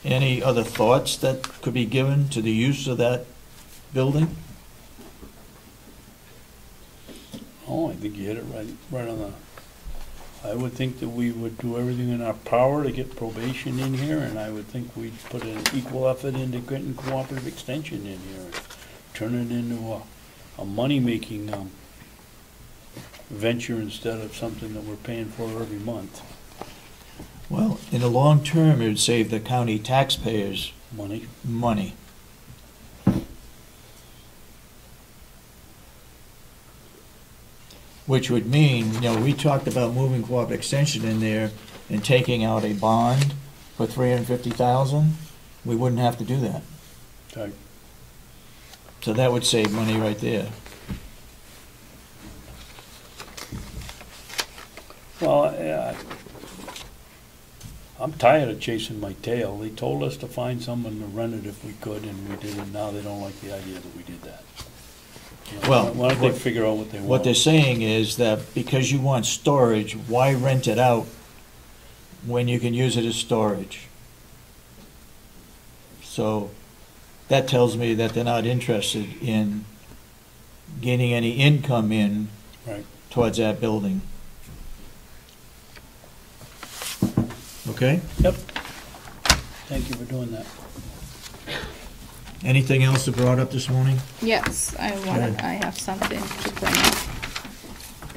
any other thoughts that could be given to the use of that building? Oh, I think you hit it right on the, I would think that we would do everything in our power to get probation in here, and I would think we'd put an equal effort into getting Cooperative Extension in here, and turn it into a money-making venture instead of something that we're paying for every month. Well, in the long term, it would save the county taxpayers money. Which would mean, we talked about moving Cooperative Extension in there and taking out a bond for $350,000. We wouldn't have to do that. Okay. So that would save money right there. Well, I'm tired of chasing my tail. They told us to find someone to rent it if we could, and we did, and now they don't like the idea that we did that. Well, why don't they figure out what they want? What they're saying is that because you want storage, why rent it out when you can use it as storage? So that tells me that they're not interested in getting any income in towards that building. Okay? Yep. Thank you for doing that. Anything else that brought up this morning? Yes, I have something to point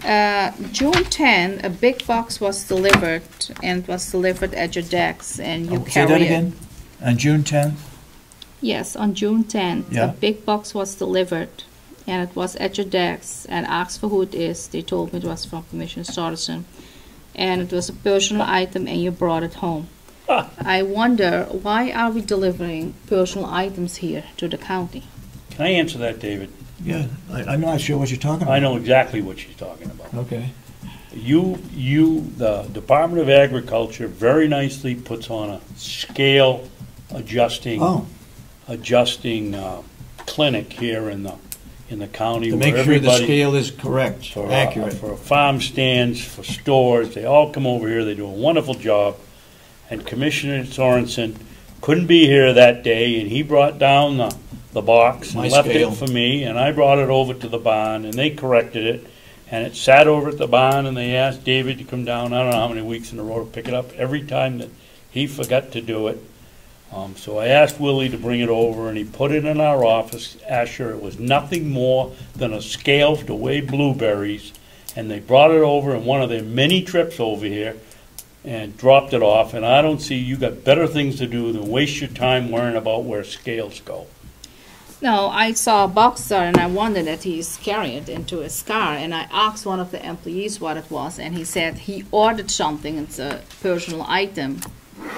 out. June 10, a big box was delivered, and it was delivered at your decks, and you carry it. Say that again? On June 10th? Yes, on June 10th, yeah. A big box was delivered, and it was at your decks, and asked for who it is. They told me it was from Commissioner Sorensen, and it was a personal item, and you brought it home. I wonder, why are we delivering personal items here to the county? Can I answer that, David? Yeah, I'm not sure what you're talking about. I know exactly what she's talking about. Okay. The Department of Agriculture very nicely puts on a scale adjusting clinic here in the county. To make sure the scale is correct, accurate. For farm stands, for stores, they all come over here. They do a wonderful job. And Commissioner Sorensen couldn't be here that day, and he brought down the box and left it for me, and I brought it over to the barn, and they corrected it, and it sat over at the barn, and they asked David to come down, I don't know how many weeks in a row, to pick it up every time that he forgot to do it. So I asked Willie to bring it over, and he put it in our office. Asher, it was nothing more than a scale to weigh blueberries, and they brought it over in one of their many trips over here, and dropped it off, and I don't see, you got better things to do than waste your time worrying about where scales go. No, I saw a box there, and I wondered that he's carrying it into his car, and I asked one of the employees what it was, and he said he ordered something, it's a personal item,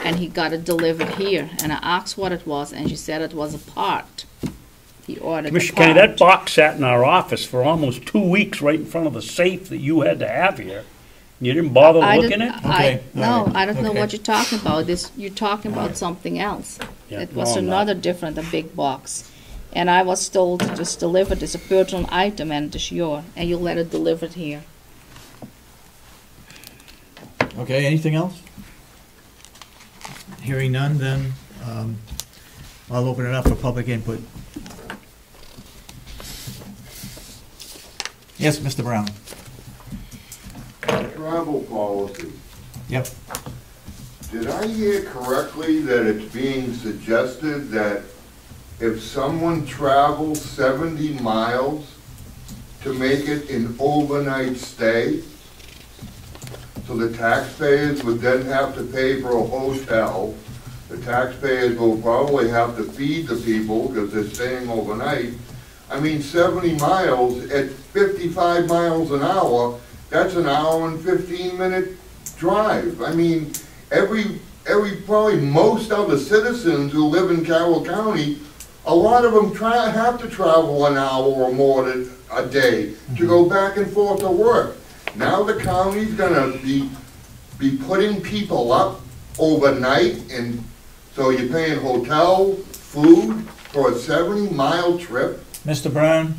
and he got it delivered here, and I asked what it was, and she said it was a part. He ordered Commissioner Kenney, that box sat in our office for almost 2 weeks right in front of the safe that you had to have here. You didn't bother looking at it? Okay. I don't know what you're talking about. You're talking about something else. Yeah, it was another different, a big box. And I was told to just deliver it as a personal item, and it's yours, and you let it delivered here. Okay, anything else? Hearing none, then I'll open it up for public input. Yes, Mr. Brown. Travel policy. Yep. Did I hear correctly that it's being suggested that if someone travels 70 miles to make it an overnight stay, so the taxpayers would then have to pay for a hotel, the taxpayers will probably have to feed the people because they're staying overnight. I mean, 70 miles at 55 miles an hour, that's an hour and 15-minute drive. I mean, probably most other citizens who live in Carroll County, a lot of them have to travel an hour or more a day to go back and forth to work. Now the county's gonna be be putting people up overnight, and so you're paying hotel, food for a 70-mile trip? Mr. Brown,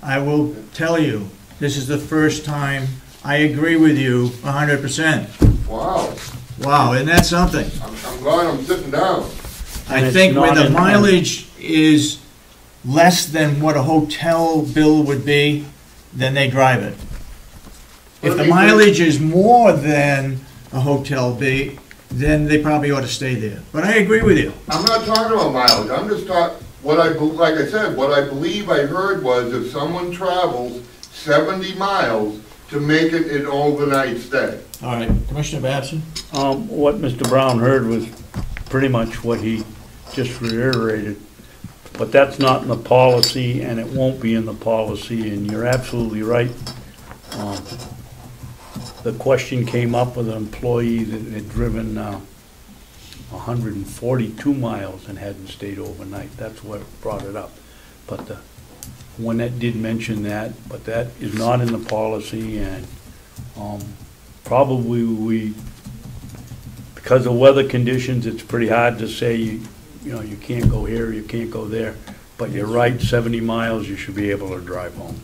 I will tell you, this is the first time I agree with you 100%. Wow. Wow, isn't that something? I'm glad I'm sitting down. I think when the mileage is less than what a hotel bill would be, then they drive it. If the mileage is more than a hotel bill, then they probably ought to stay there. But I agree with you. I'm not talking about mileage, I'm just talking, like I said, what I believe I heard was if someone travels 70 miles to make it an overnight stay. All right, Commissioner Babson? What Mr. Brown heard was pretty much what he just reiterated. But that's not in the policy, and it won't be in the policy, and you're absolutely right. The question came up with an employee that had driven 142 miles and hadn't stayed overnight. That's what brought it up. But the one that did mention that, but that is not in the policy, and probably because of weather conditions, it's pretty hard to say, you know, you can't go here, you can't go there. But you're right, 70 miles, you should be able to drive home.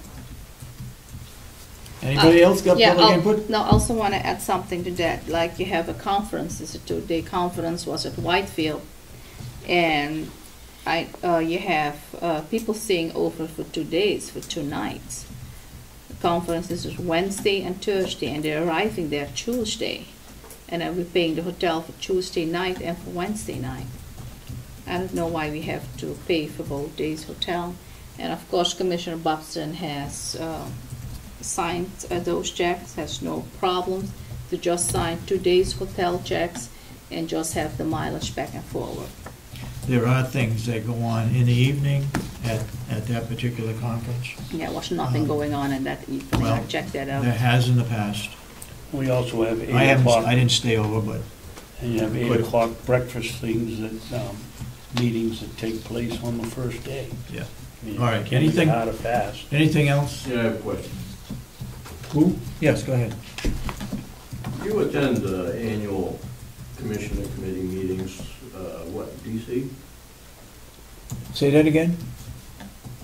Anybody else got public input? No, I also want to add something to that. Like you have a conference, it's a 2-day conference, was at Whitefield, and you have people staying over for 2 days, for 2 nights. The conference is Wednesday and Thursday, and they're arriving there Tuesday, and then we're paying the hotel for Tuesday night and for Wednesday night. I don't know why we have to pay for both days hotel. And of course, Commissioner Babson has signed those checks, has no problems to just sign 2 days hotel checks and just have the mileage back and forward. There are things that go on in the evening at that particular conference. Yeah, there was nothing going on in that evening. Well, I checked that out. There has in the past. We also have 8 o'clock. I didn't stay over, but. And you have 8 o'clock breakfast things that, meetings that take place on the first day. Yeah. I mean, All right, can't anything? get out of fast. Anything else? Yeah, I have a question. Who? Yes, go ahead. You attend annual commissioner committee meetings, what, DC? Say that again?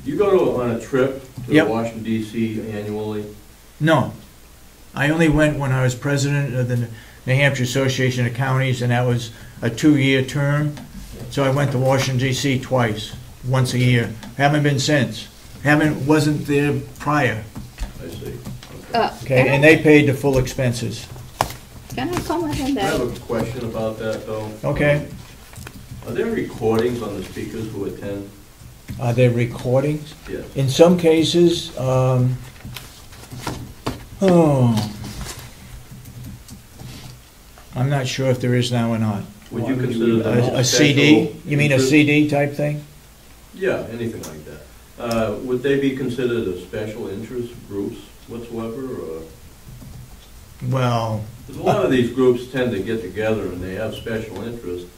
You go on a trip to Yep. Washington, DC annually? No. I only went when I was president of the New Hampshire Association of Counties, and that was a 2-year term. So I went to Washington, D.C. twice, once a year. Haven't been since. Wasn't there prior. I see. Okay, and they paid the full expenses. Can I comment on I that? have a question about that, though. Okay. Are there recordings on the speakers who attend? Are there recordings? Yes. In some cases, I'm not sure if there is now or not. Would you consider them A CD? You mean a CD type thing? Yeah, anything like that. Would they be considered a special interest groups whatsoever, or? Well. Because a lot of these groups tend to get together and they have special interests,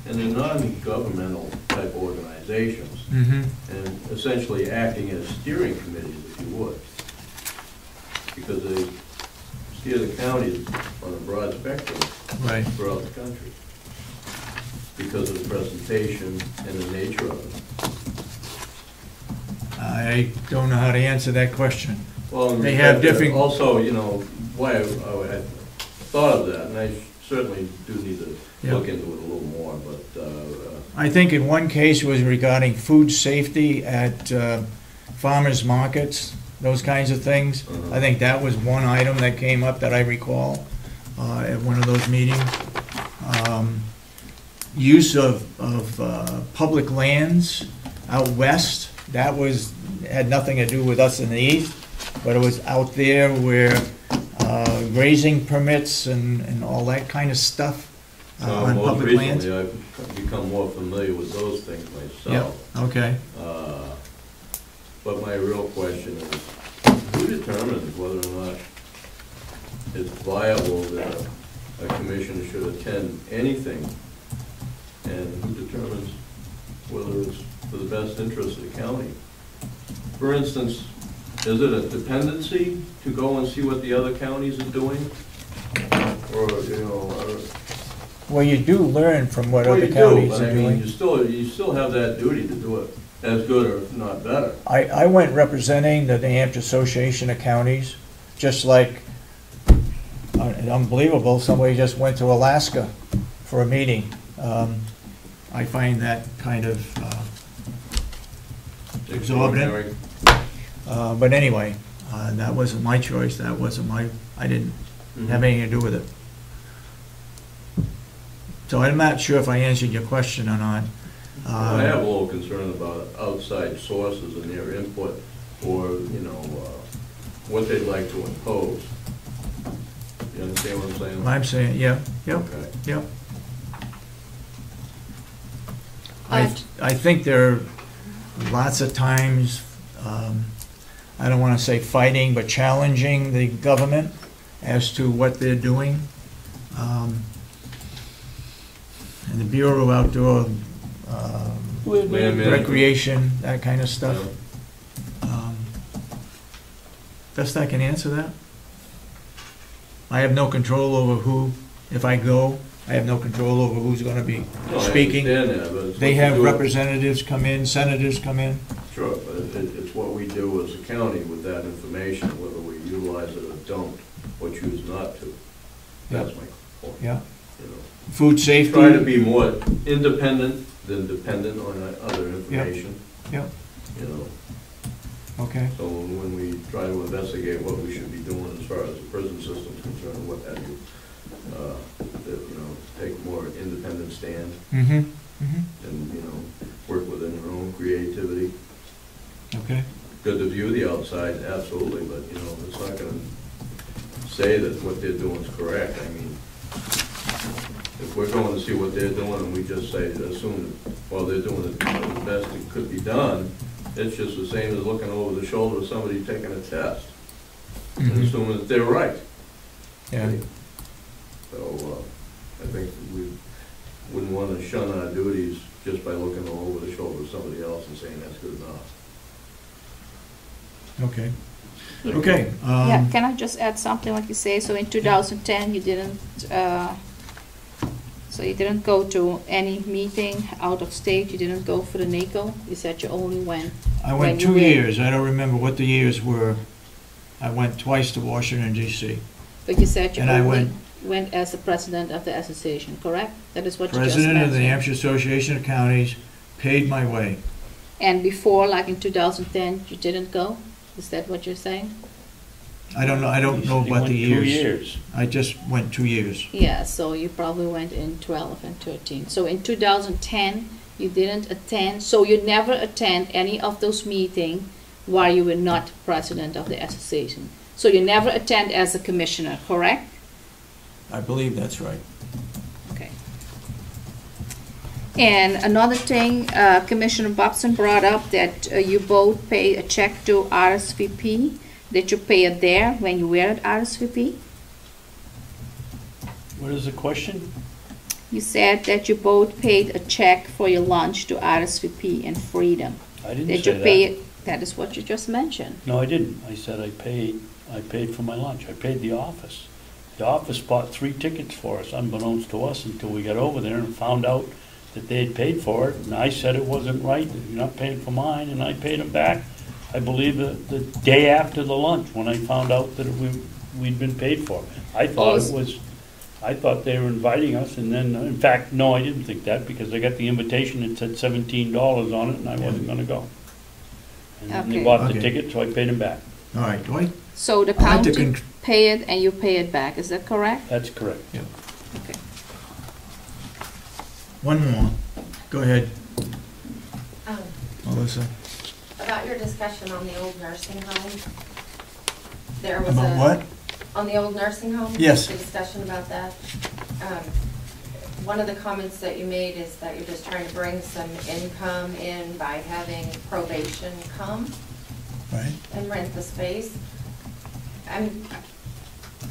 and they're non-governmental type organizations, and essentially acting as steering committees, if you would, because they steer the counties on a broad spectrum throughout the country because of the presentation and the nature of it. I don't know how to answer that question. Well, they have different. Also, you know, why I thought of that, and I certainly do need to look into it a little more. But I think in one case it was regarding food safety at farmers markets, those kinds of things. I think that was one item that came up that I recall at one of those meetings. Use of public lands out west, that had nothing to do with us in the east, but it was out there where grazing permits and all that kind of stuff on public lands. Most recently, I've become more familiar with those things myself. Yep. Okay. But my real question is, who determines whether or not it's viable that a commissioner should attend anything? And who determines whether it's for the best interest of the county? For instance, is it a dependency to go and see what the other counties are doing? Or you know, Well, you do learn from what well, other you do, counties but are I mean, doing. you still have that duty to do it as good or if not better. I went representing the New Hampshire Association of Counties, just like, unbelievable, somebody just went to Alaska for a meeting. I find that kind of exorbitant. But anyway, that wasn't my choice, that wasn't I didn't have anything to do with it. So I'm not sure if I answered your question or not. I have a little concern about outside sources and their input, or, you know, what they'd like to impose. You understand what I'm saying? I'm saying, yeah, yep, Okay. yep. I think there are lots of times, I don't want to say fighting, but challenging the government as to what they're doing. And the Bureau of Outdoor Recreation, that kind of stuff. Best I can answer that. I have no control over who, if I go, I have no control over who's going to be speaking. They have representatives come in, senators come in. Sure, but it's what we do as a county with that information, whether we utilize it or don't, or choose not to. That's my point. Yeah. You know, Food safety. try to be more independent than dependent on other information. Yep. You know. Okay. So when we try to investigate what we should be doing as far as the prison system is concerned, what have you, that, you know, take a more independent stand. Mm-hmm. And, you know, work within their own creativity. Okay. Good to view the outside, absolutely, but, you know, it's not gonna say that what they're doing is correct. I mean, if we're going to see what they're doing and we just say, assume, well, they're doing it the best it could be done, it's just the same as looking over the shoulder of somebody taking a test, and assuming that they're right. Yeah. So, I think we wouldn't want to shun our duties just by looking over the shoulder of somebody else and saying that's good enough. Okay. Okay. Yeah, can I just add something like you say? So in 2010, you didn't, so you didn't go to any meeting out of state, you didn't go for the NACO? You said you only went. I went 2 years. I don't remember what the years were. I went twice to Washington, D.C. But you said you And I only went as the president of the association, correct? That is what you just President mentioned. of the New Hampshire Association of Counties, paid my way. And before, like in 2010, you didn't go? Is that what you're saying? I don't know He about went the years. 2 years. I just went 2 years. Yeah, so you probably went in 12 and 13. So in 2010, you didn't attend, so you never attend any of those meetings while you were not president of the association. So you never attend as a commissioner, correct? I believe that's right. Okay. And another thing, Commissioner Babson brought up that you both pay a check to RSVP. Did you pay it there when you were at RSVP? What is the question? You said that you both paid a check for your lunch to RSVP and Freedom. I didn't Did say you that. pay it? That is what you just mentioned. No, I didn't. I said I paid for my lunch. I paid the office. The office bought 3 tickets for us, unbeknownst to us, until we got over there and found out that they had paid for it. And I said it wasn't right, that you're not paying for mine, and I paid them back, I believe, the day after the lunch, when I found out that we'd been paid for. I thought they were inviting us, and then, in fact, no, I didn't think that, because I got the invitation, it said $17 on it, and I wasn't gonna go. And then they Okay. bought the Okay. ticket, so I paid them back. All right, do I? So the I'd like to county pay it and you pay it back, is that correct? That's correct. Yeah. Okay. One more. Go ahead, Um, Melissa. About your discussion on the old nursing home, there was a... About what? On the old nursing home? Yes. The discussion about that. One of the comments that you made is that you're just trying to bring some income in by having probation come Right. and rent the space.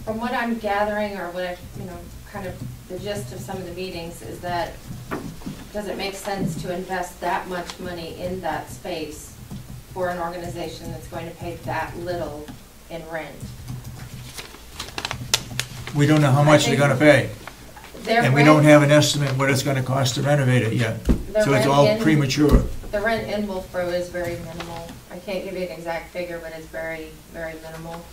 From what I'm gathering, or what I, kind of the gist of some of the meetings is that, does it make sense to invest that much money in that space for an organization that's going to pay that little in rent? We don't know how much they're gonna pay. Their And we don't rent- have an estimate what it's gonna cost to renovate it yet. the So it's rent all in- premature. The rent in Wolfboro is very minimal. I can't give you an exact figure, but it's very, very minimal.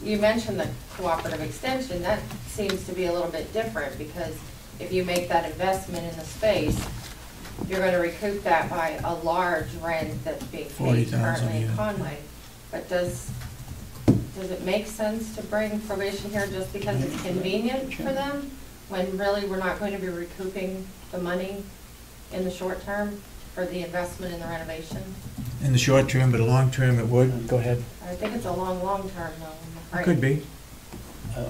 You mentioned the cooperative extension. That seems to be a little bit different, because if you make that investment in the space, you're gonna recoup that by a large rent that's being paid 40,000, currently in yeah. Conway. But does it make sense to bring probation here just because it's convenient for them, when really we're not going to be recouping the money in the short term for the investment in the renovation? In the short term, but long term it would. Go ahead. I think it's a long term though, I'm afraid. Could be.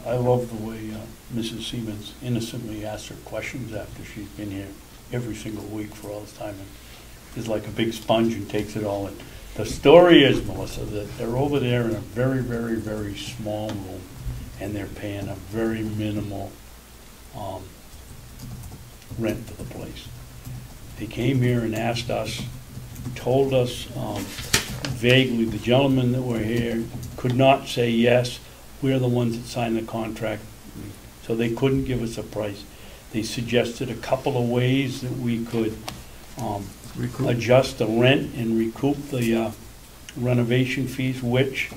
I love the way Mrs. Siemens innocently asks her questions after she's been here every single week for all this time, and is like a big sponge and takes it all in. The story is, Melissa, that they're over there in a very, very, very small room, and they're paying a very minimal rent for the place. They came here and asked us, told us vaguely, the gentlemen that were here could not say yes. We're the ones that signed the contract, so they couldn't give us a price. They suggested a couple of ways that we could adjust the rent and recoup the renovation fees, which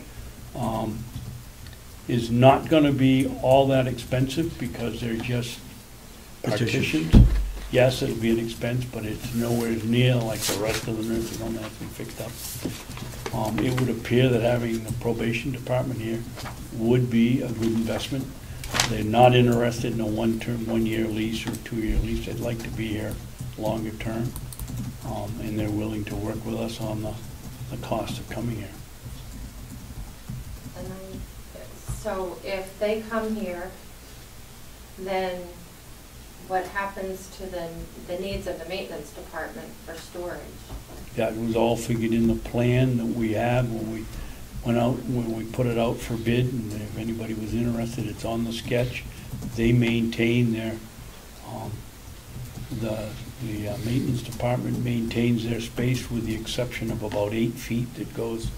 is not going to be all that expensive because they're just partitions. Yes, it'll be an expense, but it's nowhere near like the rest of the nursing home that's been fixed up. It would appear that having the probation department here would be a good investment. They're not interested in a one-year lease or two-year lease. They'd like to be here longer term, and they're willing to work with us on the cost of coming here. And then, so if they come here, then what happens to the needs of the maintenance department for storage? That was all figured in the plan that we had when we went out, when we put it out for bid, and if anybody was interested, it's on the sketch. They maintain their, the maintenance department maintains their space with the exception of about 8 feet that goes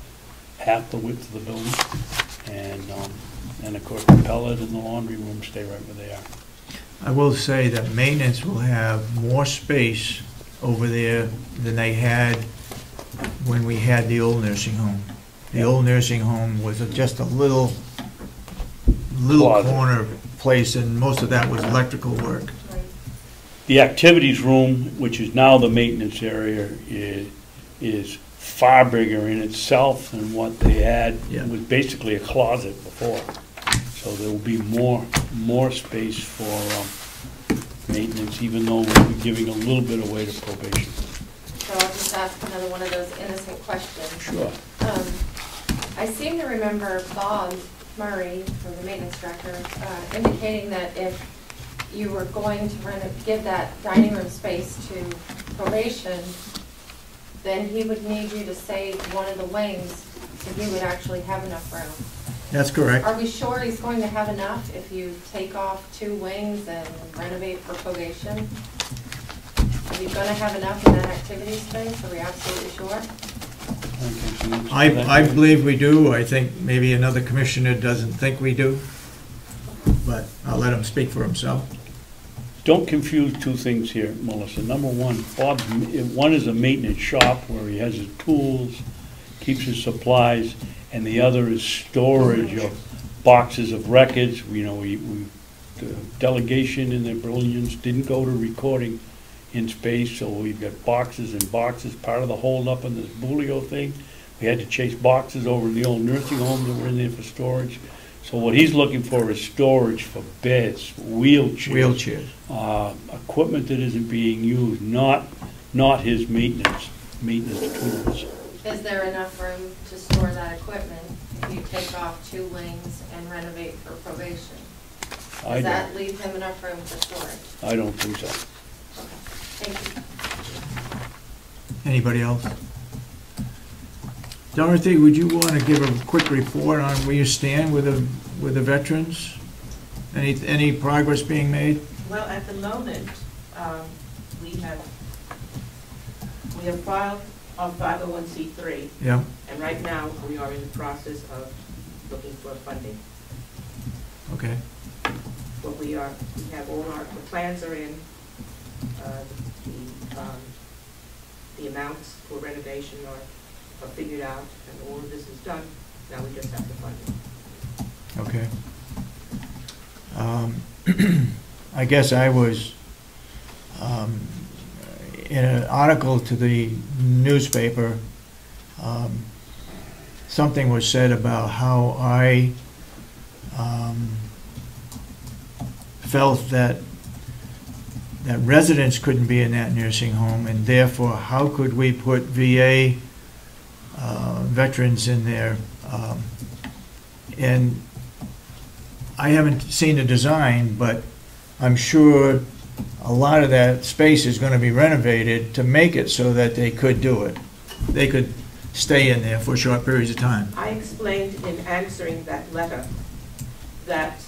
half the width of the building. And of course, the pellet and the laundry room stay right where they are. I will say that maintenance will have more space over there than they had when we had the old nursing home. The old nursing home was just a little Closet. corner place, and most of that was electrical work. The activities room, which is now the maintenance area, is far bigger in itself than what they had. Yeah. It was basically a closet before. So there will be more space for maintenance, even though we'll be giving a little bit away to probation. So I'll just ask another one of those innocent questions. Sure. I seem to remember Bob Murray, from the maintenance director, indicating that if you were going to give that dining room space to probation, then he would need you to save one of the wings so he would actually have enough room. That's correct. Are we sure he's going to have enough if you take off 2 wings and renovate for probation? Are you going to have enough in that activity space? Are we absolutely sure? I believe we do. I think maybe another commissioner doesn't think we do, but I'll let him speak for himself. Don't confuse two things here, Melissa. Number one, one is a maintenance shop where he has his tools, keeps his supplies, and the other is storage of boxes of records. You know, the delegation in their brilliance didn't go to recording in space, so we've got boxes and boxes. Part of the holdup on this Bulio thing, we had to chase boxes over in the old nursing home that were in there for storage. So what he's looking for is storage for beds, wheelchairs, equipment that isn't being used, not his maintenance tools. Is there enough room to store that equipment if you take off 2 wings and renovate for probation? Does that leave him enough room for storage? I don't think so. Okay. Thank you. Anybody else? Dorothy, would you want to give a quick report on where you stand with the veterans? Any progress being made? Well, at the moment, we have filed our 501c3. Yeah. And right now, we are in the process of looking for funding. Okay. but we have all the plans are in, the amounts for renovation are figured out, and all of this is done. Now we just have to fund it. Okay. I guess I was in an article to the newspaper, something was said about how I felt that residents couldn't be in that nursing home, and therefore how could we put VA veterans in there? And I haven't seen the design, but I'm sure a lot of that space is going to be renovated to make it so that they could do it. They could stay in there for short periods of time. I explained in answering that letter that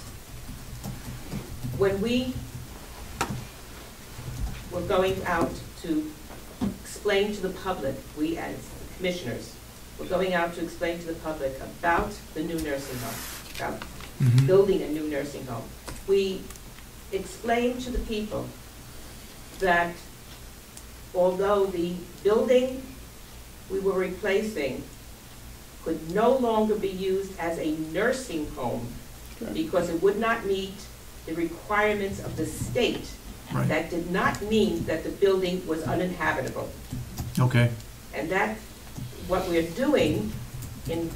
when we were going out to explain to the public, we as commissioners were going out to explain to the public about the new nursing home, about building a new nursing home. We explained to the people that although the building we were replacing could no longer be used as a nursing home because it would not meet the requirements of the state, that did not mean that the building was uninhabitable. Okay. And that, what we're doing in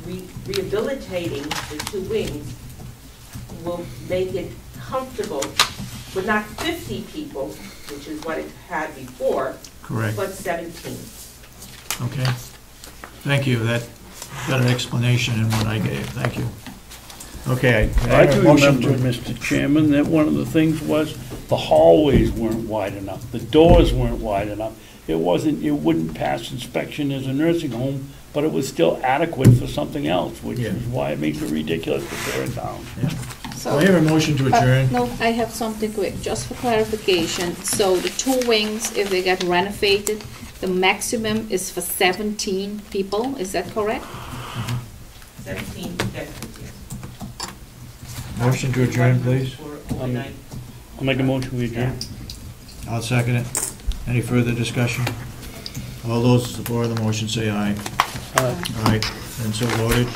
rehabilitating the two wings will make it comfortable with not 50 people, which is what it had before, Correct. but 17. Okay. Thank you. That got an explanation in what I gave. Thank you. Okay. I do remember, Mr. Chairman, that one of the things was the hallways weren't wide enough. The doors weren't wide enough. It wouldn't pass inspection as a nursing home, but it was still adequate for something else, which is why it makes it ridiculous to tear it down. Yeah. So I have a motion to adjourn. No, I have something quick, just for clarification. So the two wings, if they get renovated, the maximum is for 17 people, is that correct? 17 definitely, yes. Motion to adjourn, please. I'll make a motion to adjourn. I'll second it. Any further discussion? All those in support of the motion say aye. Aye. Aye. And so voted.